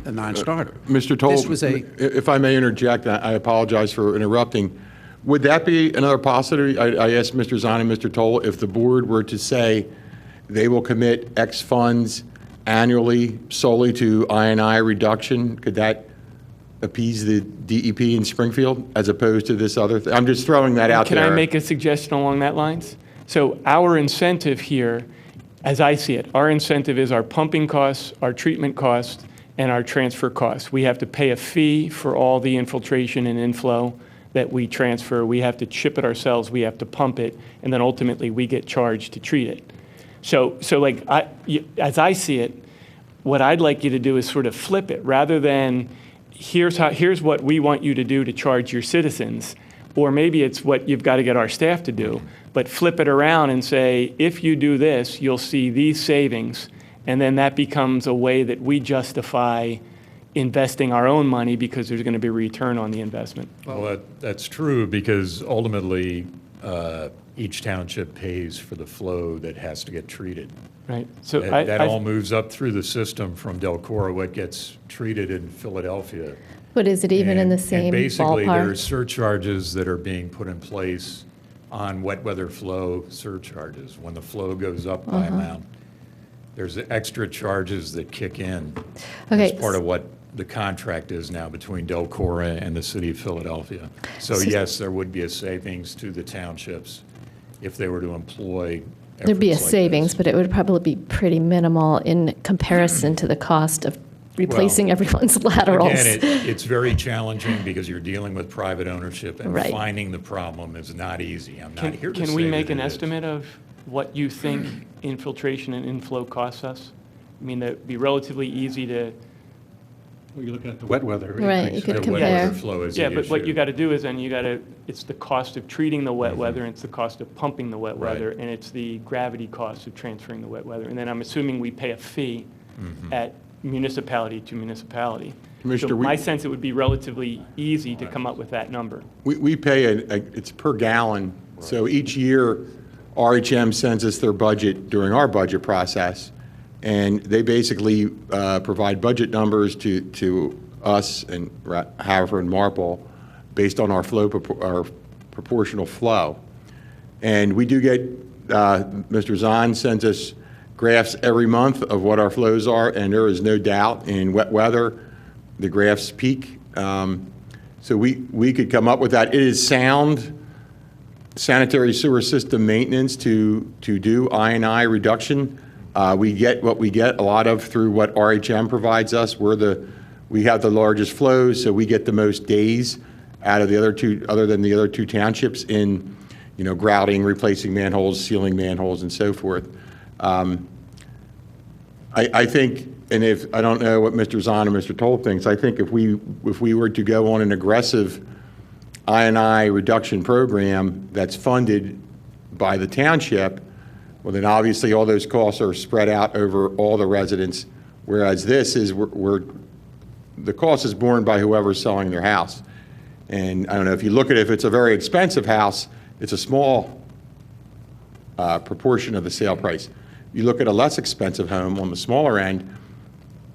non-starter. Mr. Toll, This was if I may interject, I apologize for interrupting. Would that be another possibility? I asked Mr. Zahn and Mr. Toll if the board were to say they will commit X funds annually solely to I&I reduction. Could that appease the DEP in Springfield as opposed to this other thing? I'm just throwing that out there. Can I make a suggestion along that lines? So our incentive here, as I see it, our incentive is our pumping costs, our treatment costs, and our transfer costs. We have to pay a fee for all the infiltration and inflow that we transfer. We have to chip it ourselves, we have to pump it, and then ultimately we get charged to treat it. So like, as I see it, what I'd like you to do is sort of flip it, rather than here's what we want you to do to charge your citizens, or maybe it's what you've got to get our staff to do, but flip it around and say, if you do this, you'll see these savings, and then that becomes a way that we justify investing our own money because there's going to be a return on the investment. Well, that's true, because ultimately each township pays for the flow that has to get treated. Right. So that all moves up through the system from Delcora, what gets treated in Philadelphia. But is it even in the And same basically, there are ballpark? surcharges that are being put in place on wet weather flow surcharges. When the flow goes up by amount, there's extra charges that kick in as Okay. part of what the contract is now between Delcora and the city of Philadelphia. So yes, there would be a savings to the townships if they were to employ There'd be a efforts like savings, this. but it would probably be pretty minimal in comparison to the cost of replacing everyone's laterals. Again, it's very challenging because you're dealing with private ownership, and Right. finding the problem is not easy. I'm not here to say Can we that make an it is. estimate of what you think infiltration and inflow costs us? I mean, that'd be relatively easy to. Well, you're looking at the wet weather. Right, you could The wet compare. weather flow is Yeah, the but what issue. you got to do is then it's the cost of treating the wet weather, and it's the cost of pumping the wet weather, and it's the gravity cost of transferring the wet weather. And then I'm assuming we pay a fee at municipality to municipality. Commissioner, So we- my sense, it would be relatively easy to come up with that number. We pay, it's per gallon. So each year, RHM sends us their budget during our budget process, and they basically provide budget numbers to us and Haverford and Marple based on our flow, our proportional flow. And we do get, Mr. Zahn sends us graphs every month of what our flows are, and there is no doubt in wet weather, the graphs peak. So we could come up with that. It is sound sanitary sewer system maintenance to do I&I reduction. We get what we get a lot of through what RHM provides us. We have the largest flows, so we get the most days out of the other two, other than the other two townships in, grouting, replacing manholes, sealing manholes, and so forth. I think, and if I don't know what Mr. Zahn and Mr. Toll thinks, I think if we were to go on an aggressive I&I reduction program that's funded by the township, well, then obviously all those costs are spread out over all the residents, whereas this is the cost is borne by whoever's selling their house. And I don't know, if you look at it, if it's a very expensive house, it's a small proportion of the sale price. You look at a less expensive home on the smaller end,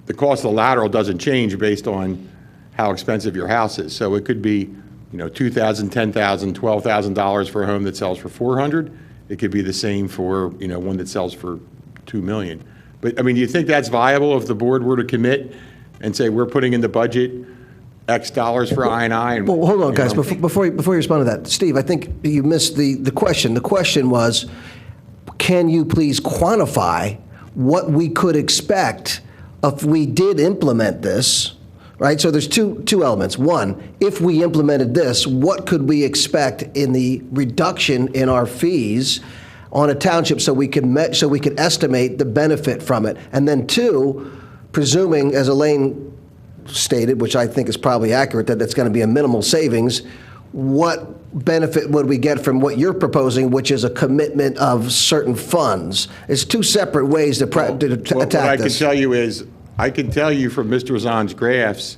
the cost of the lateral doesn't change based on how expensive your house is. So it could be, $2,000, $10,000, $12,000 for a home that sells for $400,000. It could be the same for, one that sells for $2 million. But I mean, do you think that's viable if the board were to commit and say we're putting in the budget X dollars for I&I? Well, hold on, guys. Before you respond to that, Steve, I think you missed the question. The question was, can you please quantify what we could expect if we did implement this right? So there's two elements. One, if we implemented this, what could we expect in the reduction in our fees on a township so we could estimate the benefit from it? And then two, presuming, as Elaine stated, which I think is probably accurate, that it's going to be a minimal savings, what benefit would we get from what you're proposing, which is a commitment of certain funds? It's two separate ways to attack this. What I can tell you is, I can tell you from Mr. Zahn's graphs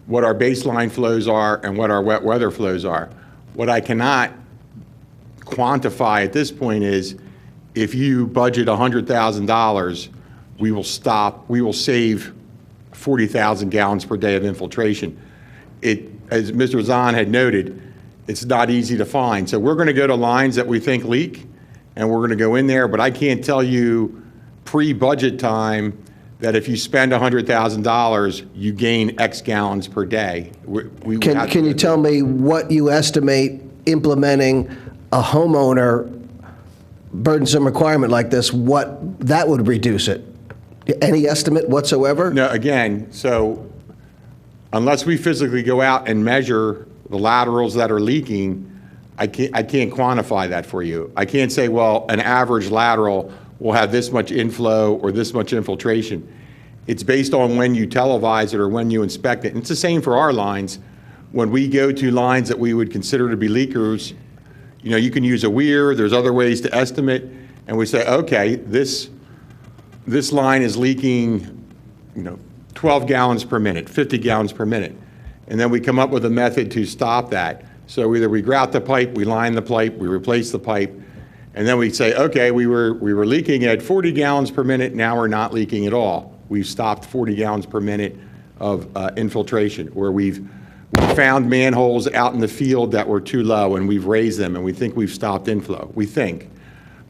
what our baseline flows are and what our wet weather flows are. What I cannot quantify at this point is, if you budget $100,000, we will save 40,000 gallons per day of infiltration. As Mr. Zahn had noted, it's not easy to find. So we're going to go to lines that we think leak, and we're going to go in there, but I can't tell you pre-budget time that if you spend $100,000, you gain X gallons per day. Can you tell me what you estimate implementing a homeowner burdensome requirement like this, what that would reduce it? Any estimate whatsoever? No, again, so unless we physically go out and measure the laterals that are leaking, I can't quantify that for you. I can't say, well, an average lateral will have this much inflow or this much infiltration. It's based on when you televise it or when you inspect it. And it's the same for our lines. When we go to lines that we would consider to be leakers, you know, you can use a weir, there's other ways to estimate, and we say, okay, this line is leaking, 12 gallons per minute, 50 gallons per minute. And then we come up with a method to stop that. So either we grout the pipe, we line the pipe, we replace the pipe, and then we say, okay, we were leaking at 40 gallons per minute, now we're not leaking at all. We've stopped 40 gallons per minute of infiltration, or we've found manholes out in the field that were too low and we've raised them and we think we've stopped inflow. We think.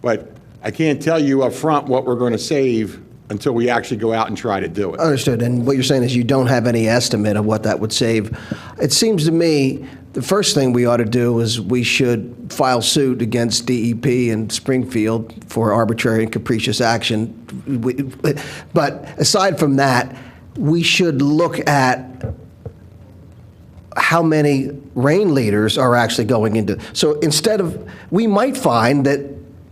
But I can't tell you up front what we're going to save until we actually go out and try to do it. Understood. And what you're saying is you don't have any estimate of what that would save. It seems to me the first thing we ought to do is we should file suit against DEP and Springfield for arbitrary and capricious action. But aside from that, we should look at how many rain leaders are actually going into. So instead of, we might find that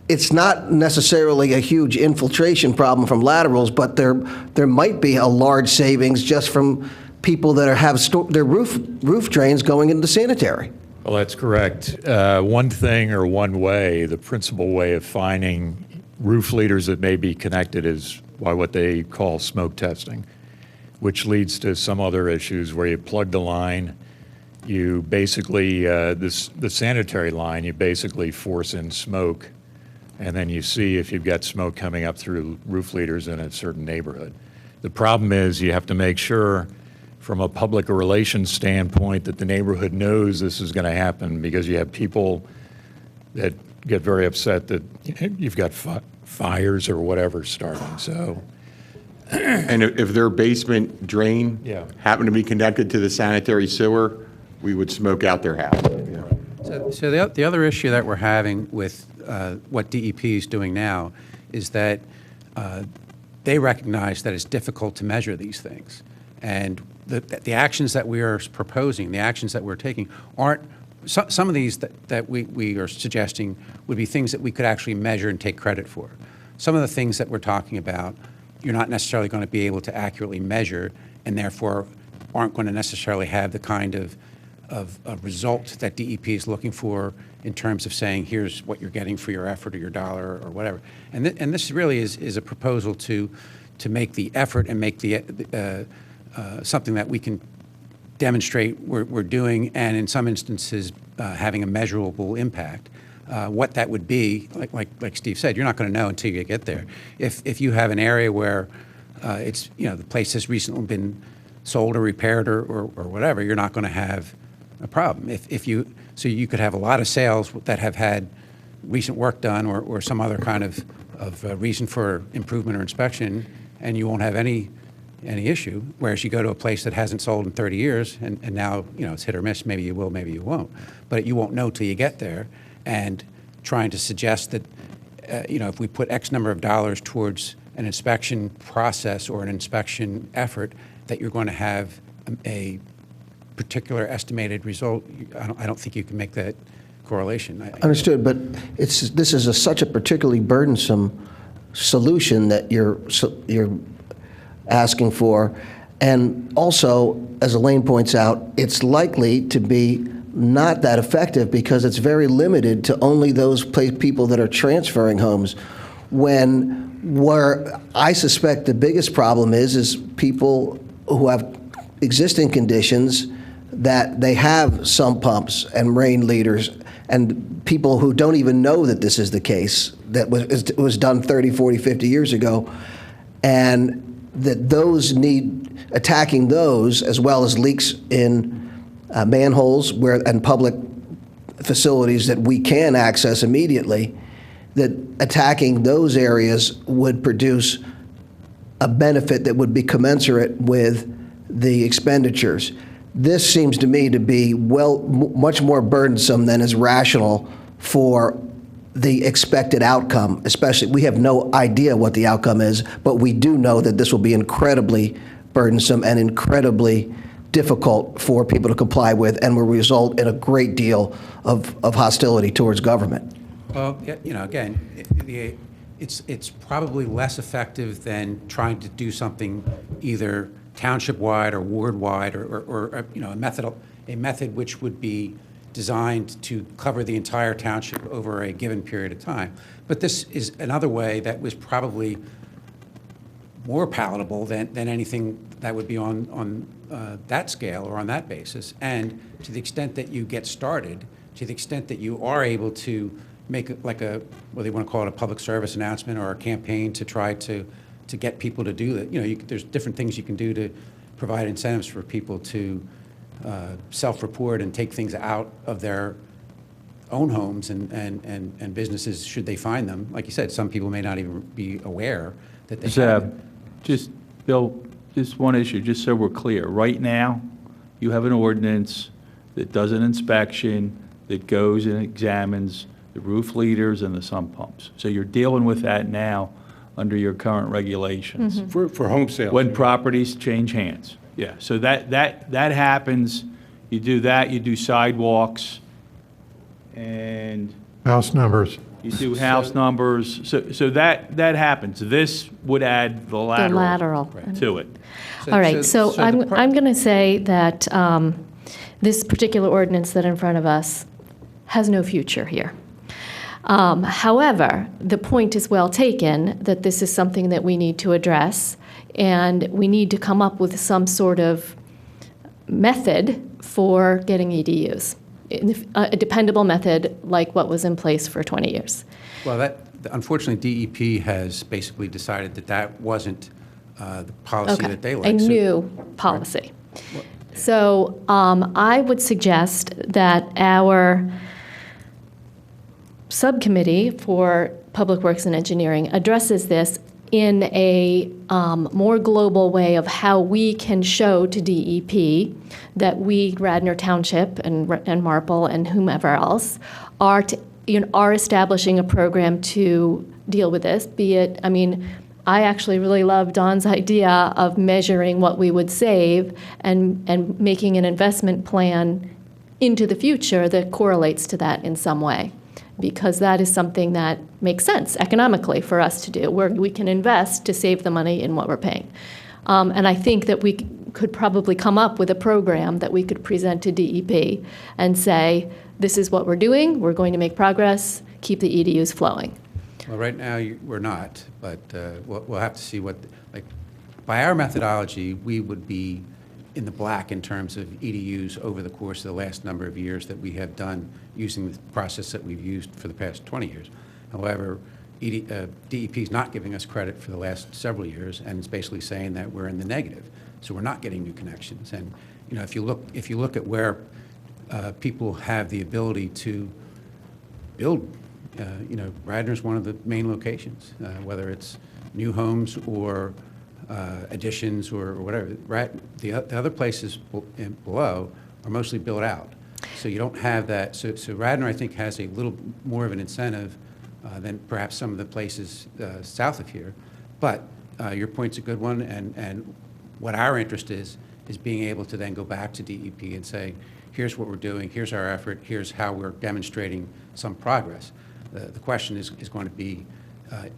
it's not necessarily a huge infiltration problem from laterals, but there might be a large savings just from people that have their roof drains going into sanitary. Well, that's correct. One thing or one way, the principal way of finding roof leaders that may be connected is by what they call smoke testing, which leads to some other issues where you plug the line, you basically, the sanitary line, you basically force in smoke, and then you see if you've got smoke coming up through roof leaders in a certain neighborhood. The problem is you have to make sure from a public relations standpoint that the neighborhood knows this is going to happen, because you have people that get very upset that you've got fires or whatever starting. So, and if their basement drain happened to be connected to the sanitary sewer, we would smoke out their house. So the other issue that we're having with what DEP is doing now is that they recognize that it's difficult to measure these things. And the actions that we are proposing, the actions that we're taking, aren't, some of these that we are suggesting would be things that we could actually measure and take credit for. Some of the things that we're talking about, you're not necessarily going to be able to accurately measure, and therefore aren't going to necessarily have the kind of result that DEP is looking for in terms of saying, here's what you're getting for your effort or your dollar or whatever. And this really is a proposal to make the effort and make the something that we can demonstrate we're doing, and in some instances having a measurable impact. What that would be, like Steve said, you're not going to know until you get there. If you have an area where it's, the place has recently been sold or repaired or whatever, you're not going to have a problem. So you could have a lot of sales that have had recent work done or some other kind of reason for improvement or inspection, and you won't have any issue. Whereas you go to a place that hasn't sold in 30 years, and now it's hit or miss. Maybe you will, maybe you won't. But you won't know till you get there. And trying to suggest that if we put X number of dollars towards an inspection process or an inspection effort, that you're going to have a particular estimated result, I don't think you can make that correlation. Understood, but this is such a particularly burdensome solution that you're asking for. And also, as Elaine points out, it's likely to be not that effective because it's very limited to only those people that are transferring homes. Where I suspect the biggest problem is people who have existing conditions that they have sump pumps and rain leaders, and people who don't even know that this is the case, that was done 30, 40, 50 years ago, and that those need attacking those, as well as leaks in manholes and public facilities that we can access immediately, that attacking those areas would produce a benefit that would be commensurate with the expenditures. This seems to me to be much more burdensome than is rational for the expected outcome. Especially, we have no idea what the outcome is, but we do know that this will be incredibly burdensome and incredibly difficult for people to comply with, and will result in a great deal of hostility towards government. Well, again, it's probably less effective than trying to do something either township-wide or ward-wide, or a method which would be designed to cover the entire township over a given period of time. But this is another way that was probably more palatable than anything that would be on that scale or on that basis. And to the extent that you get started, to the extent that you are able to make whether you want to call it a public service announcement or a campaign to try to get people to do that. There's different things you can do to provide incentives for people to self-report and take things out of their own homes and businesses should they find them. Like you said, some people may not even be aware that they have them. Bill, just one issue, just so we're clear. Right now, you have an ordinance that does an inspection, that goes and examines the roof leaders and the sump pumps. So you're dealing with that now under your current regulations. For home sales. When properties change hands. Yeah, so that happens. You do that, you do sidewalks, and House numbers. you do house numbers. So that happens. This would add the lateral to it. All right, so I'm going to say that this particular ordinance that in front of us has no future here. However, the point is well taken that this is something that we need to address, and we need to come up with some sort of method for getting EDUs, a dependable method like what was in place for 20 years. Well, unfortunately, DEP has basically decided that wasn't the policy that they like. A new policy. Right. So I would suggest that our subcommittee for Public Works and Engineering addresses this in a more global way of how we can show to DEP that we, Radnor Township and Marple and whomever else, are establishing a program to deal with this, be it, I actually really love Don's idea of measuring what we would save and making an investment plan into the future that correlates to that in some way, because that is something that makes sense economically for us to do, where we can invest to save the money in what we're paying. And I think that we could probably come up with a program that we could present to DEP and say, this is what we're doing, we're going to make progress, keep the EDUs flowing. Well, right now, we're not, but we'll have to see by our methodology, we would be in the black in terms of EDUs over the course of the last number of years that we have done using the process that we've used for the past 20 years. However, DEP is not giving us credit for the last several years, and it's basically saying that we're in the negative. So we're not getting new connections. And if you look at where people have the ability to build, Radnor is one of the main locations, whether it's new homes or additions or whatever. The other places below are mostly built out. So you don't have that. So Radnor, I think, has a little more of an incentive than perhaps some of the places south of here. But your point's a good one, and what our interest is is being able to then go back to DEP and say, here's what we're doing, here's our effort, here's how we're demonstrating some progress. The question is going to be,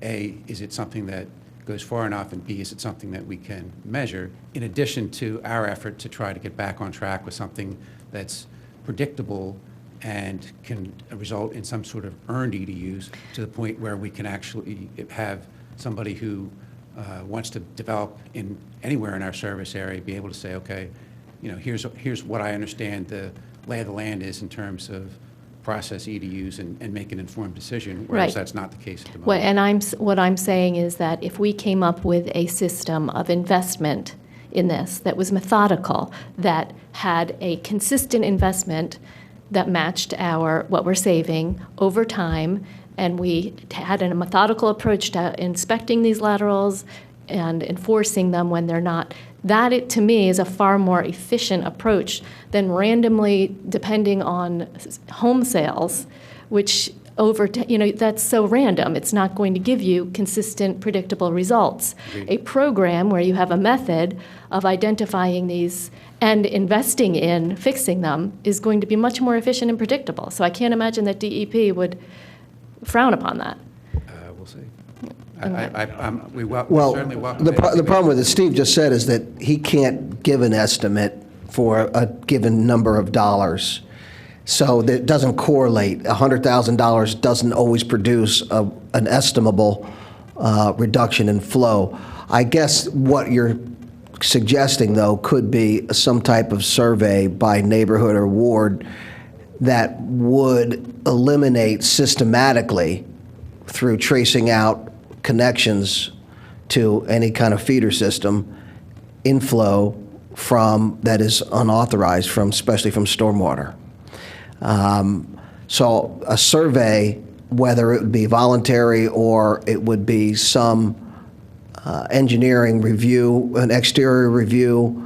A, is it something that goes far enough, and B, is it something that we can measure, in addition to our effort to try to get back on track with something that's predictable and can result in some sort of earned EDUs to the point where we can actually have somebody who wants to develop in anywhere in our service area be able to say, okay, you know, here's what I understand the lay of the land is in terms of process EDUs and make an informed decision, whereas Right. that's not the case at the moment. Well, and what I'm saying is that if we came up with a system of investment in this that was methodical, that had a consistent investment that matched what we're saving over time, and we had a methodical approach to inspecting these laterals and enforcing them when they're not, to me, is a far more efficient approach than randomly depending on home sales, which that's so random. It's not going to give you consistent, predictable results. A program where you have a method of identifying these and investing in fixing them is going to be much more efficient and predictable. So I can't imagine that DEP would frown upon that. We'll see. We Well, certainly welcome the it. problem with what Steve just said is that he can't give an estimate for a given number of dollars. So that it doesn't correlate. $100,000 doesn't always produce an estimable reduction in flow. I guess what you're suggesting, though, could be some type of survey by neighborhood or ward that would eliminate systematically, through tracing out connections to any kind of feeder system, inflow that is unauthorized, especially from stormwater. So a survey, whether it would be voluntary or it would be some engineering review, an exterior review,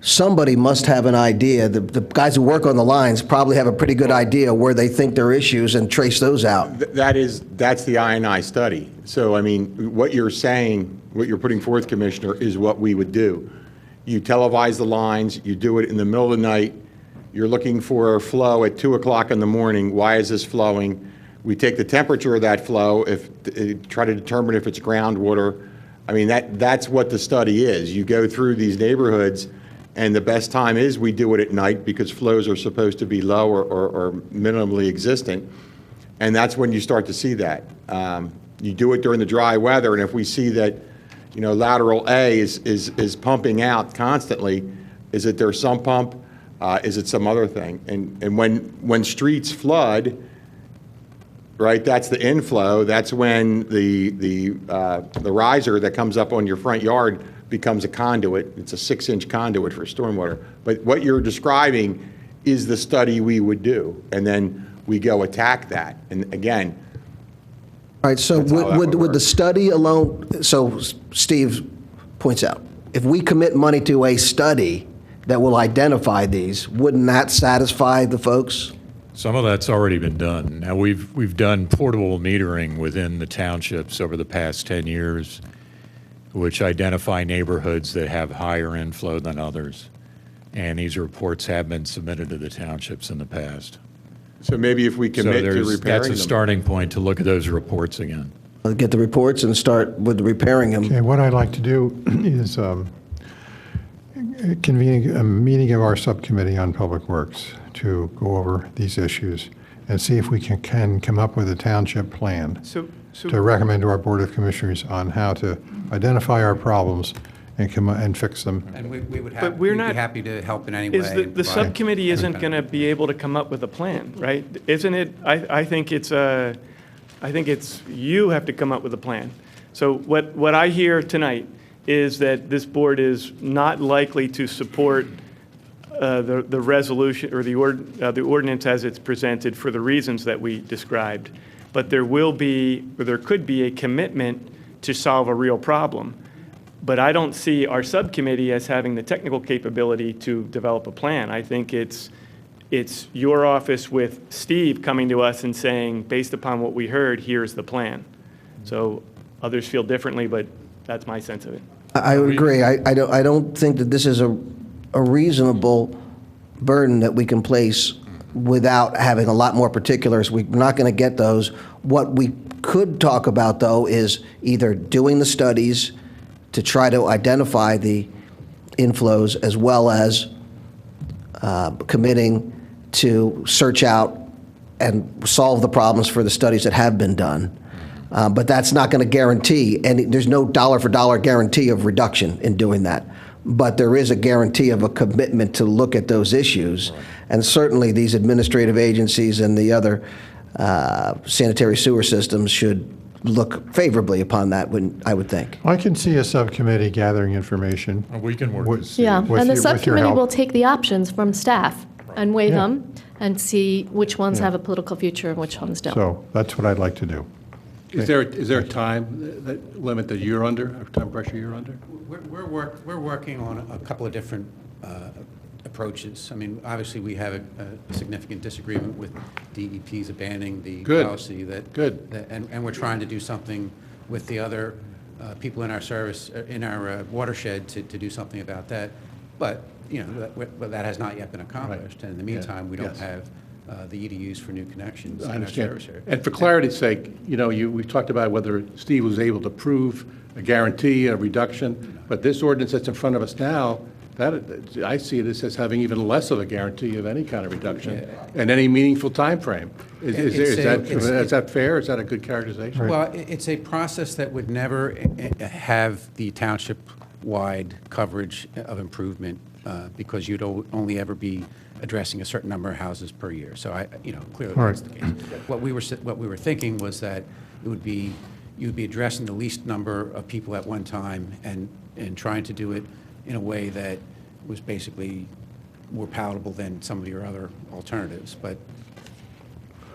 somebody must have an idea. The guys who work on the lines probably have a pretty good idea where they think there are issues and trace those out. That's the I&I study. So, I mean, what you're saying, what you're putting forth, Commissioner, is what we would do. You televise the lines, you do it in the middle of the night, you're looking for a flow at 2 o'clock in the morning. Why is this flowing? We take the temperature of that flow, try to determine if it's groundwater. I mean, that's what the study is. You go through these neighborhoods, and the best time is we do it at night because flows are supposed to be low or minimally existent. And that's when you start to see that. You do it during the dry weather, and if we see that, you know, lateral A is pumping out constantly, is it their sump pump? Is it some other thing? And when streets flood, right, that's the inflow. That's when the riser that comes up on your front yard becomes a conduit. It's a 6-inch conduit for stormwater. But what you're describing is the study we would do, and then we go attack that. And again, All right, so would the study alone, so Steve points out, if we commit money to a study that will identify these, wouldn't that satisfy the folks? Some of that's already been done. Now, we've done portable metering within the townships over the past 10 years, which identify neighborhoods that have higher inflow than others. And these reports have been submitted to the townships in the past. so maybe if we commit to repairing That's a them. starting point to look at those reports again. Get the reports and start with repairing them. Okay, what I'd like to do is convene a meeting of our subcommittee on Public Works to go over these issues and see if we can come up with a township plan to recommend to our Board of Commissioners on how to identify our problems and fix them. And we would But we're we'd not- be happy to help in any way. The and provide subcommittee isn't any going to be able to come up with a plan, right? Isn't it? I think it's you have to come up with a plan. So what I hear tonight is that this board is not likely to support the resolution or the ordinance as it's presented for the reasons that we described. But there could be a commitment to solve a real problem. But I don't see our subcommittee as having the technical capability to develop a plan. I think it's your office with Steve coming to us and saying, based upon what we heard, here's the plan. So others feel differently, but that's my sense of it. I would agree. I don't think that this is a reasonable burden that we can place without having a lot more particulars. We're not going to get those. What we could talk about, though, is either doing the studies to try to identify the inflows, as well as committing to search out and solve the problems for the studies that have been done. But that's not going to guarantee, and there's no dollar-for-dollar guarantee of reduction in doing that. But there is a guarantee of a commitment to look at those issues. Right. And certainly these administrative agencies and the other sanitary sewer systems should look favorably upon that, I would think. I can see a subcommittee gathering information. We can work with Yeah, and the with your subcommittee help. will take the options from staff and weigh Yeah. them and see which ones Yeah. have a political future and which ones don't. So that's what I'd like to do. Is there a time limit that you're under, or time pressure you're under? We're working on a couple of different approaches. I mean, obviously, we have a significant disagreement with DEP's abandoning the policy and we're trying to do something with the other people in our service, in our watershed, to do something about that. But that has not yet been accomplished. Right. And in the meantime, we don't have the EDUs for new connections. I in our service understand. area. And for clarity's sake, we've talked about whether Steve was able to prove a guarantee, a reduction, but this ordinance that's in front of us now, I see this as having even less of a guarantee of any kind of reduction in any meaningful time frame. Is that fair? Is that a good characterization? Well, it's a process that would never have the township-wide coverage of improvement because you'd only ever be addressing a certain number of houses per year. So clearly that's the case. What we were thinking was that you'd be addressing the least number of people at one time and trying to do it in a way that was basically more palatable than some of your other alternatives. But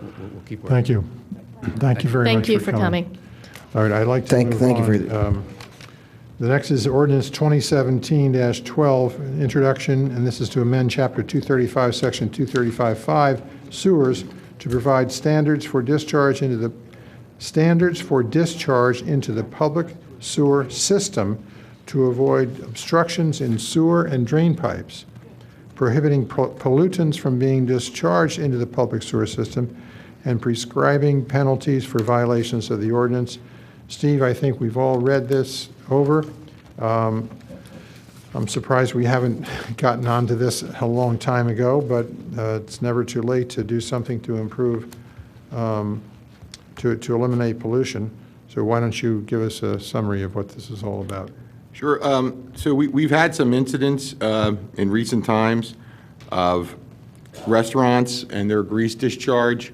we'll keep working. Thank you. Thank you very much Thank you for coming. All right, I'd like to move Thank you for on. The next is ordinance 2017-12, introduction, and this is to amend Chapter 235, Section 235.5, sewers, to provide standards for discharge into the public sewer system to avoid obstructions in sewer and drain pipes, prohibiting pollutants from being discharged into the public sewer system, and prescribing penalties for violations of the ordinance. Steve, I think we've all read this over. I'm surprised we haven't gotten onto this a long time ago, but it's never too late to do something to improve, to eliminate pollution. So why don't you give us a summary of what this is all about? Sure. So we've had some incidents in recent times of restaurants and their grease discharge,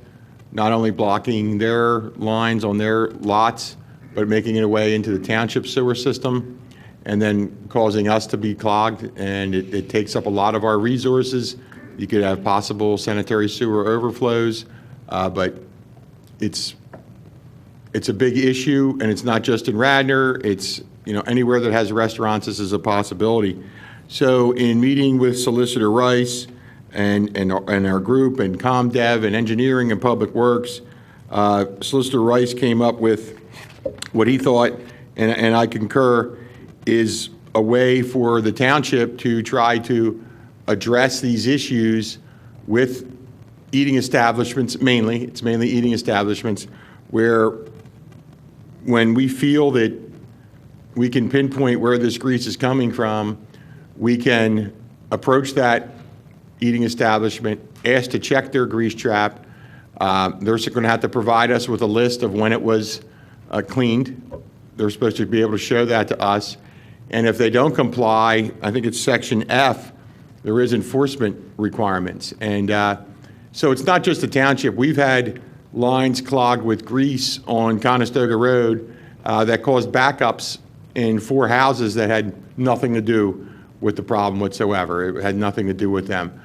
not only blocking their lines on their lots, but making it a way into the township sewer system, and then causing us to be clogged, and it takes up a lot of our resources. You could have possible sanitary sewer overflows, but it's a big issue, and it's not just in Radnor. It's anywhere that has restaurants, this is a possibility. So in meeting with Solicitor Rice and our group and ComDev and Engineering and Public Works, Solicitor Rice came up with what he thought, and I concur, is a way for the township to try to address these issues with eating establishments mainly. It's mainly eating establishments where when we feel that we can pinpoint where this grease is coming from, we can approach that eating establishment, ask to check their grease trap. They're going to have to provide us with a list of when it was cleaned. They're supposed to be able to show that to us. And if they don't comply, I think it's Section F, there is enforcement requirements. And so it's not just the township. We've had lines clogged with grease on Conestoga Road that caused backups in 4 houses that had nothing to do with the problem whatsoever. It had nothing to do with them.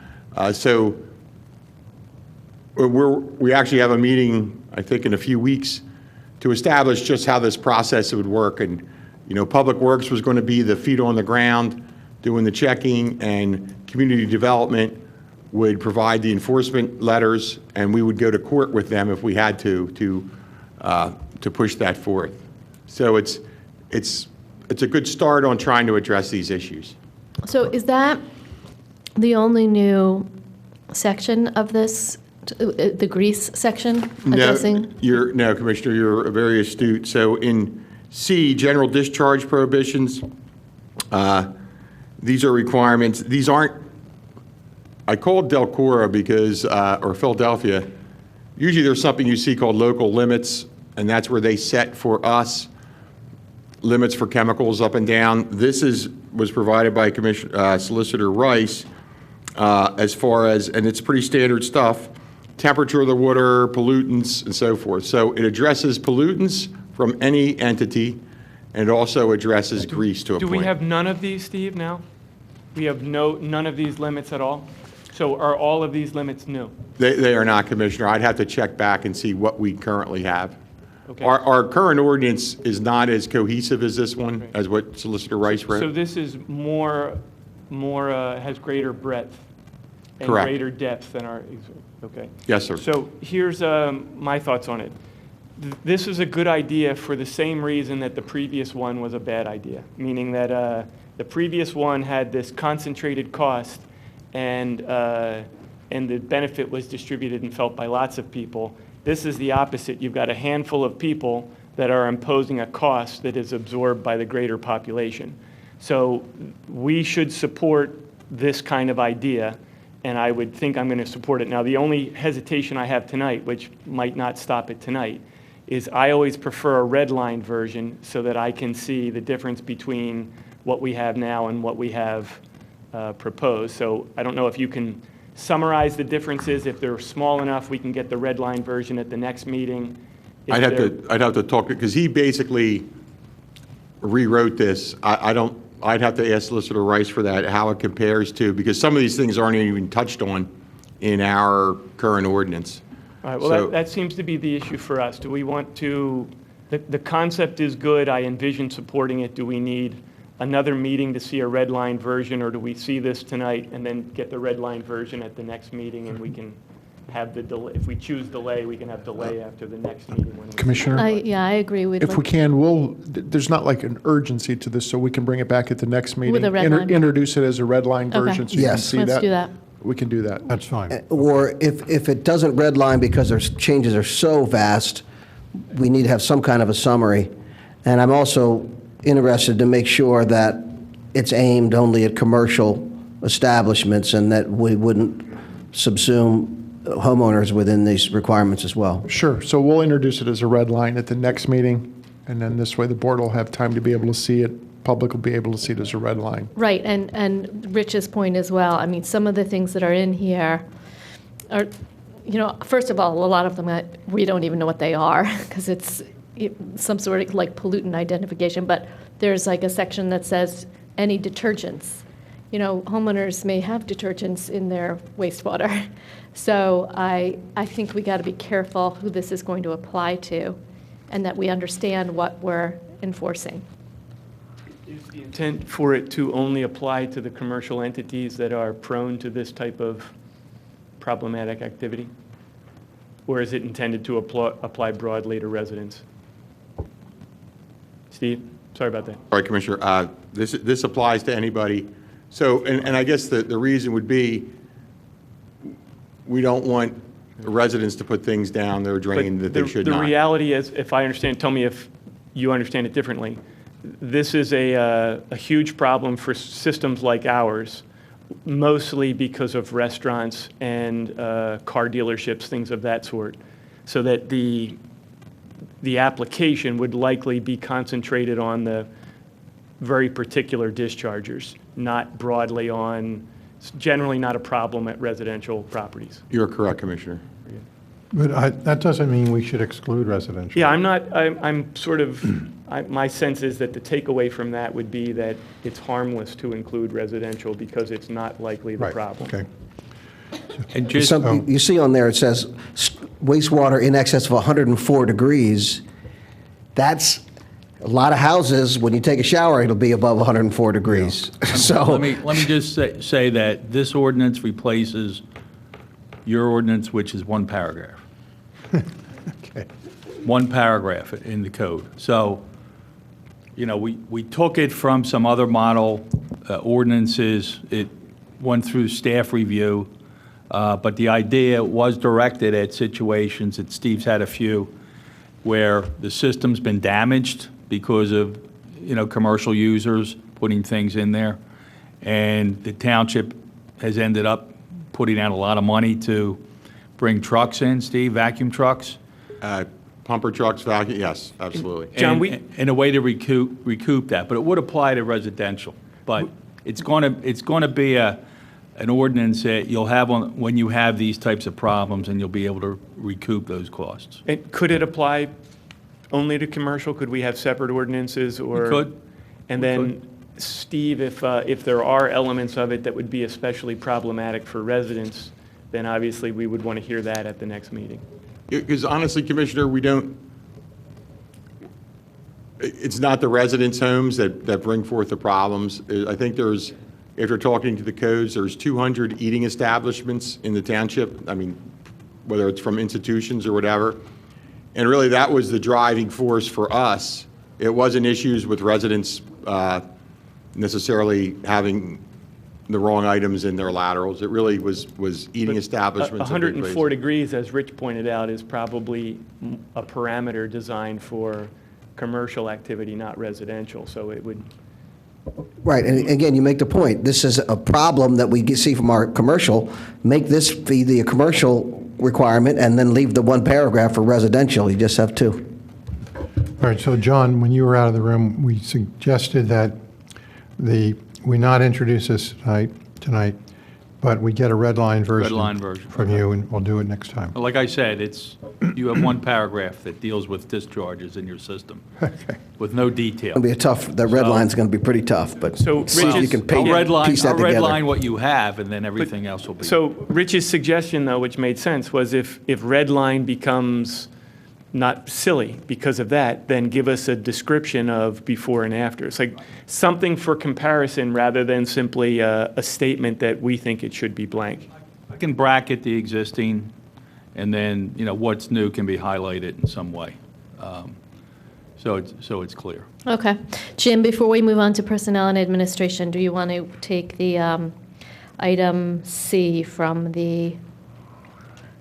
So we actually have a meeting, I think, in a few weeks to establish just how this process would work. And, Public Works was going to be the feet on the ground doing the checking, and community development would provide the enforcement letters, and we would go to court with them if we had to push that forth. So it's a good start on trying to address these issues. So is that The only new section of this, the grease section, addressing? No, Commissioner, you're very astute. So in C, general discharge prohibitions, these are requirements. These aren't, I called Delcora because, or Philadelphia, usually there's something you see called local limits, and that's where they set for us limits for chemicals up and down. This was provided by Solicitor Rice as far as, and it's pretty standard stuff, temperature of the water, pollutants, and so forth. So it addresses pollutants from any entity, and it also addresses grease to a Do point. we have none of these, Steve, now? We have none of these limits at all? So are all of these limits new? They are not, Commissioner. I'd have to check back and see what we currently have. Okay. Our current ordinance is not as cohesive as this one, as what Solicitor Rice wrote. So this is more has greater breadth and Correct. greater depth than our, okay. Yes, sir. So here's my thoughts on it. This is a good idea for the same reason that the previous one was a bad idea, meaning that the previous one had this concentrated cost and the benefit was distributed and felt by lots of people. This is the opposite. You've got a handful of people that are imposing a cost that is absorbed by the greater population. So we should support this kind of idea, and I would think I'm going to support it. Now, the only hesitation I have tonight, which might not stop it tonight, is I always prefer a red line version so that I can see the difference between what we have now and what we have proposed. So I don't know if you can summarize the differences. If they're small enough, we can get the red line version at the next meeting. If I'd they're- have to talk, because he basically rewrote this. I'd have to ask Solicitor Rice for that, how it compares to, because some of these things aren't even touched on in our current ordinance. All right, well, So- that seems to be the issue for us. Do we want to, the concept is good, I envision supporting it. Do we need another meeting to see a red line version, or do we see this tonight and then get the red line version at the next meeting, and we can have the delay, if we choose delay, we can have delay after the next meeting. When we- Commissioner? Yeah, I agree. We'd If like- we can, there's not like an urgency to this, so we can bring it back at the next meeting. a red line. Introduce it as a red line Okay. version, so you can Yes. see Let's that. do that. We can do that. That's fine. Or if it doesn't redline because their changes are so vast, we need to have some kind of a summary. And I'm also interested to make sure that it's aimed only at commercial establishments and that we wouldn't subsume homeowners within these requirements as well. Sure, so we'll introduce it as a red line at the next meeting, and then this way the board will have time to be able to see it, public will be able to see it as a red line. Right, and Rich's point as well. I mean, some of the things that are in here are, first of all, a lot of them, we don't even know what they are, because it's some sort of like pollutant identification, but there's like a section that says any detergents. Homeowners may have detergents in their wastewater. So I think we got to be careful who this is going to apply to, and that we understand what we're enforcing. Is the intent for it to only apply to the commercial entities that are prone to this type of problematic activity? Or is it intended to apply broadly to residents? Steve, sorry about that. All right, Commissioner, this applies to anybody. So, and I guess the reason would be, we don't want residents to put things down their drain that they should not. The reality is, if I understand, tell me if you understand it differently, this is a huge problem for systems like ours, mostly because of restaurants and car dealerships, things of that sort, so that the application would likely be concentrated on the very particular dischargers, not broadly on, it's generally not a problem at residential properties. You're correct, Commissioner. But that doesn't mean we should exclude residential. Yeah, I'm sort of, my sense is that the takeaway from that would be that it's harmless to include residential because it's not likely the Right, problem. okay. And just, You see on there, it says wastewater in excess of 104 degrees. That's a lot of houses, when you take a shower, it'll be above 104 degrees. So, let me just say that this ordinance replaces your ordinance, which is one paragraph. Okay. One paragraph in the code. So, we took it from some other model ordinances. went through staff review, but the idea was directed at situations that Steve's had a few where the system's been damaged because of, commercial users putting things in there. And the township has ended up putting out a lot of money to bring trucks in, Steve, vacuum trucks. Pumper trucks, vacuum, yes, absolutely. John, In a way to recoup that, but it would apply to residential. But it's going to be an ordinance that you'll have when you have these types of problems, and you'll be able to recoup those costs. And could it apply only to commercial? Could we have separate ordinances or? We could. And then, Steve, if there are elements of it that would be especially problematic for residents, then obviously we would want to hear that at the next meeting. Because honestly, Commissioner, it's not the residents' homes that bring forth the problems. I think after talking to the codes, there's 200 eating establishments in the township. I mean, whether it's from institutions or whatever. And really, that was the driving force for us. It wasn't issues with residents necessarily having the wrong items in their laterals. It really was eating establishments. 104 degrees, as Rich pointed out, is probably a parameter designed for commercial activity, not residential. So it would. Right, and again, you make the point. This is a problem that we see from our commercial. Make this be the commercial requirement and then leave the one paragraph for residential. You just have two. All right, so John, when you were out of the room, we suggested that we not introduce this tonight, but we get a red line version from you, and we'll do it next time. Well, like I said, you have one paragraph that deals with discharges in your system, with no detail. It'll be the red line's going to be pretty tough, but see if you can piece that together. Red line what you have, and then everything else will be. So Rich's suggestion, though, which made sense, was if red line becomes not silly because of that, then give us a description of before and after. It's like something for comparison rather than simply a statement that we think it should be blank. I can bracket the existing, and then, what's new can be highlighted in some way. So it's clear. Okay. Jim, before we move on to personnel and administration, do you want to take the item C from the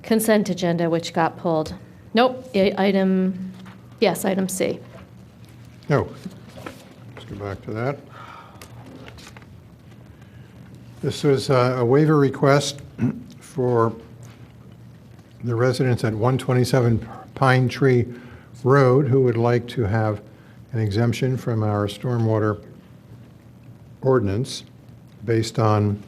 consent agenda, which got pulled? Nope, item C. No. Let's go back to that. This was a waiver request for the residents at 127 Pine Tree Road who would like to have an exemption from our stormwater ordinance based on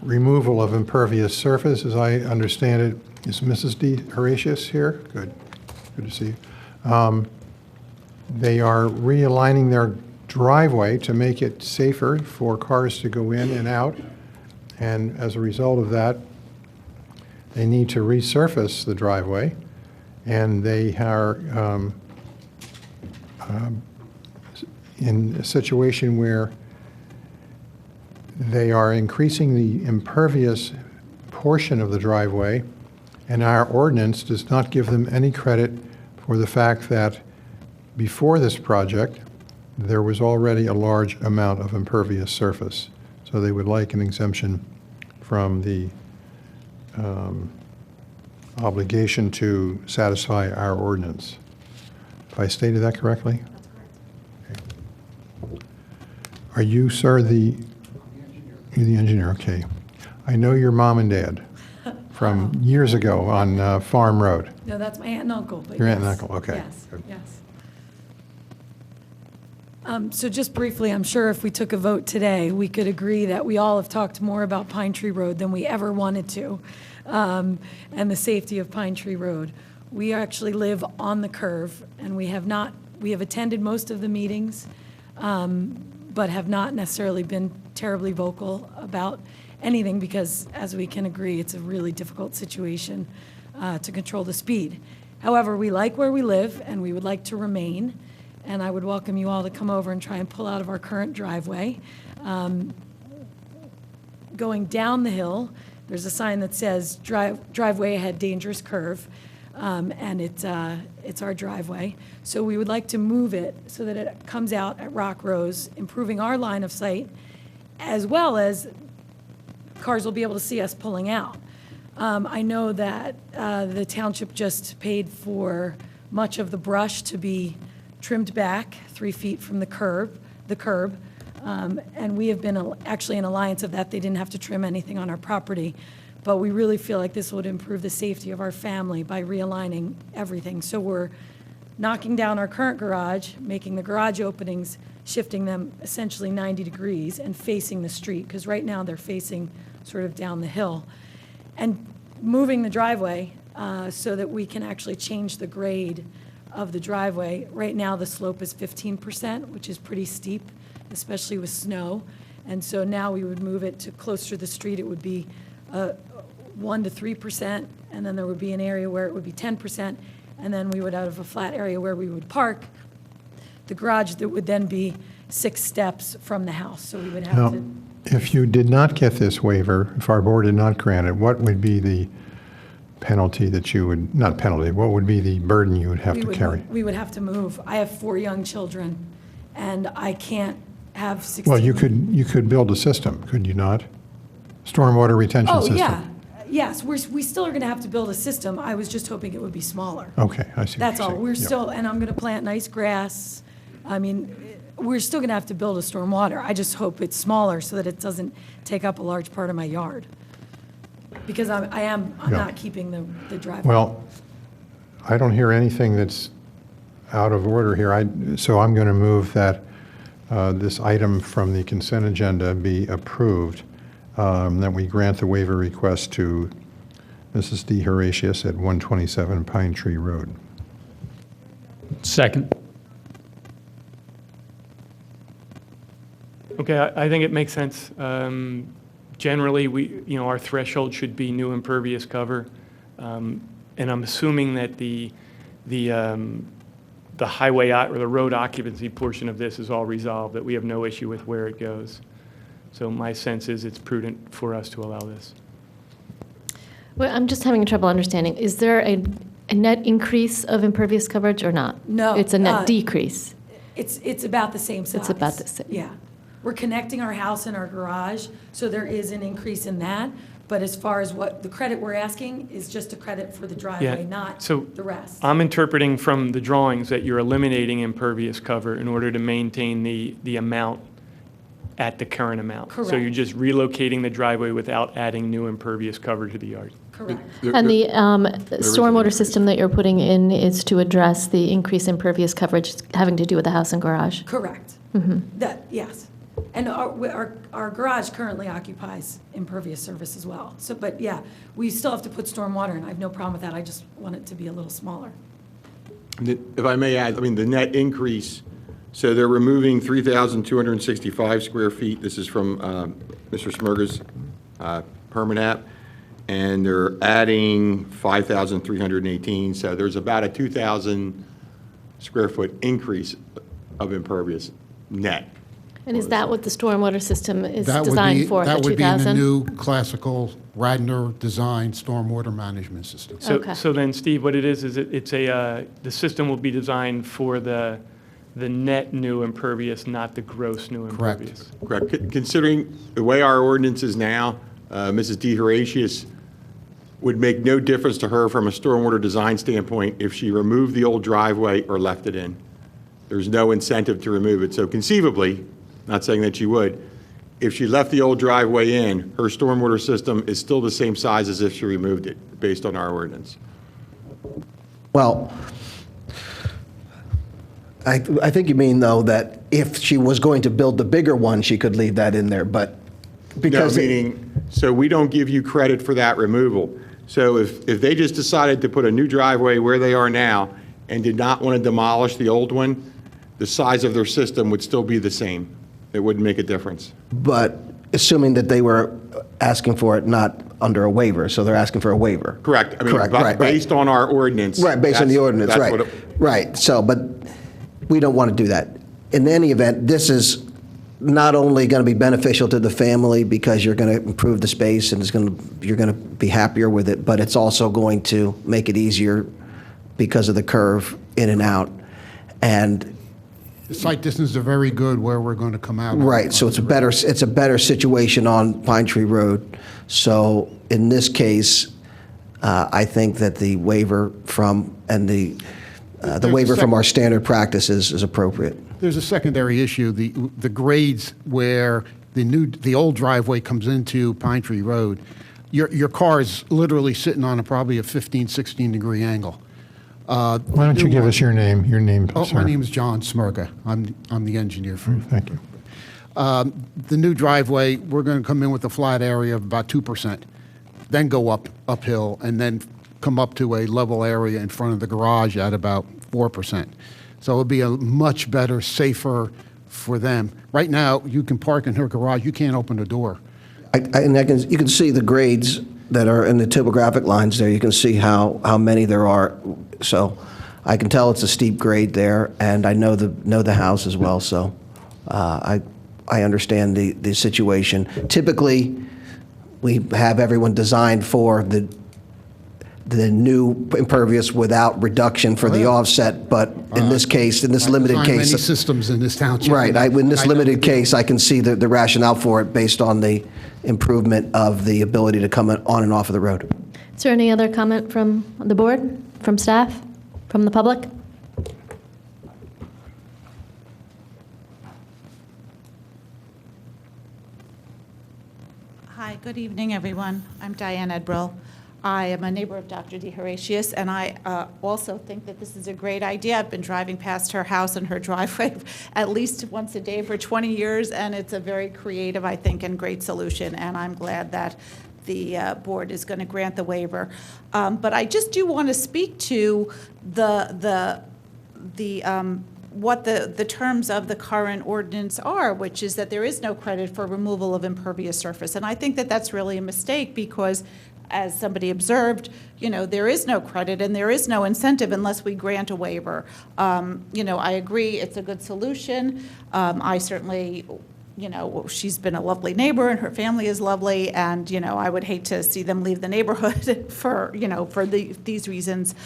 removal of impervious surface. As I understand it, is Mrs. D. Horatius here? Good to see you. They are realigning their driveway to make it safer for cars to go in and out. And as a result of that, they need to resurface the driveway. And they are in a situation where they are increasing the impervious portion of the driveway, and our ordinance does not give them any credit for the fact that before this project, there was already a large amount of impervious surface. So they would like an exemption from the obligation to satisfy our ordinance. Have I stated that correctly? Okay. Are you, sir, you're the engineer, okay. I know your mom and dad from years ago on Farm Road. No, that's my aunt and uncle. But Your yes. aunt and uncle, okay. Yes, Good. yes. So just briefly, I'm sure if we took a vote today, we could agree that we all have talked more about Pine Tree Road than we ever wanted to, and the safety of Pine Tree Road. We actually live on the curve, and we have attended most of the meetings, but have not necessarily been terribly vocal about anything because, as we can agree, it's a really difficult situation to control the speed. However, we like where we live, and we would like to remain, and I would welcome you all to come over and try and pull out of our current driveway. Going down the hill, there's a sign that says driveway ahead, dangerous curve. and it's our driveway. So we would like to move it so that it comes out at Rock Rose, improving our line of sight, as well as cars will be able to see us pulling out. I know that the township just paid for much of the brush to be trimmed back 3 feet from the curb, and we have been actually in alliance of that. They didn't have to trim anything on our property, but we really feel like this would improve the safety of our family by realigning everything. So we're knocking down our current garage, making the garage openings, shifting them essentially 90 degrees and facing the street, because right now they're facing sort of down the hill, and moving the driveway so that we can actually change the grade of the driveway. Right now, the slope is 15%, which is pretty steep, especially with snow. And so now we would move it to closer to the street. It would be 1 to 3%, and then there would be an area where it would be 10%, and then we would have a flat area where we would park the garage that would then be 6 steps from the house. So we would have Now, to. if you did not get this waiver, if our board did not grant it, what would be the penalty that you would, not penalty, what would be the burden you would have to carry? We would have to move. I have 4 young children, and I can't have 16. Well, you could build a system, could you not? Stormwater retention system. Oh, yeah. Yes, we still are going to have to build a system. I was just hoping it would be smaller. Okay, I see. That's all. We're Yeah. still, and I'm going to plant nice grass. I mean, we're still going to have to build a stormwater. I just hope it's smaller so that it doesn't take up a large part of my yard. Because I'm Yeah. not keeping the driveway. Well, I don't hear anything that's out of order here. So I'm going to move that this item from the consent agenda be approved, that we grant the waiver request to Mrs. D. Horatius at 127 Pine Tree Road. Second. Okay, I think it makes sense. Generally, our threshold should be new impervious cover. And I'm assuming that the highway or the road occupancy portion of this is all resolved, that we have no issue with where it goes. So my sense is it's prudent for us to allow this. Well, I'm just having trouble understanding. Is there a net increase of impervious coverage or not? No. It's a net decrease. It's about the same size. It's about the same. Yeah. We're connecting our house and our garage, so there is an increase in that. But as far as what the credit we're asking is just a credit for the driveway, not the rest. I'm interpreting from the drawings that you're eliminating impervious cover in order to maintain the amount at the current amount. So you're Correct. just relocating the driveway without adding new impervious cover to the yard. Correct. And the stormwater system that you're putting in is to address the increased impervious coverage having to do with the house and garage? Correct. Yes. And our garage currently occupies impervious surface as well. So, but yeah, we still have to put stormwater in. I have no problem with that. I just want it to be a little smaller. If I may add, I mean, the net increase, so they're removing 3,265 square feet. This is from Mr. Smirga's permit app. And they're adding 5,318. So there's about a 2,000 square foot increase of impervious net. And is that what the stormwater system is That would designed be- for, the That would be in the 2,000? new classical Radnor design stormwater management system. So then, Steve, what it is it's the system will be designed for the net new impervious, not the gross new impervious. Correct. Considering the way our ordinance is now, Mrs. D. Horatius would make no difference to her from a stormwater design standpoint if she removed the old driveway or left it in. There's no incentive to remove it. So conceivably, not saying that she would, if she left the old driveway in, her stormwater system is still the same size as if she removed it, based on our ordinance. Well, I think you mean, though, that if she was going to build the bigger one, she could leave that in there, but because... No, meaning, so we don't give you credit for that removal. So if they just decided to put a new driveway where they are now and did not want to demolish the old one, the size of their system would still be the same. It wouldn't make a difference. But assuming that they were asking for it not under a waiver, so they're asking for a waiver. Correct. I mean, Correct, right, based on our ordinance. Right, based on the ordinance, that's right. what it- Right, so, but we don't want to do that. In any event, this is not only going to be beneficial to the family because you're going to improve the space and you're going to be happier with it, but it's also going to make it easier because of the curve in and out. And The sight distances are very good where we're going to come out. right, so it's a better situation on Pine Tree Road. So in this case, I think that the waiver from the waiver from our standard practices is appropriate. There's a secondary issue, the grades where the old driveway comes into Pine Tree Road. Your car is literally sitting on probably a 15, 16 degree angle. Why don't you give us your name, Oh, sir? my name is John Smirka. I'm the engineer for. Thank you. The new driveway, we're going to come in with a flat area of about 2%, then go uphill, and then come up to a level area in front of the garage at about 4%. So it'll be a much better, safer for them. Right now, you can park in her garage, you can't open the door. You can see the grades that are in the topographic lines there. You can see how many there are. So I can tell it's a steep grade there, and I know the house as well. So I understand the situation. Typically, we have everyone designed for the new impervious without reduction for the offset, but in this case, in this limited I've case, designed many systems in this township. right? In this limited case, I can see the rationale for it based on the improvement of the ability to come on and off of the road. Is there any other comment from the board, from staff, from the public? Hi, good evening, everyone. I'm Diane Edbrill. I am a neighbor of Dr. DeHoratius, and I also think that this is a great idea. I've been driving past her house and her driveway at least once a day for 20 years, and it's a very creative, I think, and great solution, and I'm glad that the board is going to grant the waiver. But I just do want to speak to what the terms of the current ordinance are, which is that there is no credit for removal of impervious surface. And I think that that's really a mistake because, as somebody observed, there is no credit and there is no incentive unless we grant a waiver. I agree it's a good solution. I certainly, she's been a lovely neighbor and her family is lovely, and, I would hate to see them leave the neighborhood for these reasons.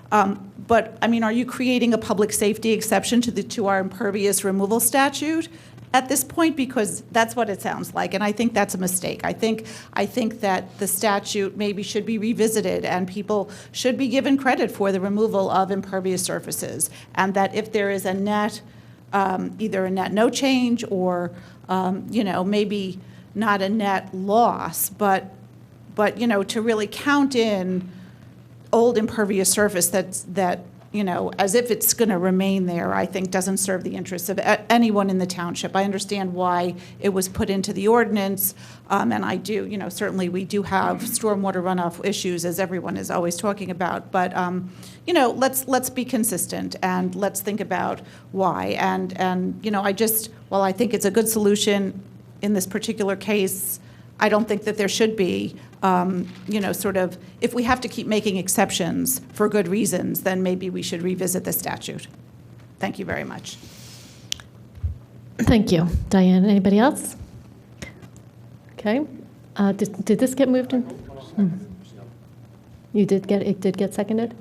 But, are you creating a public safety exception to our impervious removal statute at this point? Because that's what it sounds like, and I think that's a mistake. I think that the statute maybe should be revisited, and people should be given credit for the removal of impervious surfaces, and that if there is a net, either a net no change or, maybe not a net loss, but to really count in old impervious surface that as if it's going to remain there, I think doesn't serve the interests of anyone in the township. I understand why it was put into the ordinance, and I do, certainly we do have stormwater runoff issues, as everyone is always talking about, but, let's be consistent, and let's think about why. And while I think it's a good solution in this particular case, I don't think that there should be, if we have to keep making exceptions for good reasons, then maybe we should revisit the statute. Thank you very much. Thank you. Diane, anybody else? Okay. Did this get moved in? It did get seconded?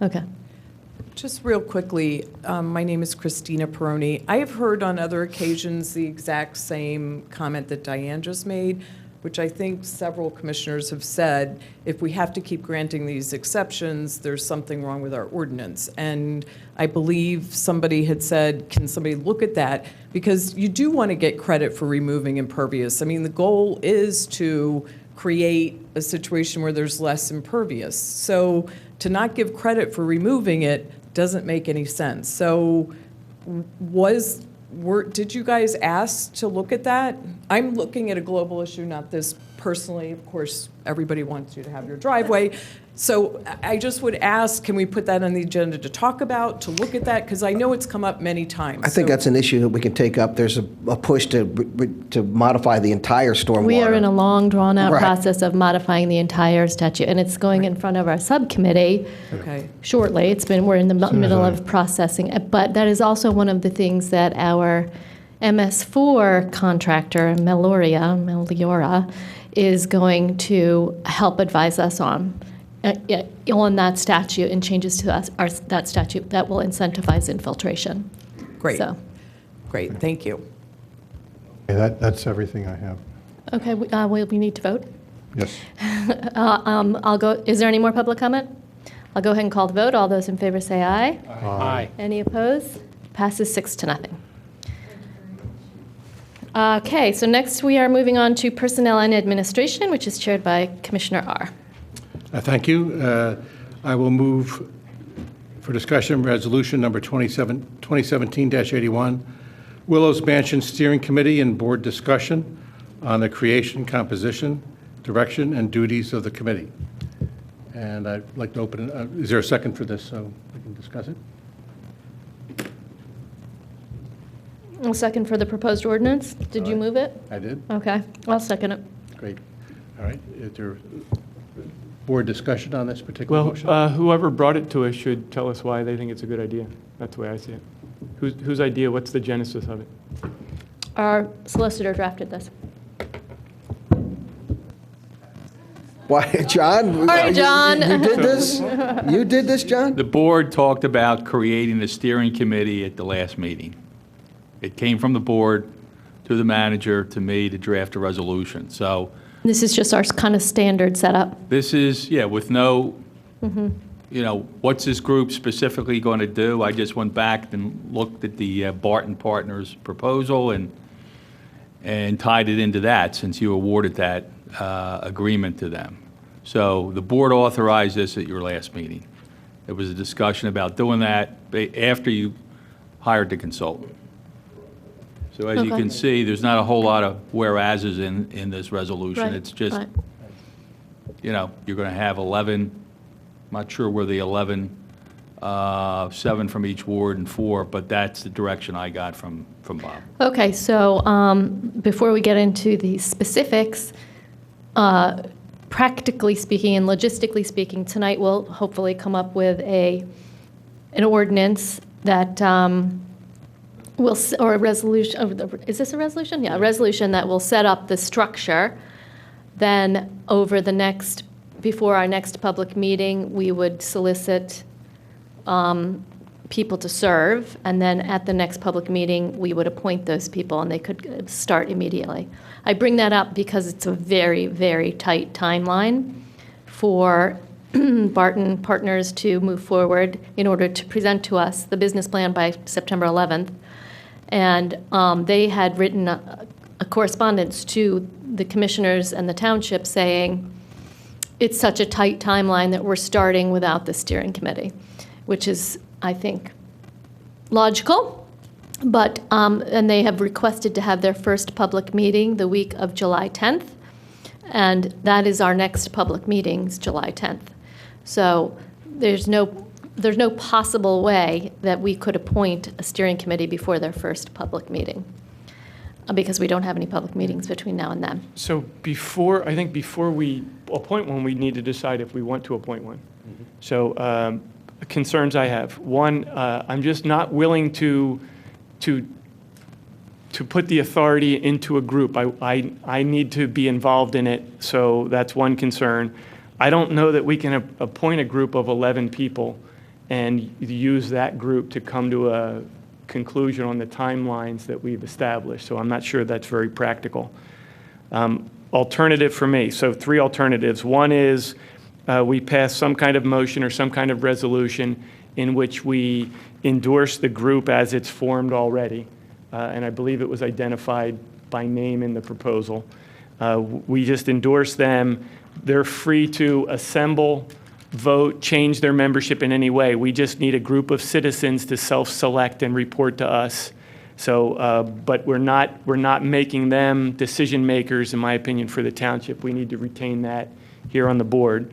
Okay. Just real quickly, my name is Christina Peroni. I have heard on other occasions the exact same comment that Diane just made, which I think several commissioners have said, if we have to keep granting these exceptions, there's something wrong with our ordinance. And I believe somebody had said, can somebody look at that? Because you do want to get credit for removing impervious. The goal is to create a situation where there's less impervious. So to not give credit for removing it doesn't make any sense. So did you guys ask to look at that? I'm looking at a global issue, not this personally. Of course, everybody wants you to have your driveway. So I just would ask, can we put that on the agenda to talk about, to look at that? Because I know it's come up many times. I think that's an issue that we can take up. There's a push to modify the entire stormwater. We are in a long, drawn-out Right. process of modifying the entire statute, and it's going in front of our subcommittee shortly. We're in the middle of processing, but that is also one of the things that our MS4 contractor, Meliora, is going to help advise us on. on that statute and changes to that statute that will incentivize infiltration. Great. So, Great, thank you. Okay, that's everything I have. okay, we need to vote. Yes. I'll go, is there any more public comment? I'll go ahead and call the vote. All those in favor say aye. Aye. Any opposed? Passes 6-0. Okay, so next we are moving on to Personnel and Administration, which is chaired by Commissioner R. Thank you. I will move for discussion resolution number 2017-81, Willows Mansion Steering Committee and Board discussion on the creation, composition, direction, and duties of the committee. And I'd like to open it. Is there a second for this so we can discuss it? A second for the proposed ordinance. Did you move it? I did. Okay, I'll second it. Great. All right. Is there board discussion on this particular motion? Well, whoever brought it to us should tell us why they think it's a good idea. That's the way I see it. Whose idea? What's the genesis of it? Our solicitor drafted this. Why, John? Sorry, John. You did this? You did this, John? The board talked about creating a steering committee at the last meeting. It came from the board to the manager to me to draft a resolution. So This is just our kind of standard setup. this is, with no, what's this group specifically going to do? I just went back and looked at the Barton Partners proposal and tied it into that since you awarded that agreement to them. So the board authorized this at your last meeting. There was a discussion about doing that after you hired the consultant. So as you Okay. can see, there's not a whole lot of whereases in this resolution. Right, It's just, right. you're going to have 11, I'm not sure where the 11, 7 from each ward and 4, but that's the direction I got from Bob. Okay, so before we get into the specifics, practically speaking and logistically speaking, tonight we'll hopefully come up with an ordinance that or a resolution, is this a resolution? Yeah, a resolution that will set up the structure. Then before our next public meeting, we would solicit people to serve, and then at the next public meeting, we would appoint those people, and they could start immediately. I bring that up because it's a very, very tight timeline for Barton Partners to move forward in order to present to us the business plan by September 11th. And they had written a correspondence to the commissioners and the township saying, it's such a tight timeline that we're starting without the steering committee, which is, I think, logical. But, and they have requested to have their first public meeting the week of July 10th. And that is our next public meeting, is July 10th. So there's no possible way that we could appoint a steering committee before their first public meeting, because we don't have any public meetings between now and then. So before we appoint one, we need to decide if we want to appoint one. So concerns I have. One, I'm just not willing to put the authority into a group. I need to be involved in it, so that's one concern. I don't know that we can appoint a group of 11 people and use that group to come to a conclusion on the timelines that we've established. So I'm not sure that's very practical. Alternative for me, so 3 alternatives. One is we pass some kind of motion or some kind of resolution in which we endorse the group as it's formed already. And I believe it was identified by name in the proposal. We just endorse them. They're free to assemble, vote, change their membership in any way. We just need a group of citizens to self-select and report to us. So, but we're not making them decision makers, in my opinion, for the township. We need to retain that here on the board.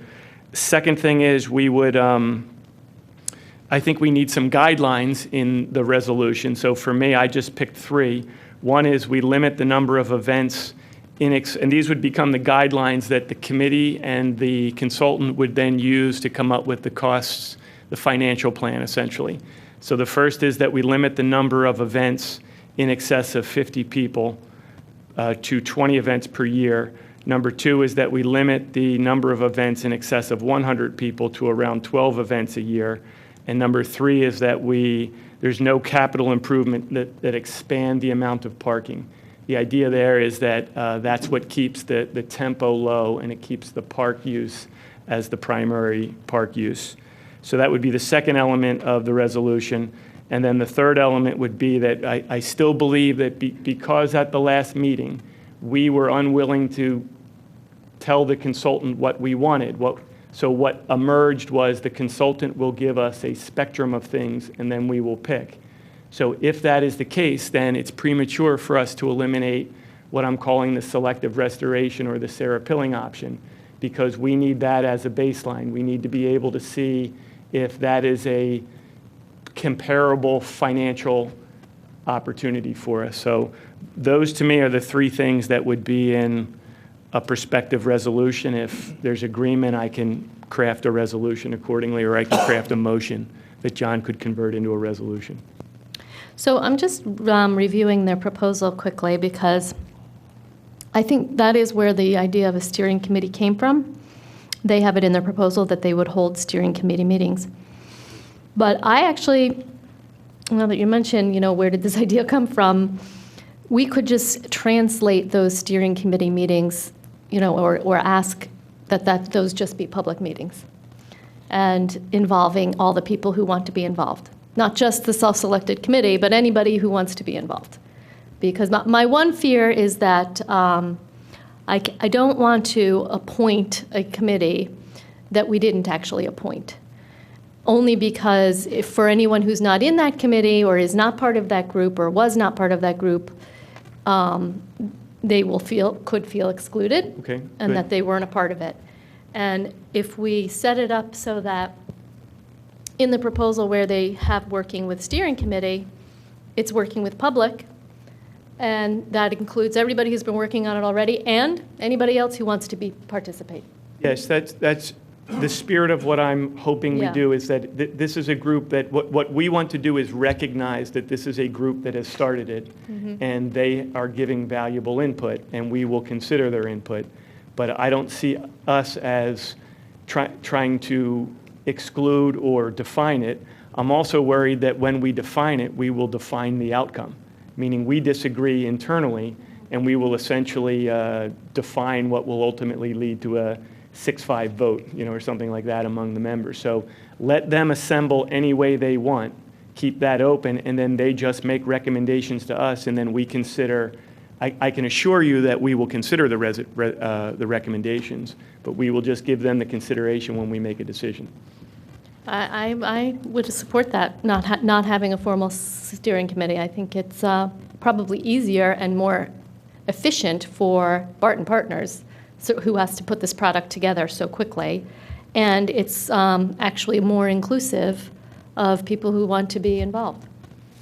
Second thing is we would, I think we need some guidelines in the resolution. So for me, I just picked 3. One is we limit the number of events and these would become the guidelines that the committee and the consultant would then use to come up with the costs, the financial plan, essentially. So the first is that we limit the number of events in excess of 50 people to 20 events per year. Number 2 is that we limit the number of events in excess of 100 people to around 12 events a year. And number 3 is that there's no capital improvement that expand the amount of parking. The idea there is that that's what keeps the tempo low, and it keeps the park use as the primary park use. So that would be the second element of the resolution. And then the third element would be that I still believe that because at the last meeting, we were unwilling to tell the consultant what we wanted. So what emerged was the consultant will give us a spectrum of things, and then we will pick. So if that is the case, then it's premature for us to eliminate what I'm calling the selective restoration or the Sarah Pilling option, because we need that as a baseline. We need to be able to see if that is a comparable financial opportunity for us. So those to me are the 3 things that would be in a prospective resolution. If there's agreement, I can craft a resolution accordingly, or I can craft a motion that John could convert into a resolution. So I'm just reviewing their proposal quickly because I think that is where the idea of a steering committee came from. They have it in their proposal that they would hold steering committee meetings. But I actually, now that you mentioned, where did this idea come from, we could just translate those steering committee meetings, or ask that those just be public meetings and involving all the people who want to be involved. Not just the self-selected committee, but anybody who wants to be involved. Because my one fear is that I don't want to appoint a committee that we didn't actually appoint. Only because if for anyone who's not in that committee or is not part of that group or was not part of that group, they could feel excluded, Okay, and good. that they weren't a part of it. And if we set it up so that in the proposal where they have working with steering committee, it's working with public, and that includes everybody who's been working on it already and anybody else who wants to participate. Yes, that's the spirit of what I'm hoping we Yeah. do, is that this is a group that, what we want to do is recognize that this is a group that has started it, and they are giving valuable input, and we will consider their input. But I don't see us as trying to exclude or define it. I'm also worried that when we define it, we will define the outcome, meaning we disagree internally, and we will essentially define what will ultimately lead to a 6-5 vote, or something like that among the members. So let them assemble any way they want, keep that open, and then they just make recommendations to us, and then we consider. I can assure you that we will consider the recommendations, but we will just give them the consideration when we make a decision. I would support that, not having a formal steering committee. I think it's probably easier and more efficient for Barton Partners, who has to put this product together so quickly. And it's actually more inclusive of people who want to be involved.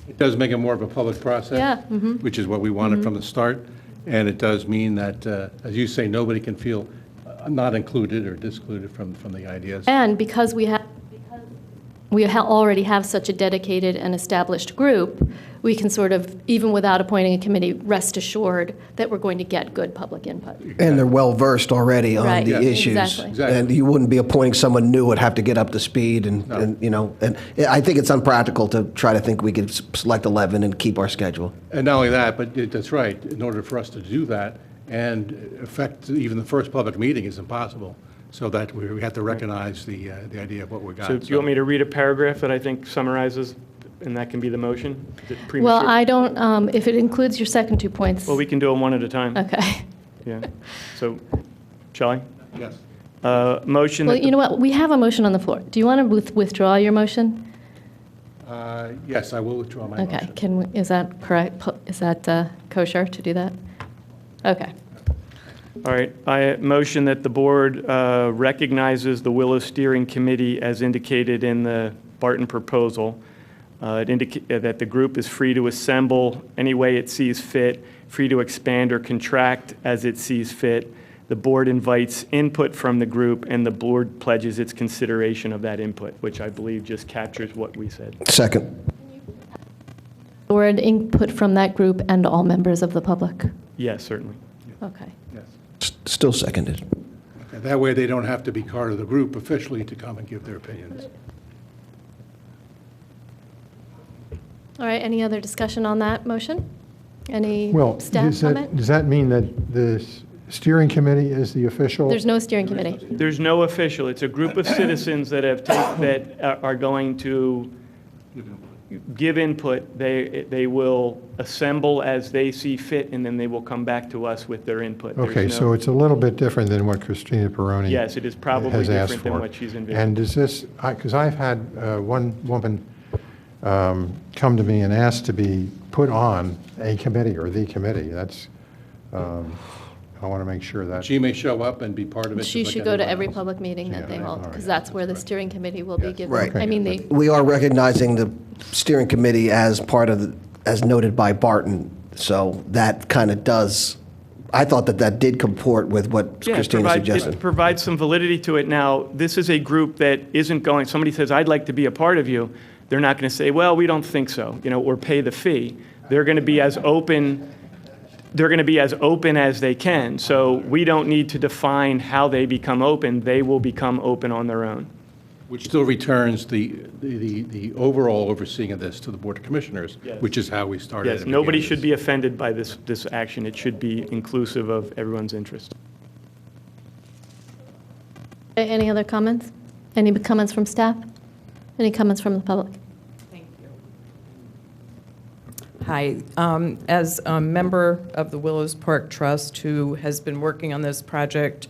It does make it more of a public process. Yeah, Which is what we wanted from the start. And it does mean that, as you say, nobody can feel not included or discluded from the ideas. And because we already have such a dedicated and established group, we can sort of, even without appointing a committee, rest assured that we're going to get good public input. And they're well-versed already on Right, the yes, issues. exactly. And you wouldn't be appointing someone new, would have to get up to speed, and I think it's unpractical to try to think we could select 11 and keep our schedule. And not only that, but that's right, in order for us to do that and affect even the first public meeting is impossible. So that we have to recognize the idea of what we got. So do you want me to read a paragraph that I think summarizes, and that can be the motion? Is it premature? Well, I don't, if it includes your second 2 points. Well, we can do them one at a time. Okay. Yeah. So, shall I? Yes. Motion. Well, that you know what? We have a motion on the floor. Do you want to withdraw your motion? Yes, I will withdraw my motion. Okay. Is that correct? Is that kosher to do that? Okay. All right, I motion that the board recognizes the Willow Steering Committee as indicated in the Barton proposal. That the group is free to assemble any way it sees fit, free to expand or contract as it sees fit. The board invites input from the group, and the board pledges its consideration of that input, which I believe just captures what we said. Second. Or an input from that group and all members of the public? Yes, certainly. Okay. Still seconded. And that way, they don't have to be part of the group officially to come and give their opinions. All right, any other discussion on that motion? Any Well, staff comment? does that mean that the steering committee is the official? There's no steering committee. There's no official. It's a group of citizens that are going to give input. They will assemble as they see fit, and then they will come back to us with their input. There's Okay, no- so it's a little bit different than what Christina Peroni Yes, it is probably has asked different than for. what she's envisioned. And does this, because I've had one woman come to me and ask to be put on a committee or the committee. That's, I want to make sure that. She may show up and be part of it. She just should like go to anyone every else. public meeting that they hold, because that's where the steering committee will be given. Right. I mean, they, We are recognizing the steering committee as part of, as noted by Barton, so that kind of does, I thought that did comport with what Yeah, Christina suggested. it provides some validity to it. Now, this is a group that isn't going, somebody says, I'd like to be a part of you. They're not going to say, well, we don't think so, or pay the fee. They're going to be as open, as they can. So we don't need to define how they become open. They will become open on their own. Which still returns the overall overseeing of this to the Board of Commissioners, Yes. which is how we started. Yes, nobody should be offended by this action. It should be inclusive of everyone's interest. any other comments? Any comments from staff? Any comments from the public? Hi. As a member of the Willows Park Trust who has been working on this project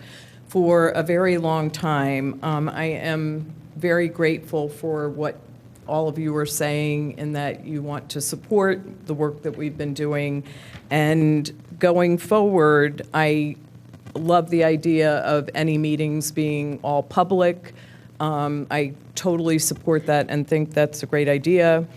for a very long time, I am very grateful for what all of you are saying in that you want to support the work that we've been doing. And going forward, I love the idea of any meetings being all public. I totally support that and think that's a great idea.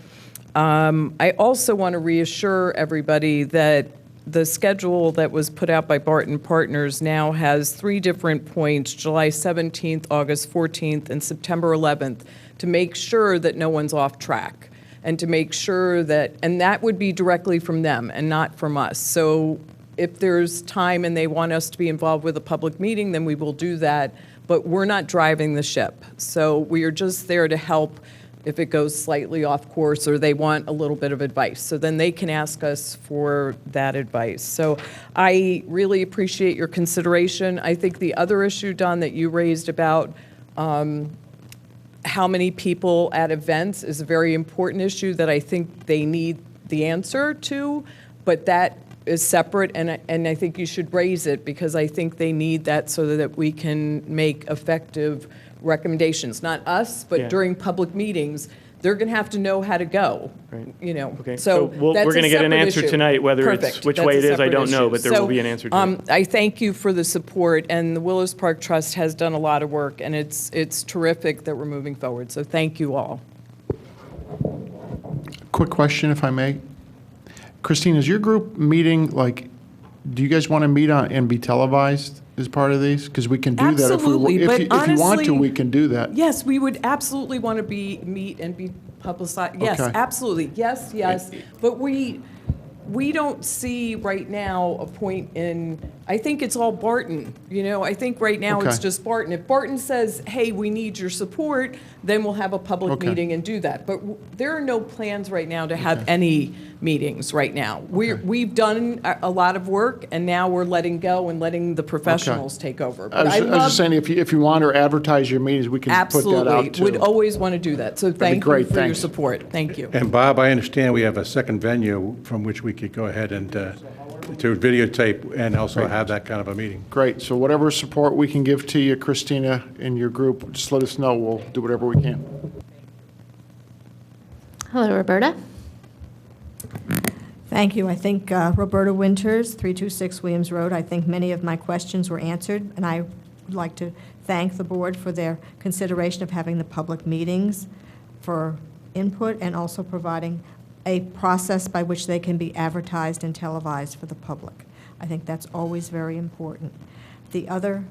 I also want to reassure everybody that the schedule that was put out by Barton Partners now has 3 different points, July 17th, August 14th, and September 11th, to make sure that no one's off track and to make sure that, and that would be directly from them and not from us. So if there's time and they want us to be involved with a public meeting, then we will do that, but we're not driving the ship. So we are just there to help if it goes slightly off course or they want a little bit of advice. So then they can ask us for that advice. So I really appreciate your consideration. I think the other issue, Don, that you raised about how many people at events is a very important issue that I think they need the answer to, but that is separate, and I think you should raise it because I think they need that so that we can make effective recommendations. Not us, but Yeah. during public meetings, they're going to have to know how to go. Right. Okay. So we're going to get an answer tonight, whether it's which way it is, I don't know, but there will be an answer tonight. I thank you for the support, and the Willows Park Trust has done a lot of work, and it's terrific that we're moving forward. So thank you all. Quick question, if I may. Christine, is your group meeting, do you guys want to meet on and be televised as part of these? Because we can do that. Absolutely, If but you want to, honestly, we can do that. Yes, we would absolutely want to meet and be publicized. Yes, Okay. absolutely. Yes. But we don't see right now a point in, I think it's all Barton. I think right now it's Okay. just Barton. If Barton says, hey, we need your support, then we'll have a public Okay. meeting and do that. But there are no plans right now to have any meetings right now. We've done a lot of work, and now we're letting go and letting the professionals take over. I was just saying, if you want to advertise your meetings, we can put that out Absolutely, too. would always want to do that. So thank you great, for your thanks. support. Thank you. And Bob, I understand we have a second venue from which we could go ahead and to videotape and also have that kind of a meeting. Great, so whatever support we can give to you, Christina, and your group, just let us know. We'll do whatever we can. Hello, Roberta. Thank you. I think Roberta Winters, 326 Williams Road, I think many of my questions were answered, and I would like to thank the board for their consideration of having the public meetings for input and also providing a process by which they can be advertised and televised for the public. I think that's always very important. The other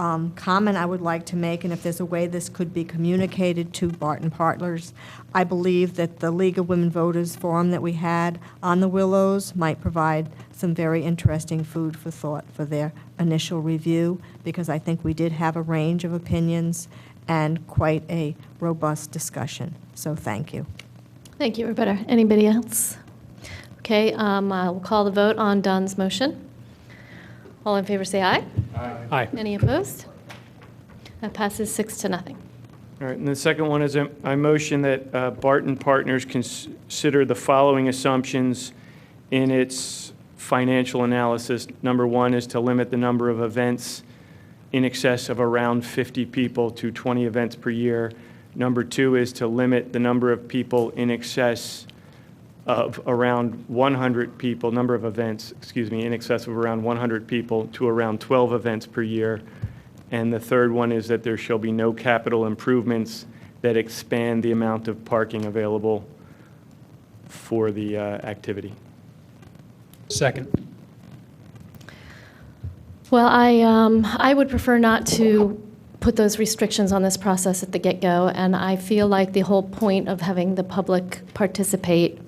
comment I would like to make, and if there's a way this could be communicated to Barton Partners, I believe that the League of Women Voters Forum that we had on the Willows might provide some very interesting food for thought for their initial review, because I think we did have a range of opinions and quite a robust discussion. So thank you. Thank you, Roberta. Anybody else? Okay, I'll call the vote on Don's motion. All in favor say aye. Aye. Any opposed? That passes 6-0. All right, and the second one is I motion that Barton Partners consider the following assumptions in its financial analysis. Number one is to limit the number of events in excess of around 50 people to 20 events per year. Number two is to limit the number of people in excess of around 100 people, number of events, in excess of around 100 people to around 12 events per year. And the third one is that there shall be no capital improvements that expand the amount of parking available for the activity. Second. Well, I would prefer not to put those restrictions on this process at the get-go, and I feel like the whole point of having the public participate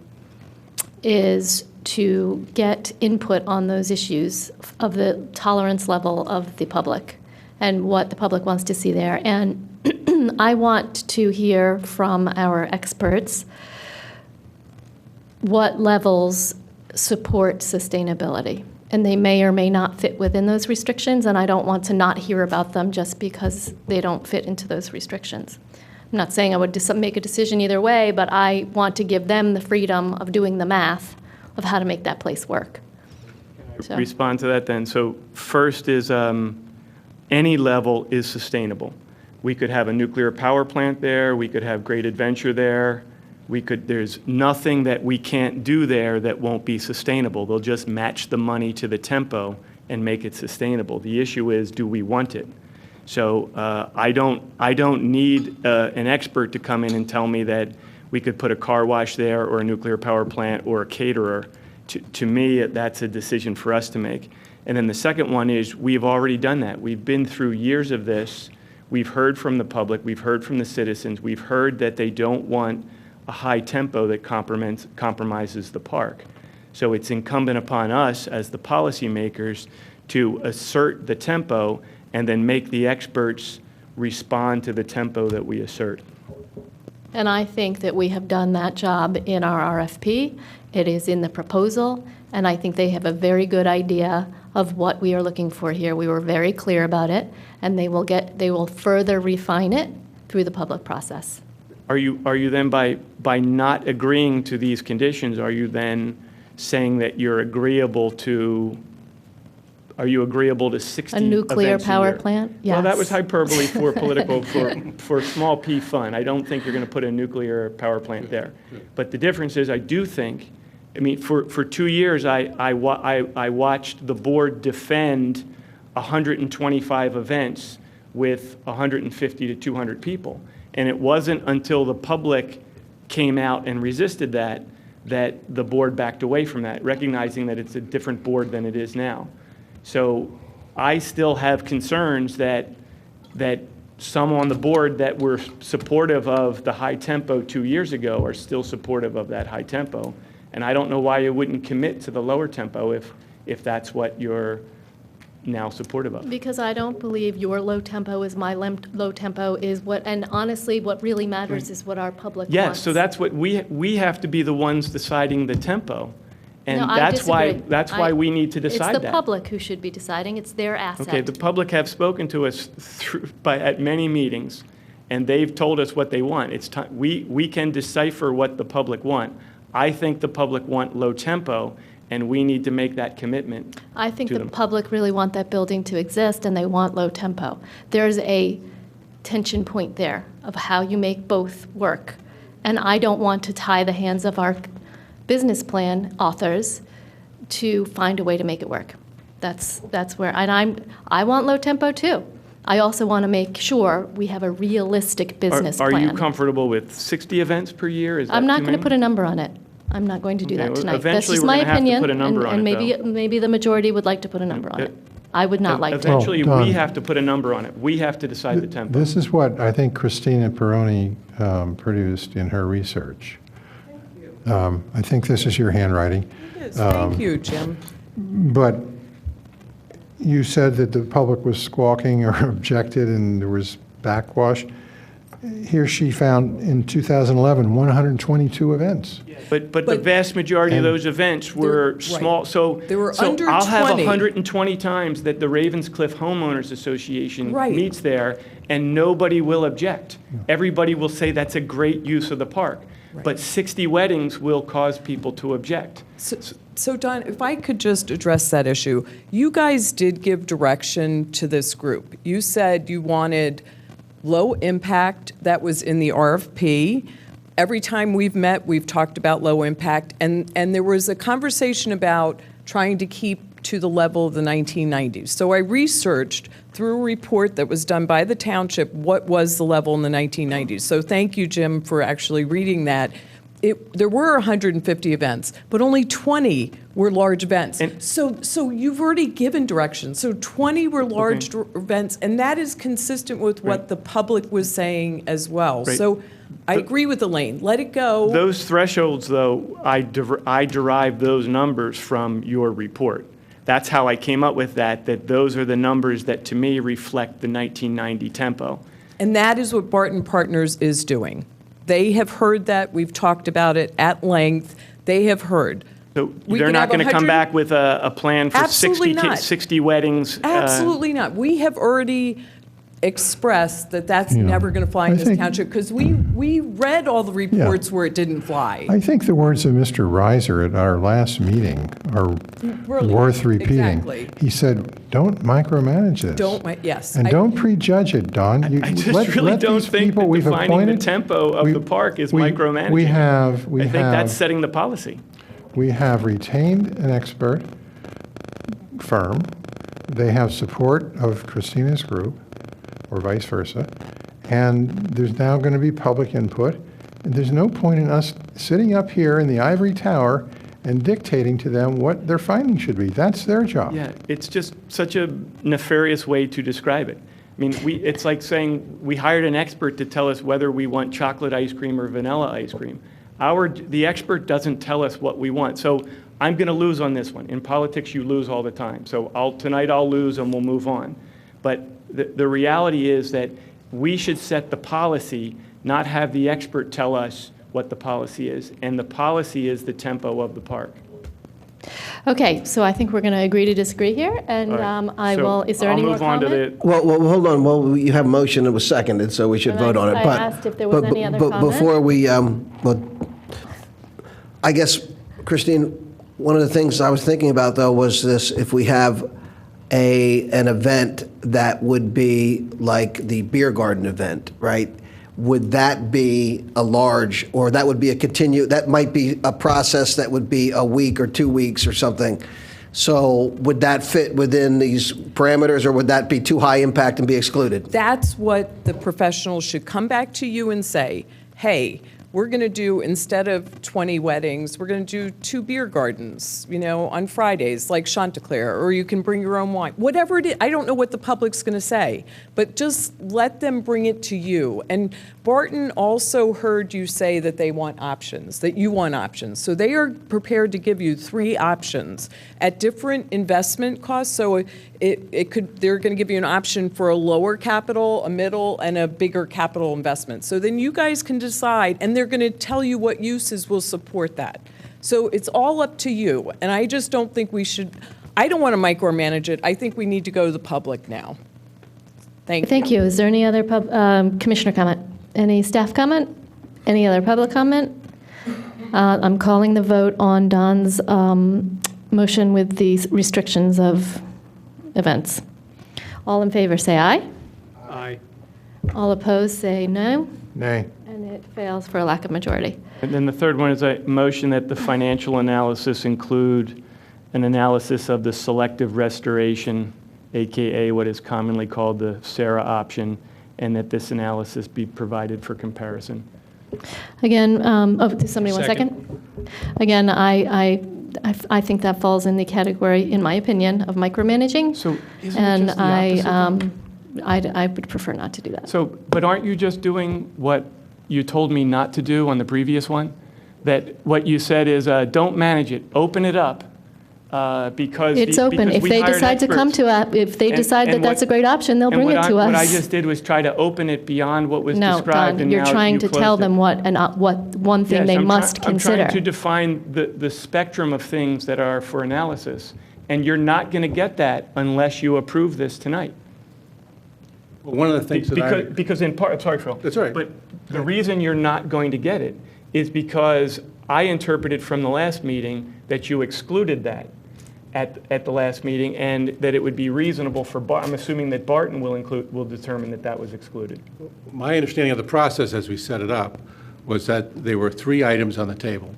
is to get input on those issues of the tolerance level of the public and what the public wants to see there. And I want to hear from our experts what levels support sustainability. And they may or may not fit within those restrictions, and I don't want to not hear about them just because they don't fit into those restrictions. I'm not saying I would make a decision either way, but I want to give them the freedom of doing the math of how to make that place work. So. Respond to that then. So first is any level is sustainable. We could have a nuclear power plant there. We could have Great Adventure there. There's nothing that we can't do there that won't be sustainable. They'll just match the money to the tempo and make it sustainable. The issue is, do we want it? So I don't need an expert to come in and tell me that we could put a car wash there or a nuclear power plant or a caterer. To me, that's a decision for us to make. And then the second one is we've already done that. We've been through years of this. We've heard from the public. We've heard from the citizens. We've heard that they don't want a high tempo that compromises the park. So it's incumbent upon us as the policymakers to assert the tempo and then make the experts respond to the tempo that we assert. And I think that we have done that job in our RFP. It is in the proposal, and I think they have a very good idea of what we are looking for here. We were very clear about it, and they will further refine it through the public process. Are you then, by not agreeing to these conditions, are you then saying that you're agreeable to, are you agreeable to 60 A nuclear events a power year? plant? Yes. Well, that was hyperbole for political, for small p fun. I don't think you're going to put a nuclear power plant there. But the difference is I do think, I mean, for 2 years, I watched the board defend 125 events with 150 to 200 people. And it wasn't until the public came out and resisted that the board backed away from that, recognizing that it's a different board than it is now. So I still have concerns that some on the board that were supportive of the high tempo 2 years ago are still supportive of that high tempo. And I don't know why you wouldn't commit to the lower tempo if that's what you're now supportive of. Because I don't believe your low tempo is my low tempo is what, and honestly, what really matters is what our public wants. Yes, so that's what we have to be the ones deciding the tempo. And No, I that's why disagree. we need to decide It's that. the public who should be deciding. It's their asset. Okay, the public have spoken to us at many meetings, and they've told us what they want. It's time we can decipher what the public want. I think the public want low tempo, and we need to make that commitment. I think to the them. public really want that building to exist, and they want low tempo. There's a tension point there of how you make both work. And I don't want to tie the hands of our business plan authors to find a way to make it work. That's where, and I want low tempo too. I also want to make sure we have a realistic business Are plan. you comfortable with 60 events per year? Is that I'm not too going to many? put a number on it. I'm not going to do Okay, that well, tonight. That's eventually just we're my gonna have to opinion, put a number on and it, maybe the majority would like to put a number on it. I would not like to. Eventually, Well, we Don- have to put a number on it. We have to decide the tempo. This is what I think Christina Peroni produced in her research. I think this is your handwriting. It is. Thank you, Jim. But you said that the public was squawking or objected and there was backwash. Here she found in 2011, 122 events. But the vast majority of those events were small, so. There were so under I'll have 20. 120 times that the Ravenscliff Homeowners Association Right. meets there, and nobody will object. Everybody will say that's a great use of the park. But 60 weddings will cause people to object. So Don, if I could just address that issue. You guys did give direction to this group. You said you wanted low impact. That was in the RFP. Every time we've met, we've talked about low impact. And there was a conversation about trying to keep to the level of the 1990s. So I researched through a report that was done by the township what was the level in the 1990s. So thank you, Jim, for actually reading that. There were 150 events, but only 20 were large events. So you've already given direction. So 20 were large events, and that is consistent with what the public was saying as well. Right. So I agree with Elaine. Let it go. Those thresholds, though, I derived those numbers from your report. That's how I came up with that those are the numbers that, to me, reflect the 1990 tempo. And that is what Barton Partners is doing. They have heard that. We've talked about it at length. They have heard. So We they're could not have going to come 100 back with a plan for Absolutely not. 60 weddings? Absolutely not. We have already expressed that that's never going to fly in I this think- township because we read all the reports where it didn't fly. I think the words of Mr. Reiser at our last meeting are Brilliant. worth repeating. Exactly. He said, don't micromanage this. Yes. And don't prejudge it, Don. I just really don't think that we've defining appointed, the tempo of the park is micromanaging. We I think that's setting the policy. We have retained an expert firm. They have support of Christina's group, or vice versa. And there's now going to be public input. And there's no point in us sitting up here in the ivory tower and dictating to them what their findings should be. That's their job. Yeah, it's just such a nefarious way to describe it. I mean, it's like saying we hired an expert to tell us whether we want chocolate ice cream or vanilla ice cream. The expert doesn't tell us what we want. So I'm going to lose on this one. In politics, you lose all the time. So tonight I'll lose and we'll move on. But the reality is that we should set the policy, not have the expert tell us what the policy is. And the policy is the tempo of the park. Okay, so I think we're going to agree to disagree here, and is there any more comment? Well, hold on. Well, you have a motion that was seconded, so we should vote on it. I asked if there was any other but comment. before we, I guess, Christine, one of the things I was thinking about, though, was this: if we have an event that would be like the beer garden event, right? Would that be a large, or that would be that might be a process that would be a week or 2 weeks or something. So would that fit within these parameters, or would that be too high impact and be excluded? That's what the professionals should come back to you and say, hey, we're going to do, instead of 20 weddings, we're going to do 2 beer gardens, on Fridays, like Chanticleer, or you can bring your own wine. Whatever it is, I don't know what the public's going to say, but just let them bring it to you. And Barton also heard you say that they want options, that you want options. So they are prepared to give you 3 options at different investment costs. So they're going to give you an option for a lower capital, a middle, and a bigger capital investment. So then you guys can decide, and they're going to tell you what uses will support that. So it's all up to you. And I just don't think I don't want to micromanage it. I think we need to go to the public now. Thank you. Is there any other commissioner comment? Any staff comment? Any other public comment? I'm calling the vote on Don's motion with these restrictions of events. All in favor, say aye. Aye. All opposed, say no. Nay. And it fails for a lack of majority. And then the third one is a motion that the financial analysis include an analysis of the selective restoration, AKA what is commonly called the SARA option, and that this analysis be provided for comparison. Again, does somebody want a second? Again, I I think that falls in the category, in my opinion, of micromanaging. So isn't it And just the opposite, I would prefer not to do that. So, but aren't you just doing what you told me not to do on the previous one? That what you said is, don't manage it, open it up, because It's open. because If we they hired decide to come experts. to us, if they And- decide that and that's a what- great option, they'll and bring it to us. What I just did was try to open it beyond what was No, described, Don, and you're now trying you to closed tell it. them what one thing Yes, they I'm must consider. I'm trying to define the spectrum of things that are for analysis, and you're not going to get that unless you approve this tonight. Well, one of the things that I... Because in part, sorry, Phil. That's all right. But the reason you're not going to get it is because I interpreted from the last meeting that you excluded that at the last meeting, and that it would be reasonable for, I'm assuming that Barton will determine that that was excluded. My understanding of the process as we set it up was that there were 3 items on the table.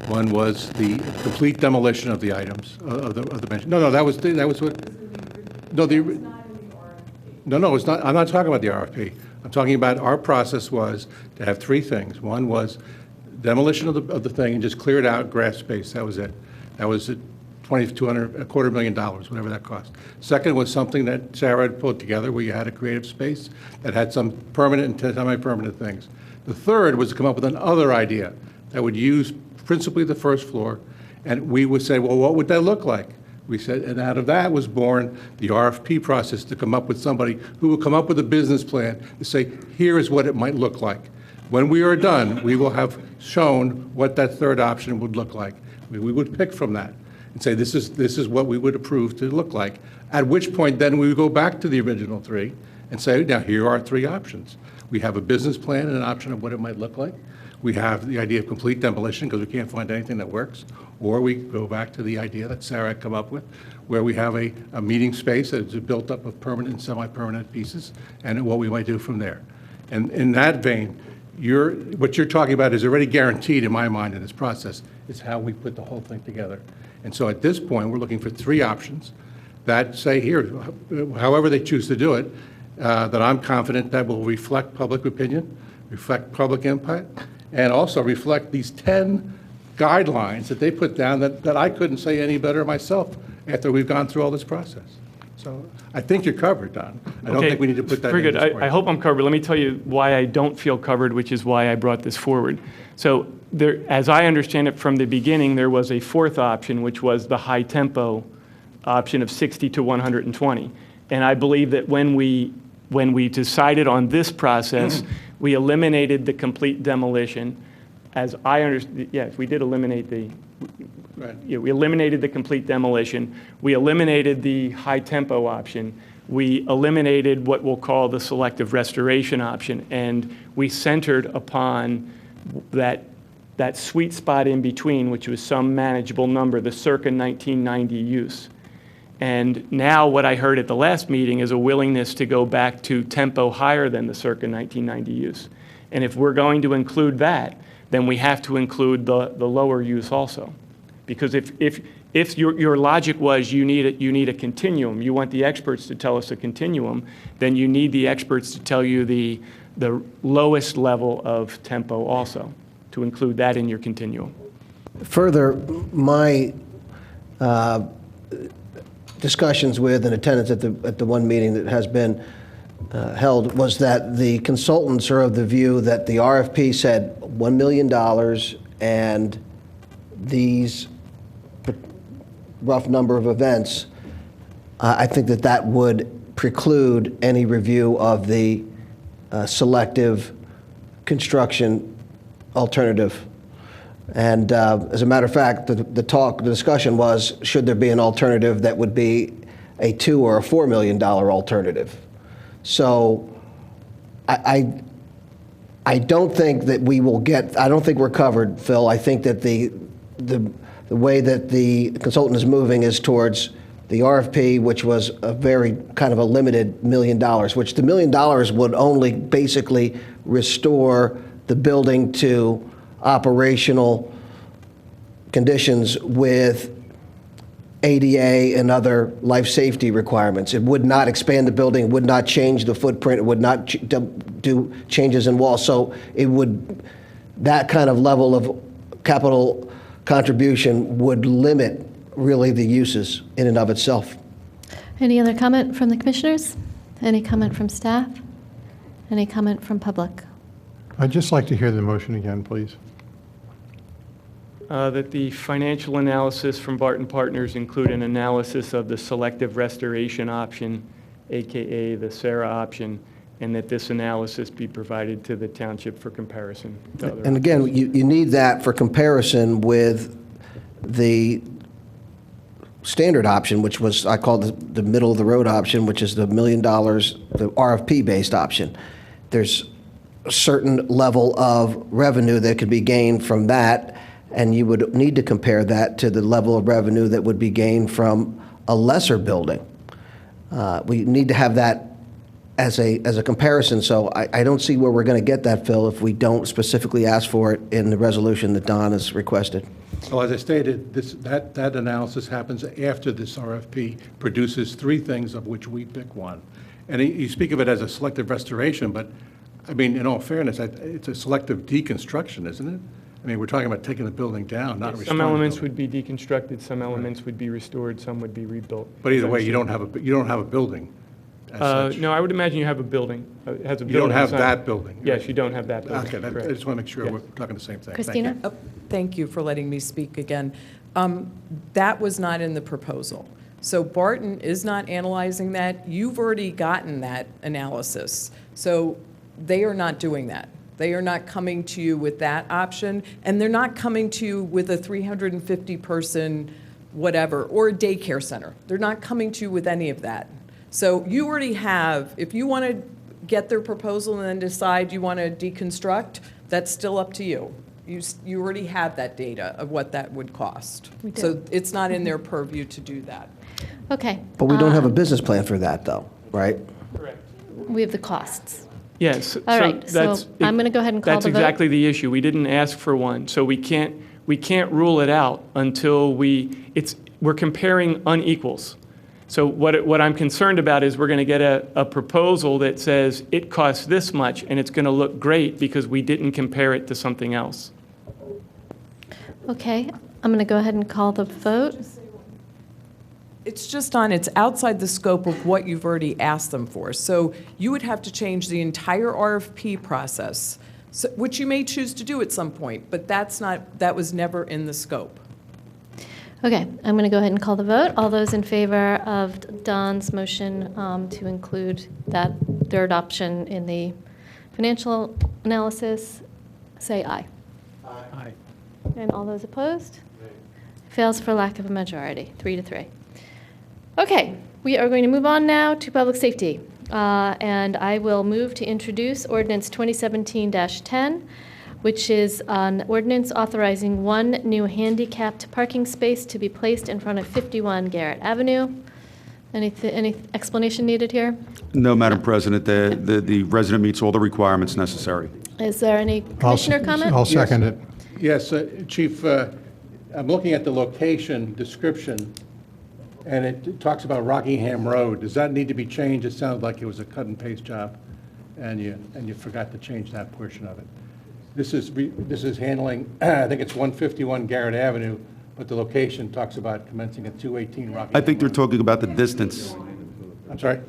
One was the complete demolition of the items, of the bench. No, that was what, no, it's not. I'm not talking about the RFP. I'm talking about our process was to have 3 things. One was demolition of the thing and just clear it out, grass space. That was it. That was it. $250,000, whatever that cost. Second was something that Sarah had put together where you had a creative space that had some permanent and semi-permanent things. The third was to come up with another idea that would use principally the first floor, and we would say, well, what would that look like? We said, and out of that was born the RFP process to come up with somebody who will come up with a business plan to say, here is what it might look like. When we are done, we will have shown what that third option would look like. We would pick from that and say, this is what we would approve to look like. At which point, then we would go back to the original 3 and say, now here are 3 options. We have a business plan and an option of what it might look like. We have the idea of complete demolition because we can't find anything that works. Or we go back to the idea that Sarah had come up with, where we have a meeting space that is built up of permanent and semi-permanent pieces, and what we might do from there. And in that vein, what you're talking about is already guaranteed in my mind in this process. It's how we put the whole thing together. And so at this point, we're looking for 3 options that say here, however they choose to do it, that I'm confident that will reflect public opinion, reflect public input, and also reflect these 10 guidelines that they put down that I couldn't say any better myself after we've gone through all this process. So I think you're covered, Don. I don't think we need to put that Very in good. this point. I hope I'm covered. Let me tell you why I don't feel covered, which is why I brought this forward. So there, as I understand it from the beginning, there was a 4th option, which was the high tempo option of 60 to 120. And I believe that when we decided on this process, we eliminated the complete demolition. As I understand, yes, we did eliminate the, yeah, we eliminated the complete demolition. We eliminated the high tempo option. We eliminated what we'll call the selective restoration option, and we centered upon that sweet spot in between, which was some manageable number, the circa 1990 use. And now what I heard at the last meeting is a willingness to go back to tempo higher than the circa 1990 use. And if we're going to include that, then we have to include the lower use also. Because if your logic was you need a continuum, you want the experts to tell us a continuum, then you need the experts to tell you the lowest level of tempo also, to include that in your continuum. Further, my discussions with and attendance at the one meeting that has been held was that the consultants are of the view that the RFP said $1 million and these rough number of events. I think that would preclude any review of the selective construction alternative. And as a matter of fact, the discussion was, should there be an alternative that would be a $2 or a $4 million alternative? So I don't think that we will get, I don't think we're covered, Phil. I think that the way that the consultant is moving is towards the RFP, which was a very kind of a limited $1 million, which the $1 million would only basically restore the building to operational conditions with ADA and other life safety requirements. It would not expand the building, it would not change the footprint, it would not do changes in walls. So it would, that kind of level of capital contribution would limit really the uses in and of itself. Any other comment from the commissioners? Any comment from staff? Any comment from public? I'd just like to hear the motion again, please. That the financial analysis from Barton Partners include an analysis of the selective restoration option, AKA the SARA option, and that this analysis be provided to the township for comparison to other And again, you need that for comparison with the standard option, which was, I call the middle of the road option, which is the $1 million, the RFP-based option. There's a certain level of revenue that could be gained from that, and you would need to compare that to the level of revenue that would be gained from a lesser building. We need to have that as a comparison, so I don't see where we're going to get that, Phil, if we don't specifically ask for it in the resolution that Don has requested. Well, as I stated, that analysis happens after this RFP produces three things, of which we pick one. And you speak of it as a selective restoration, but, I mean, in all fairness, it's a selective deconstruction, isn't it? I mean, we're talking about taking the building down, not restoring Some the elements building. would be deconstructed, some elements would be restored, some would be rebuilt. But either way, you don't have a building as such. No, I would imagine you have a building. It has a You don't building have inside. that building. Yes, you don't have that building. Okay, I correct. just want to make sure Yeah. we're talking the same thing. Thank Christina? you. Thank you for letting me speak again. That was not in the proposal. So Barton is not analyzing that. You've already gotten that analysis. So they are not doing that. They are not coming to you with that option, and they're not coming to you with a 350-person whatever, or a daycare center. They're not coming to you with any of that. So you already have, if you want to get their proposal and then decide you want to deconstruct, that's still up to you. You already have that data of what that would cost. We do. So it's not in their purview to do that. Okay. But we don't have a business plan for that, though, right? Correct. We have the costs. Yes. All right, so I'm going to go ahead and call That's the vote. exactly the issue. We didn't ask for one, so we can't rule it out until we're comparing unequals. So what I'm concerned about is we're going to get a proposal that says it costs this much, and it's going to look great because we didn't compare it to something else. Okay, I'm going to go ahead and call the vote. It's outside the scope of what you've already asked them for. So you would have to change the entire RFP process, which you may choose to do at some point, but that was never in the scope. Okay, I'm going to go ahead and call the vote. All those in favor of Don's motion to include that third option in the financial analysis, say aye. Aye. And all those opposed? Fails for lack of a majority, 3-3. Okay, we are going to move on now to public safety. And I will move to introduce ordinance 2017-10, which is an ordinance authorizing one new handicapped parking space to be placed in front of 51 Garrett Avenue. Any explanation needed here? No, Madam President, the resident meets all the requirements necessary. Is there any commissioner comment? I'll second it. Yes, Chief, I'm looking at the location description, and it talks about Rockingham Road. Does that need to be changed? It sounded like it was a cut and paste job, and you forgot to change that portion of it. This is handling, I think it's 151 Garrett Avenue, but the location talks about commencing at 218 Rockingham I think they're Road. talking about the distance. I'm sorry?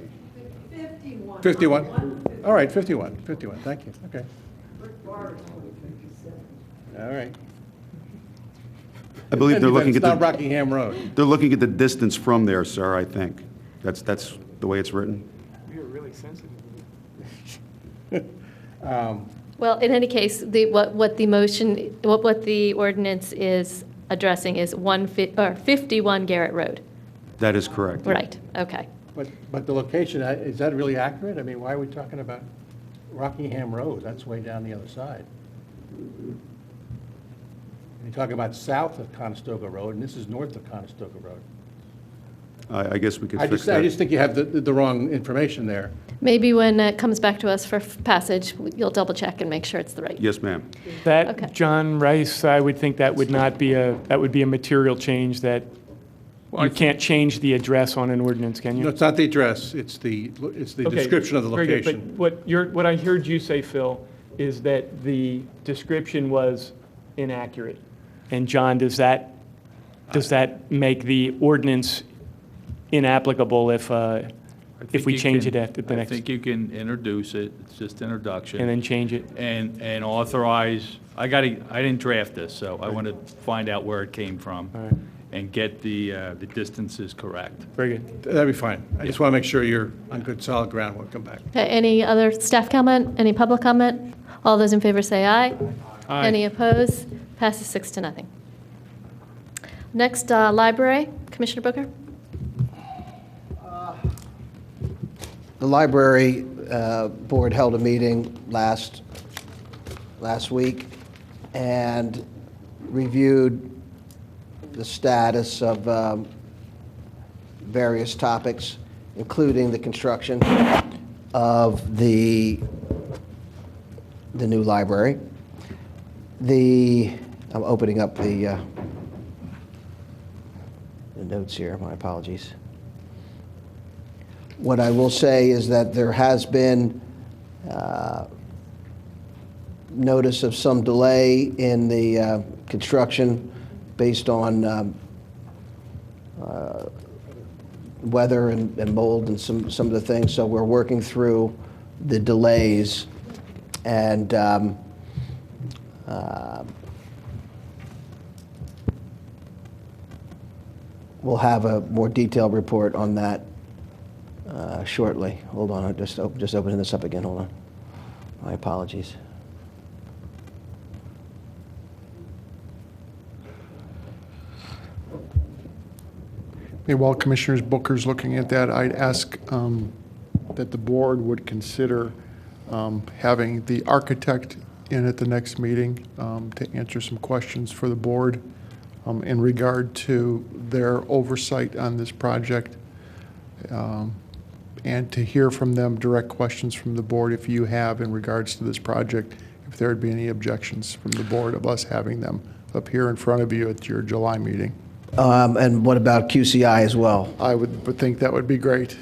51. All right, 51, thank you, okay. All right. I believe they're looking It's at not the, Rockingham Road. they're looking at the distance from there, sir, I think. That's the way it's written. We are really sensitive. Well, in any case, what the ordinance is addressing is 51 Garrett Road. That is correct. Right, okay. But the location, is that really accurate? I mean, why are we talking about Rockingham Road? That's way down the other side. You're talking about south of Conestoga Road, and this is north of Conestoga Road. I guess we could I fix just that. think you have the wrong information there. Maybe when it comes back to us for passage, you'll double check and make sure it's the right. Yes, ma'am. That, Okay. John Rice, I would think that would be a material change that you can't change the address on an ordinance, can you? No, it's not the address, it's the Okay, description of the very good. location. But what I heard you say, Phil, is that the description was inaccurate. And John, does that make the ordinance inapplicable if we change it after the next? I think you can introduce it, it's just introduction. And then change it? And authorize, I didn't draft this, so I want to find out where it came from. All right. And get the distances correct. Very good. That'd be fine. I just want to make sure you're on good, solid ground when we come back. Okay, any other staff comment? Any public comment? All those in favor say aye. Aye. Any opposed? Passes 6-0. Next, library, Commissioner Booker. The library board held a meeting last week and reviewed the status of various topics, including the construction of the new library. I'm opening up the notes here, my apologies. What I will say is that there has been notice of some delay in the construction based on weather and mold and some of the things. So we're working through the delays, and we'll have a more detailed report on that shortly. Hold on, I'm just opening this up again. Hold on. My apologies. While Commissioner Booker's looking at that, I'd ask that the board would consider having the architect in at the next meeting to answer some questions for the board in regard to their oversight on this project, and to hear from them direct questions from the board if you have in regards to this project, if there would be any objections from the board of us having them up here in front of you at your July meeting. And what about QCI as well? I would think that would be great.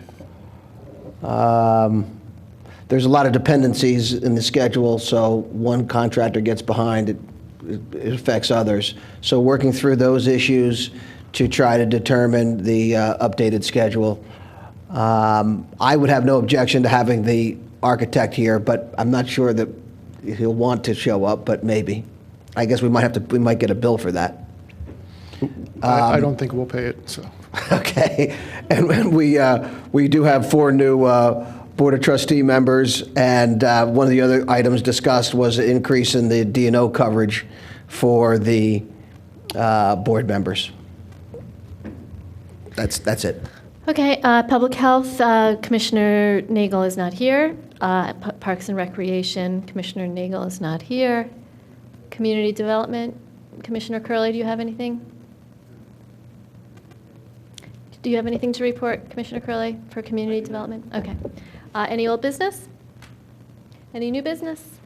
There's a lot of dependencies in the schedule, so one contractor gets behind, it affects others. So working through those issues to try to determine the updated schedule. I would have no objection to having the architect here, but I'm not sure that he'll want to show up, but maybe. I guess we might get a bill for that. I don't think we'll pay it, so. Okay, and we do have 4 new Board of Trustee members, and one of the other items discussed was an increase in the D&O coverage for the board members. That's it. Okay, Public Health, Commissioner Nagel is not here. Parks and Recreation, Commissioner Nagel is not here. Community Development, Commissioner Curley, do you have anything? Do you have anything to report, Commissioner Curley, for Community Development? Okay. Any old business? Any new business?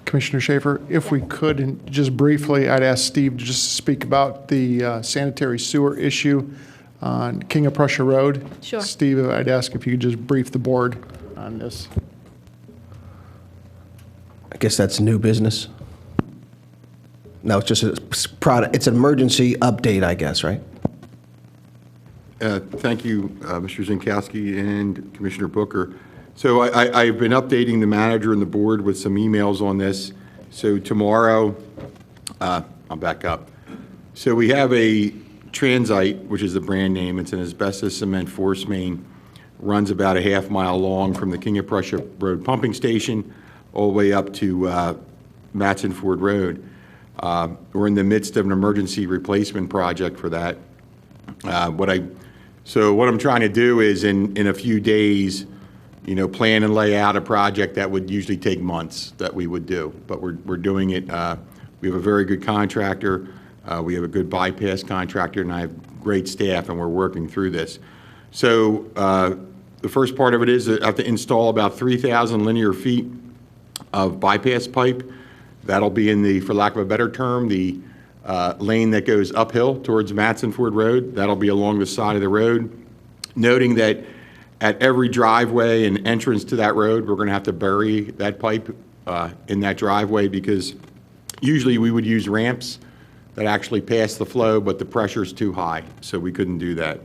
Commissioner Schaefer, if we could, and just briefly, I'd ask Steve to just speak about the sanitary sewer issue on King of Prussia Road. Sure. Steve, I'd ask if you could just brief the board on this. I guess that's new business. No, it's just a product. It's an emergency update, I guess, right? Thank you, Mr. Zinkowski and Commissioner Booker. So I've been updating the manager and the board with some emails on this. So tomorrow, I'll back up. So we have a Transite, which is the brand name. It's an asbestos cement force main. Runs about a half-mile long from the King of Prussia Road pumping station all the way up to Matson Ford Road. We're in the midst of an emergency replacement project for that. So what I'm trying to do is in a few days, plan and lay out a project that would usually take months that we would do, but we're doing it. We have a very good contractor. We have a good bypass contractor, and I have great staff, and we're working through this. So the first part of it is that I have to install about 3,000 linear feet of bypass pipe. That'll be in the, for lack of a better term, the lane that goes uphill towards Matson Ford Road. That'll be along the side of the road. Noting that at every driveway and entrance to that road, we're going to have to bury that pipe in that driveway, because usually we would use ramps that actually pass the flow, but the pressure's too high, so we couldn't do that.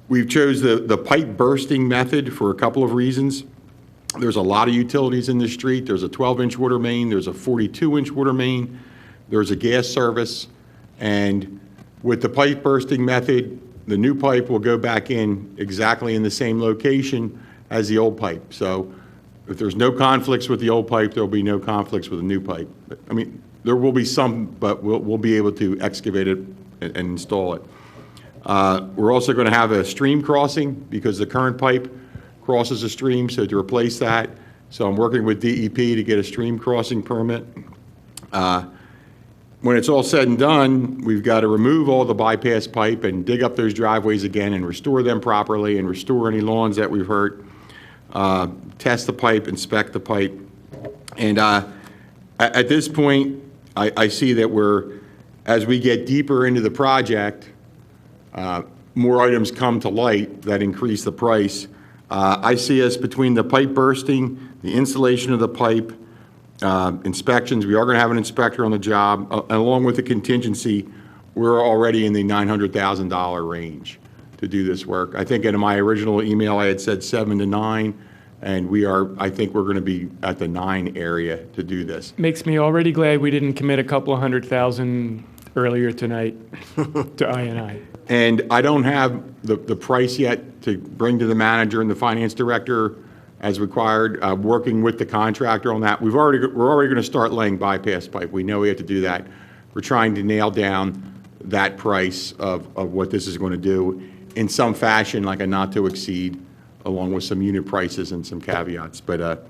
We've chose the pipe bursting method for a couple of reasons. There's a lot of utilities in the street. There's a 12-inch water main, there's a 42-inch water main, there's a gas service, and with the pipe bursting method, the new pipe will go back in exactly in the same location as the old pipe. So if there's no conflicts with the old pipe, there'll be no conflicts with the new pipe. I mean, there will be some, but we'll be able to excavate it and install it. We're also going to have a stream crossing because the current pipe crosses a stream, so to replace that. So I'm working with DEP to get a stream crossing permit. When it's all said and done, we've got to remove all the bypass pipe and dig up those driveways again and restore them properly and restore any lawns that we've hurt, test the pipe, inspect the pipe. And at this point, I see that as we get deeper into the project, more items come to light that increase the price. I see us between the pipe bursting, the installation of the pipe, inspections, we are going to have an inspector on the job, and along with the contingency, we're already in the $900,000 range to do this work. I think in my original email I had said 7 to 9, and I think we're going to be at the 9 area to do this. Makes me already glad we didn't commit a couple of $100,000 earlier tonight to I&I. And I don't have the price yet to bring to the manager and the finance director as required, working with the contractor on that. We're already going to start laying bypass pipe. We know we have to do that. We're trying to nail down that price of what this is going to do in some fashion, like a not to exceed, along with some unit prices and some caveats. But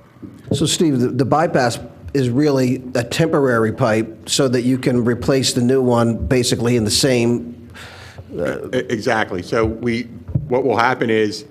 So Steve, the bypass is really a temporary pipe so that you can replace the new one basically in the same. Exactly. So what will happen is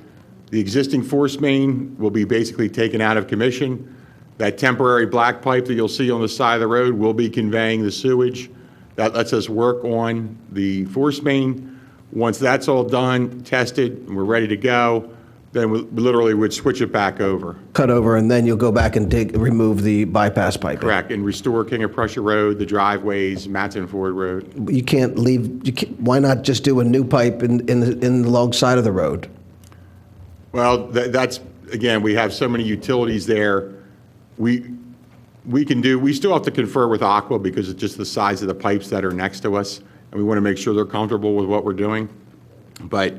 the existing force main will be basically taken out of commission. That temporary black pipe that you'll see on the side of the road will be conveying the sewage. That lets us work on the force main. Once that's all done, tested, and we're ready to go, then we literally would switch it back over. Cut over, and then you'll go back and remove the bypass pipe. Correct, and restore King of Prussia Road, the driveways, Matson Ford Road. You can't leave. Why not just do a new pipe in the long side of the road? Well, that's, again, we have so many utilities there. We still have to confer with Aqua because it's just the size of the pipes that are next to us, and we want to make sure they're comfortable with what we're doing. But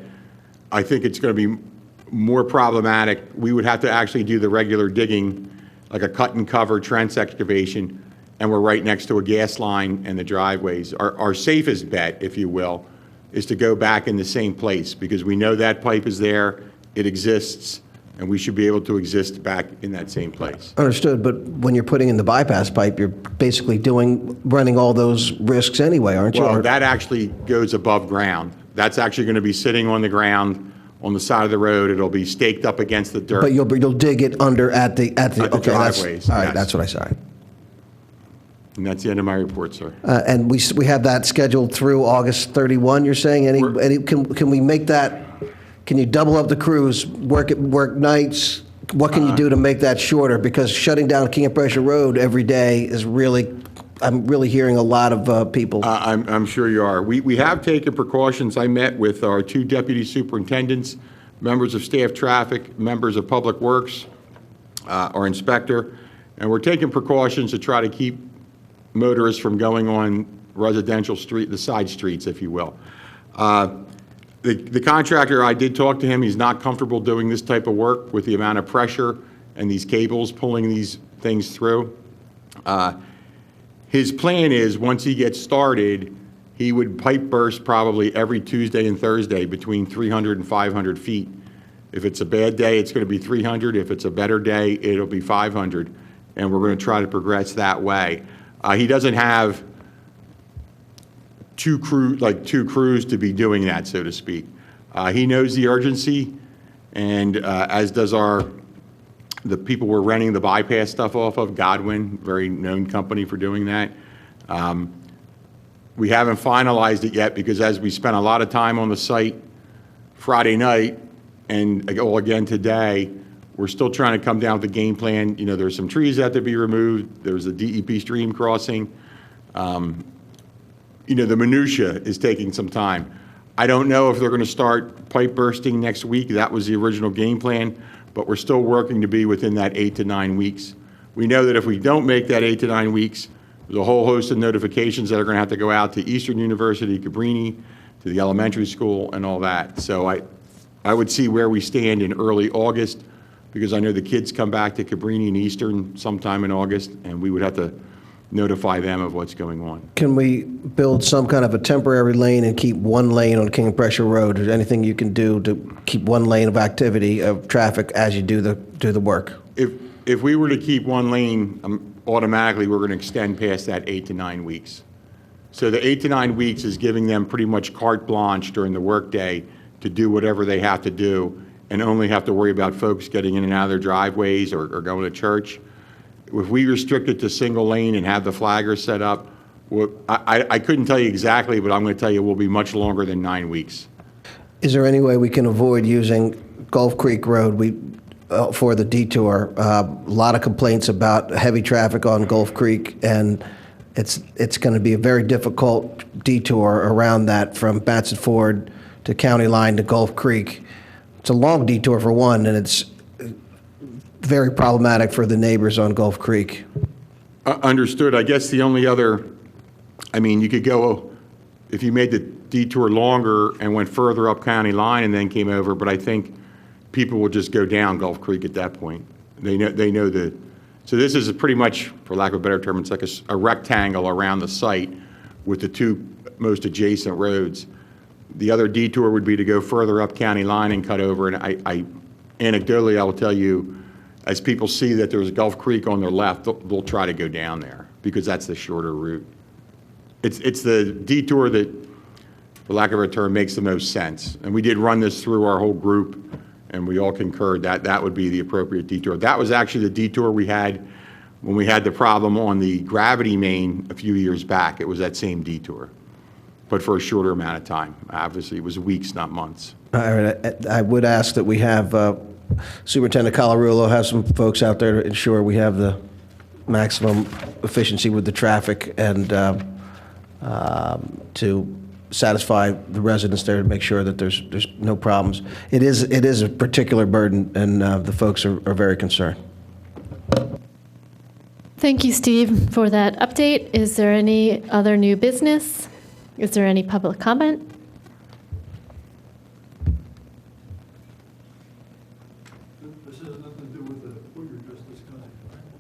I think it's going to be more problematic. We would have to actually do the regular digging, like a cut and cover trench excavation, and we're right next to a gas line and the driveways. Our safest bet, if you will, is to go back in the same place because we know that pipe is there. It exists, and we should be able to exist back in that same place. Understood, but when you're putting in the bypass pipe, you're basically running all those risks anyway, aren't you? Well, that actually goes above ground. That's actually going to be sitting on the ground on the side of the road. It'll be staked up against the dirt. But you'll dig it under at the okay, driveways. All right, Yes. that's what I saw. And that's the end of my report, sir. And we have that scheduled through August 31. You're saying can we make that? Can you double up the crews, work nights? What can you do to make that shorter? Because shutting down King of Prussia Road every day is I'm really hearing a lot of people. I'm sure you are. We have taken precautions. I met with our 2 deputy superintendents, members of staff traffic, members of public works, our inspector, and we're taking precautions to try to keep motorists from going on residential street, the side streets, if you will. The contractor, I did talk to him. He's not comfortable doing this type of work with the amount of pressure and these cables pulling these things through. His plan is, once he gets started, he would pipe burst probably every Tuesday and Thursday between 300 and 500 feet. If it's a bad day, it's going to be 300. If it's a better day, it'll be 500. And we're going to try to progress that way. He doesn't have two crews to be doing that, so to speak. He knows the urgency, and as does the people we're renting the bypass stuff off of, Godwin, very known company for doing that. We haven't finalized it yet because as we spent a lot of time on the site Friday night and again today, we're still trying to come down with the game plan. You know, there's some trees that have to be removed. There's a DEP stream crossing. The minutia is taking some time. I don't know if they're going to start pipe bursting next week. That was the original game plan, but we're still working to be within that 8 to 9 weeks. We know that if we don't make that 8 to 9 weeks, there's a whole host of notifications that are going to have to go out to Eastern University, Cabrini, to the elementary school, and all that. So I would see where we stand in early August, because I know the kids come back to Cabrini and Eastern sometime in August, and we would have to notify them of what's going on. Can we build some kind of a temporary lane and keep one lane on King Prussia Road? Is there anything you can do to keep one lane of activity of traffic as you do the work? If we were to keep one lane, automatically we're going to extend past that 8 to 9 weeks. So the 8 to 9 weeks is giving them pretty much carte blanche during the workday to do whatever they have to do, and only have to worry about folks getting in and out of their driveways or going to church. If we restrict it to single lane and have the flaggers set up, I couldn't tell you exactly, but I'm going to tell you it will be much longer than 9 weeks. Is there any way we can avoid using Gulf Creek Road for the detour? A lot of complaints about heavy traffic on Gulf Creek, and it's going to be a very difficult detour around that from Batson Ford to County Line to Gulf Creek. It's a long detour for one, and it's very problematic for the neighbors on Gulf Creek. Understood. I guess the only other, you could go, if you made the detour longer and went further up County Line and then came over, but I think people will just go down Gulf Creek at that point. They know the, so this is pretty much, for lack of a better term, it's like a rectangle around the site with the two most adjacent roads. The other detour would be to go further up County Line and cut over, and anecdotally, I will tell you, as people see that there's Gulf Creek on their left, they'll try to go down there because that's the shorter route. It's the detour that, for lack of a term, makes the most sense. And we did run this through our whole group, and we all concurred that that would be the appropriate detour. That was actually the detour we had when we had the problem on the gravity main a few years back. It was that same detour, but for a shorter amount of time. Obviously, it was weeks, not months. I would ask that we have Superintendent Colarulo have some folks out there to ensure we have the maximum efficiency with the traffic and to satisfy the residents there to make sure that there's no problems. It is a particular burden, and the folks are very concerned. Thank you, Steve, for that update. Is there any other new business? Is there any public comment? This has nothing to do with what you're just discussing.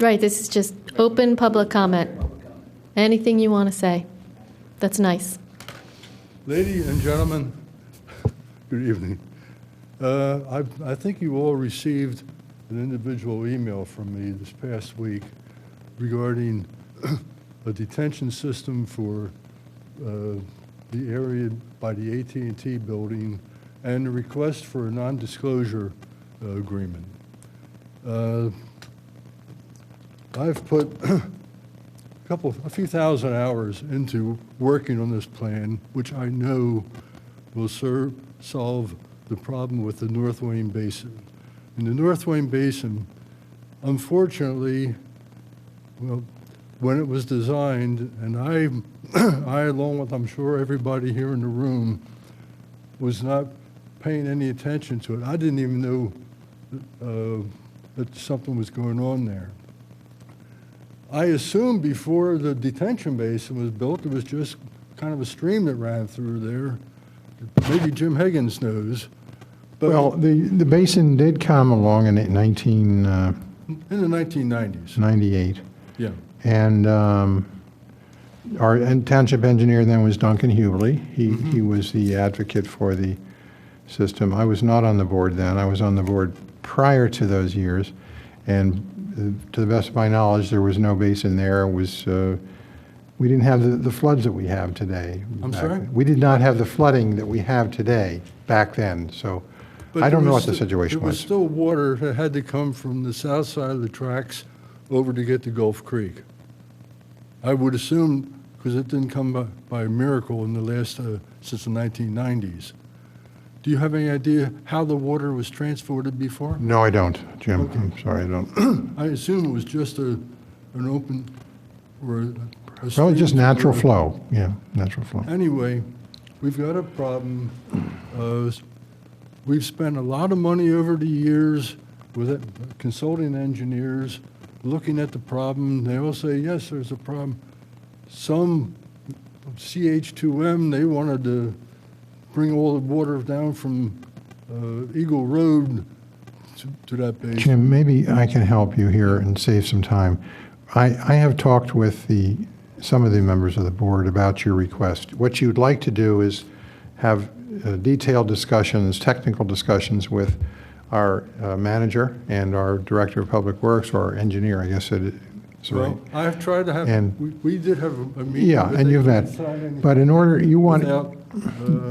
Right, this is just open public comment. Anything you want to say. That's nice. Ladies and gentlemen, good evening. I think you all received an individual email from me this past week regarding a detention system for the area by the AT&T building and a request for a non-disclosure agreement. I've put a few thousand hours into working on this plan, which I know will solve the problem with the North Wayne Basin. In the North Wayne Basin, unfortunately, well, when it was designed, and I, along with I'm sure everybody here in the room, was not paying any attention to it. I didn't even know that something was going on there. I assumed before the detention basin was built, it was just kind of a stream that ran through there. Maybe Jim Higgins knows. But Well, the basin did come along in in the 1990s. 98. Yeah. And our township engineer then was Duncan Hewley. He was the advocate for the system. I was not on the board then. I was on the board prior to those years. And to the best of my knowledge, there was no basin there. It was, we didn't have the floods that we have today. I'm sorry? We did not have the flooding that we have today back then. So But I don't know there what the was situation There was was. still water that had to come from the south side of the tracks over to get to Gulf Creek. I would assume, because it didn't come by miracle in the last, since the 1990s. Do you have any idea how the water was transported before? No, I don't, Jim. I'm sorry, I don't. I assume it was just an open, or Probably just streams natural were- flow, yeah, natural flow. Anyway, we've got a problem. We've spent a lot of money over the years with consulting engineers looking at the problem. They all say, yes, there's a problem. Some CH2M, they wanted to bring all the water down from Eagle Road to that basin. Jim, maybe I can help you here and save some time. I have talked with some of the members of the board about your request. What you'd like to do is have detailed discussions, technical discussions with our manager and our director of public works, or our engineer, I guess it is. Right. Well, I've tried to have, And- we did have a meeting. Yeah, but and they you've couldn't met. sign anything But in order, you want without,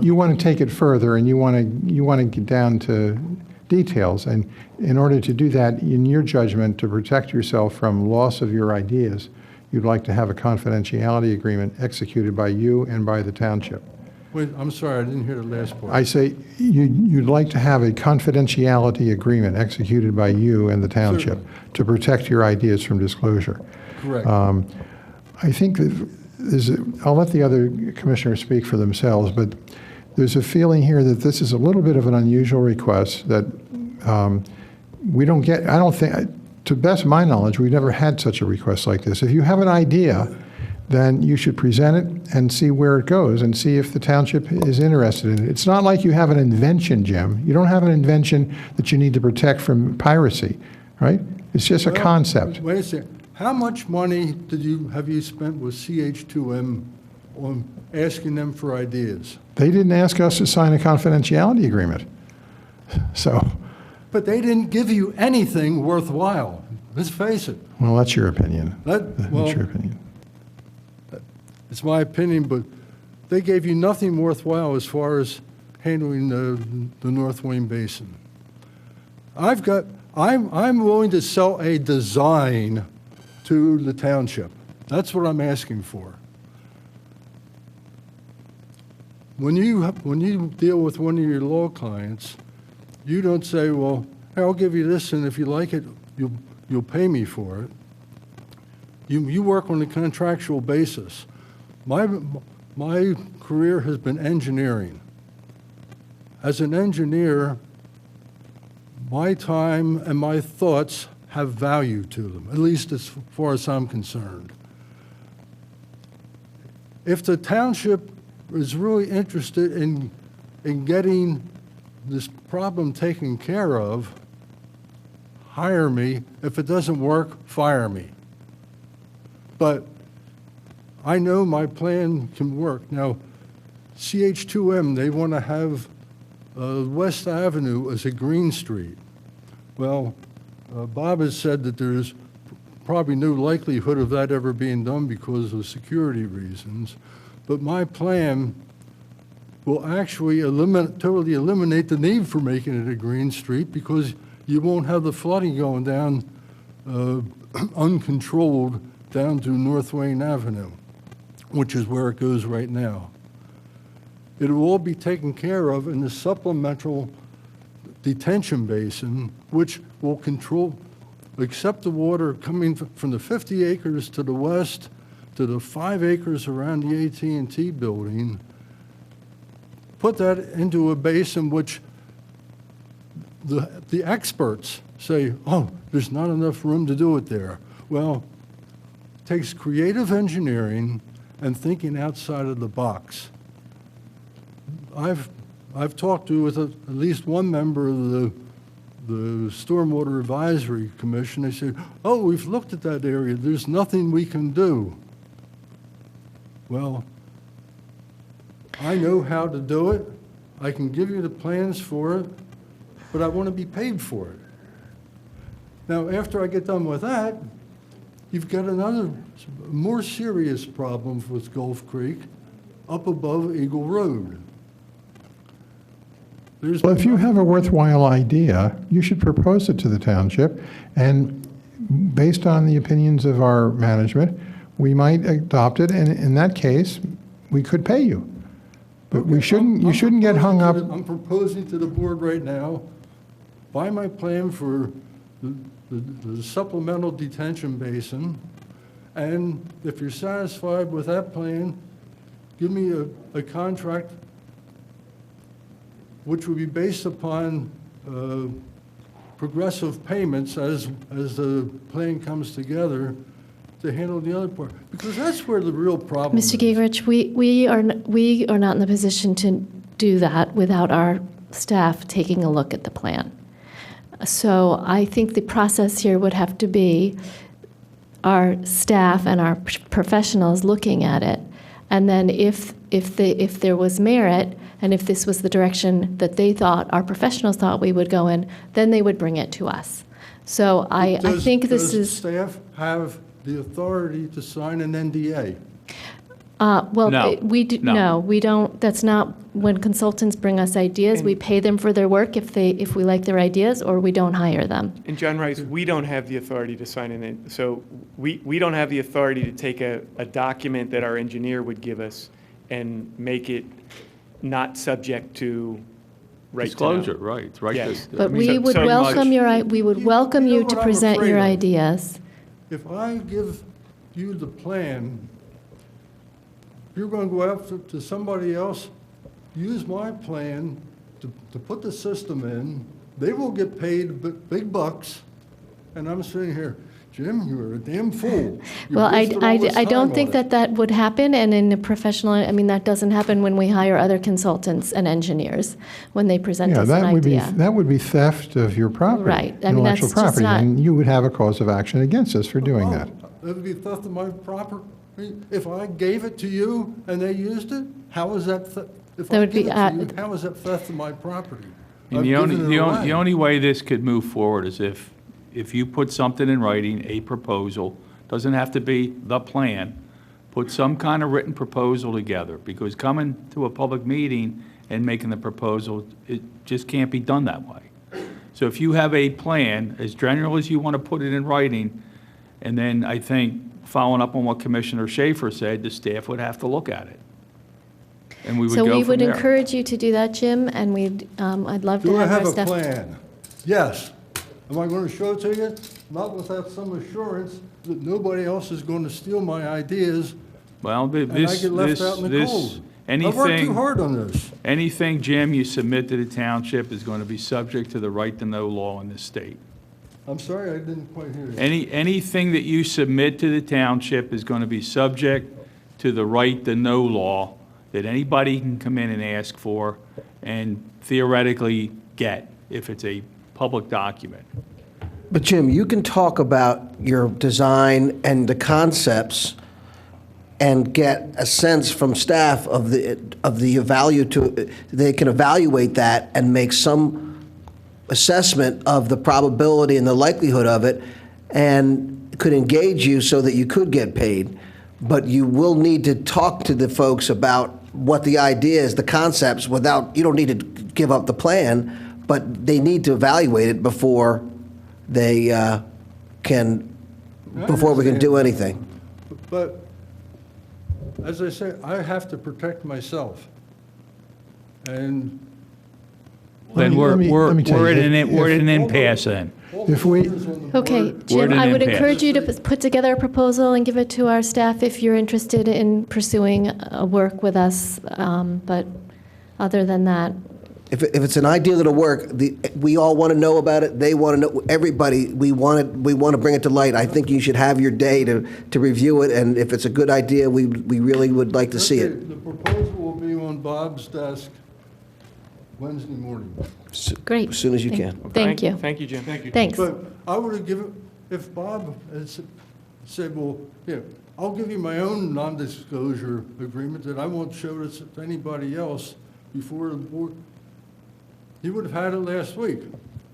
to take it further, and you want to get down to details. And in order to do that, in your judgment, to protect yourself from loss of your ideas, you'd like to have a confidentiality agreement executed by you and by the township. Wait, I'm sorry, I didn't hear the last part. I say you'd like to have a confidentiality agreement executed by you and the township Certainly. to protect your ideas from disclosure. Correct. I think that I'll let the other commissioners speak for themselves, but there's a feeling here that this is a little bit of an unusual request that we don't get. I don't think, to the best of my knowledge, we've never had such a request like this. If you have an idea, then you should present it and see where it goes and see if the township is interested in it. It's not like you have an invention, Jim. You don't have an invention that you need to protect from piracy, right? It's just a Well, concept. Wait a second. How much money have you spent with CH2M on asking them for ideas? They didn't ask us to sign a confidentiality agreement. So, But they didn't give you anything worthwhile. Let's face it. well, that's your opinion. Well, That's your opinion. it's my opinion, but they gave you nothing worthwhile as far as handling the North Wayne Basin. I'm willing to sell a design to the township. That's what I'm asking for. When you deal with one of your law clients, you don't say, well, hey, I'll give you this, and if you like it, you'll pay me for it. You work on a contractual basis. My career has been engineering. As an engineer, my time and my thoughts have value to them, at least as far as I'm concerned. If the township is really interested in getting this problem taken care of, hire me. If it doesn't work, fire me. But I know my plan can work. Now, CH2M, they want to have West Avenue as a green street. Well, Bob has said that there's probably no likelihood of that ever being done because of security reasons. But my plan will actually totally eliminate the need for making it a green street because you won't have the flooding going down uncontrolled down to North Wayne Avenue, which is where it goes right now. It will all be taken care of in the supplemental detention basin, which will accept the water coming from the 50 acres to the west to the 5 acres around the AT&T building, put that into a basin which the experts say, oh, there's not enough room to do it there. Well, it takes creative engineering and thinking outside of the box. I've talked with at least one member of the Stormwater Advisory Commission. They said, oh, we've looked at that area. There's nothing we can do. Well, I know how to do it. I can give you the plans for it, but I want to be paid for it. Now, after I get done with that, you've got another more serious problem with Gulf Creek up above Eagle Road. Well, if you have a worthwhile idea, you should propose it to the township, and based on the opinions of our management, we might adopt it, and in that case, we could pay you. But you shouldn't get hung up. I'm proposing to the board right now, buy my plan for the supplemental detention basin And if you're satisfied with that plan, give me a contract which would be based upon progressive payments as the plan comes together to handle the other part. Because that's where the real problem is. Mr. Gingrich, we are not in the position to do that without our staff taking a look at the plan. So I think the process here would have to be our staff and our professionals looking at it. And then if there was merit, and if this was the direction that they thought, our professionals thought we would go in, then they would bring it to us. So I think this is... Does staff have the authority to sign an NDA? Well, No. we do, no, we don't. That's not when consultants bring us ideas. We pay them for their work if we like their ideas, or we don't hire them. And John Rice, we don't have the authority to sign it in. So we don't have the authority to take a document that our engineer would give us and make it not subject to right to know. Disclosure, right, it's right. Yes. But we would welcome we would welcome You know you to what I'm present afraid your of? ideas. If I give you the plan, you're going to go after to somebody else, use my plan to put the system in. They will get paid big bucks, and I'm sitting here, Jim, you're a damn fool. You Well, wasted all this I don't time think on it." that would happen, and in a professional, I mean, that doesn't happen when we hire other consultants and engineers, when they present Yeah, us an idea. that would be theft of your property. Right. I mean, that's intellectual just property, not- and you would have a cause of action against us for doing that. That would be theft of my property. If I gave it to you and they used it, how is that, if That I would be, give it to you, how is that theft of my property? And I've the only, given it away. the only way this could move forward is if you put something in writing, a proposal, doesn't have to be the plan, put some kind of written proposal together, because coming to a public meeting and making the proposal, it just can't be done that way. So if you have a plan, as general as you want to put it in writing, and then I think, following up on what Commissioner Schaefer said, the staff would have to look at it. And we would go So from there. we would encourage you to do that, Jim, and I'd love to Do I have our have a staff. plan? Yes. Am I going to show it to you? Not without some assurance that nobody else is going to steal my ideas Well, and I get left out in the cold. I worked too hard on this. Anything, Jim, you submit to the township is going to be subject to the right to know law in this state. I'm sorry, I didn't quite hear you. Anything that you submit to the township is going to be subject to the right to know law that anybody can come in and ask for and theoretically get if it's a public document. But Jim, you can talk about your design and the concepts and get a sense from staff of the value to, they can evaluate that and make some assessment of the probability and the likelihood of it, and could engage you so that you could get paid. But you will need to talk to the folks about what the idea is, the concepts, without, you don't need to give up the plan, but they need to evaluate it before they before we can do anything. But, as I say, I have to protect myself. And Then let me tell we're you, at an impasse then. If we, Okay, We're Jim, at I an would impasse. encourage you to put together a proposal and give it to our staff if you're interested in pursuing work with us. But other than that, If it's an idea that'll work, we all want to know about it. They want to know. Everybody, we want to bring it to light. I think you should have your day to review it, and if it's a good idea, we really would like to see it. the proposal will be on Bob's desk Wednesday morning. great. As soon as you can. Thank you. Thank you, Jim. Thank you. Thanks. But I would have given, if Bob had said, well, yeah, I'll give you my own non-disclosure agreement that I won't show this to anybody else before the board, he would have had it last week.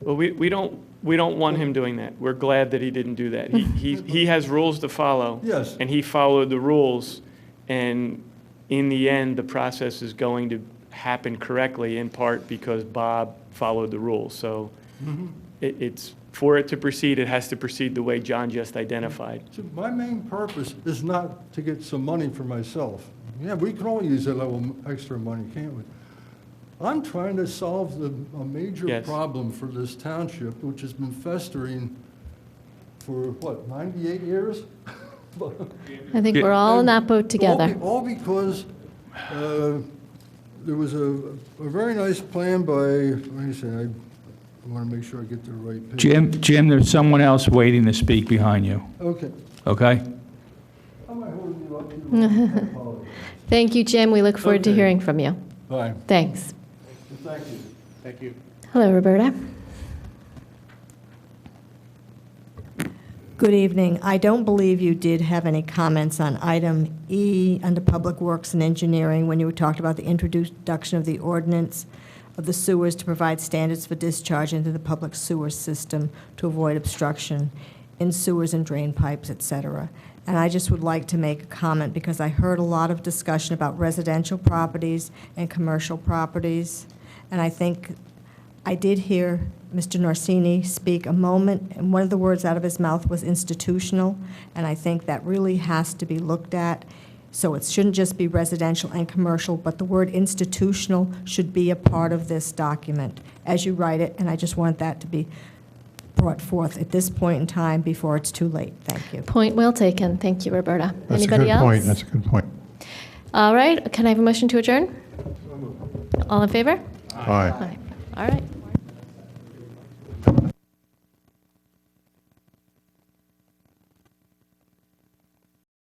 Well, we don't want him doing that. We're glad that he didn't do that. He has rules to follow. Yes. And he followed the rules, and in the end, the process is going to happen correctly, in part because Bob followed the rules. So it's, for it to proceed, it has to proceed the way John just identified. So my main purpose is not to get some money for myself. Yeah, we can all use a little extra money, can't we? I'm trying to solve a major Yes. problem for this township, which has been festering for, what, 98 years? I think we're all in that boat together. All because there was a very nice plan by, let me see, I want to make sure I get the right page. Jim, there's someone else waiting to speak behind you, Okay. okay? Thank you, Jim. We look forward to Okay. hearing from you. Bye. Thanks. Thank you. Thank you. Hello, Roberta. Good evening. I don't believe you did have any comments on item E under Public Works and Engineering when you talked about the introduction of the ordinance of the sewers to provide standards for discharge into the public sewer system to avoid obstruction in sewers and drain pipes, et cetera. And I just would like to make a comment because I heard a lot of discussion about residential properties and commercial properties. And I think I did hear Mr. Norsini speak a moment, and one of the words out of his mouth was institutional, and I think that really has to be looked at. So it shouldn't just be residential and commercial, but the word institutional should be a part of this document as you write it, and I just want that to be brought forth at this point in time before it's too late. Thank you. Point well taken. Thank you, Roberta. That's Anybody a good else? point. That's a good point. All right. Can I have a motion to adjourn? All in favor? Aye. All right.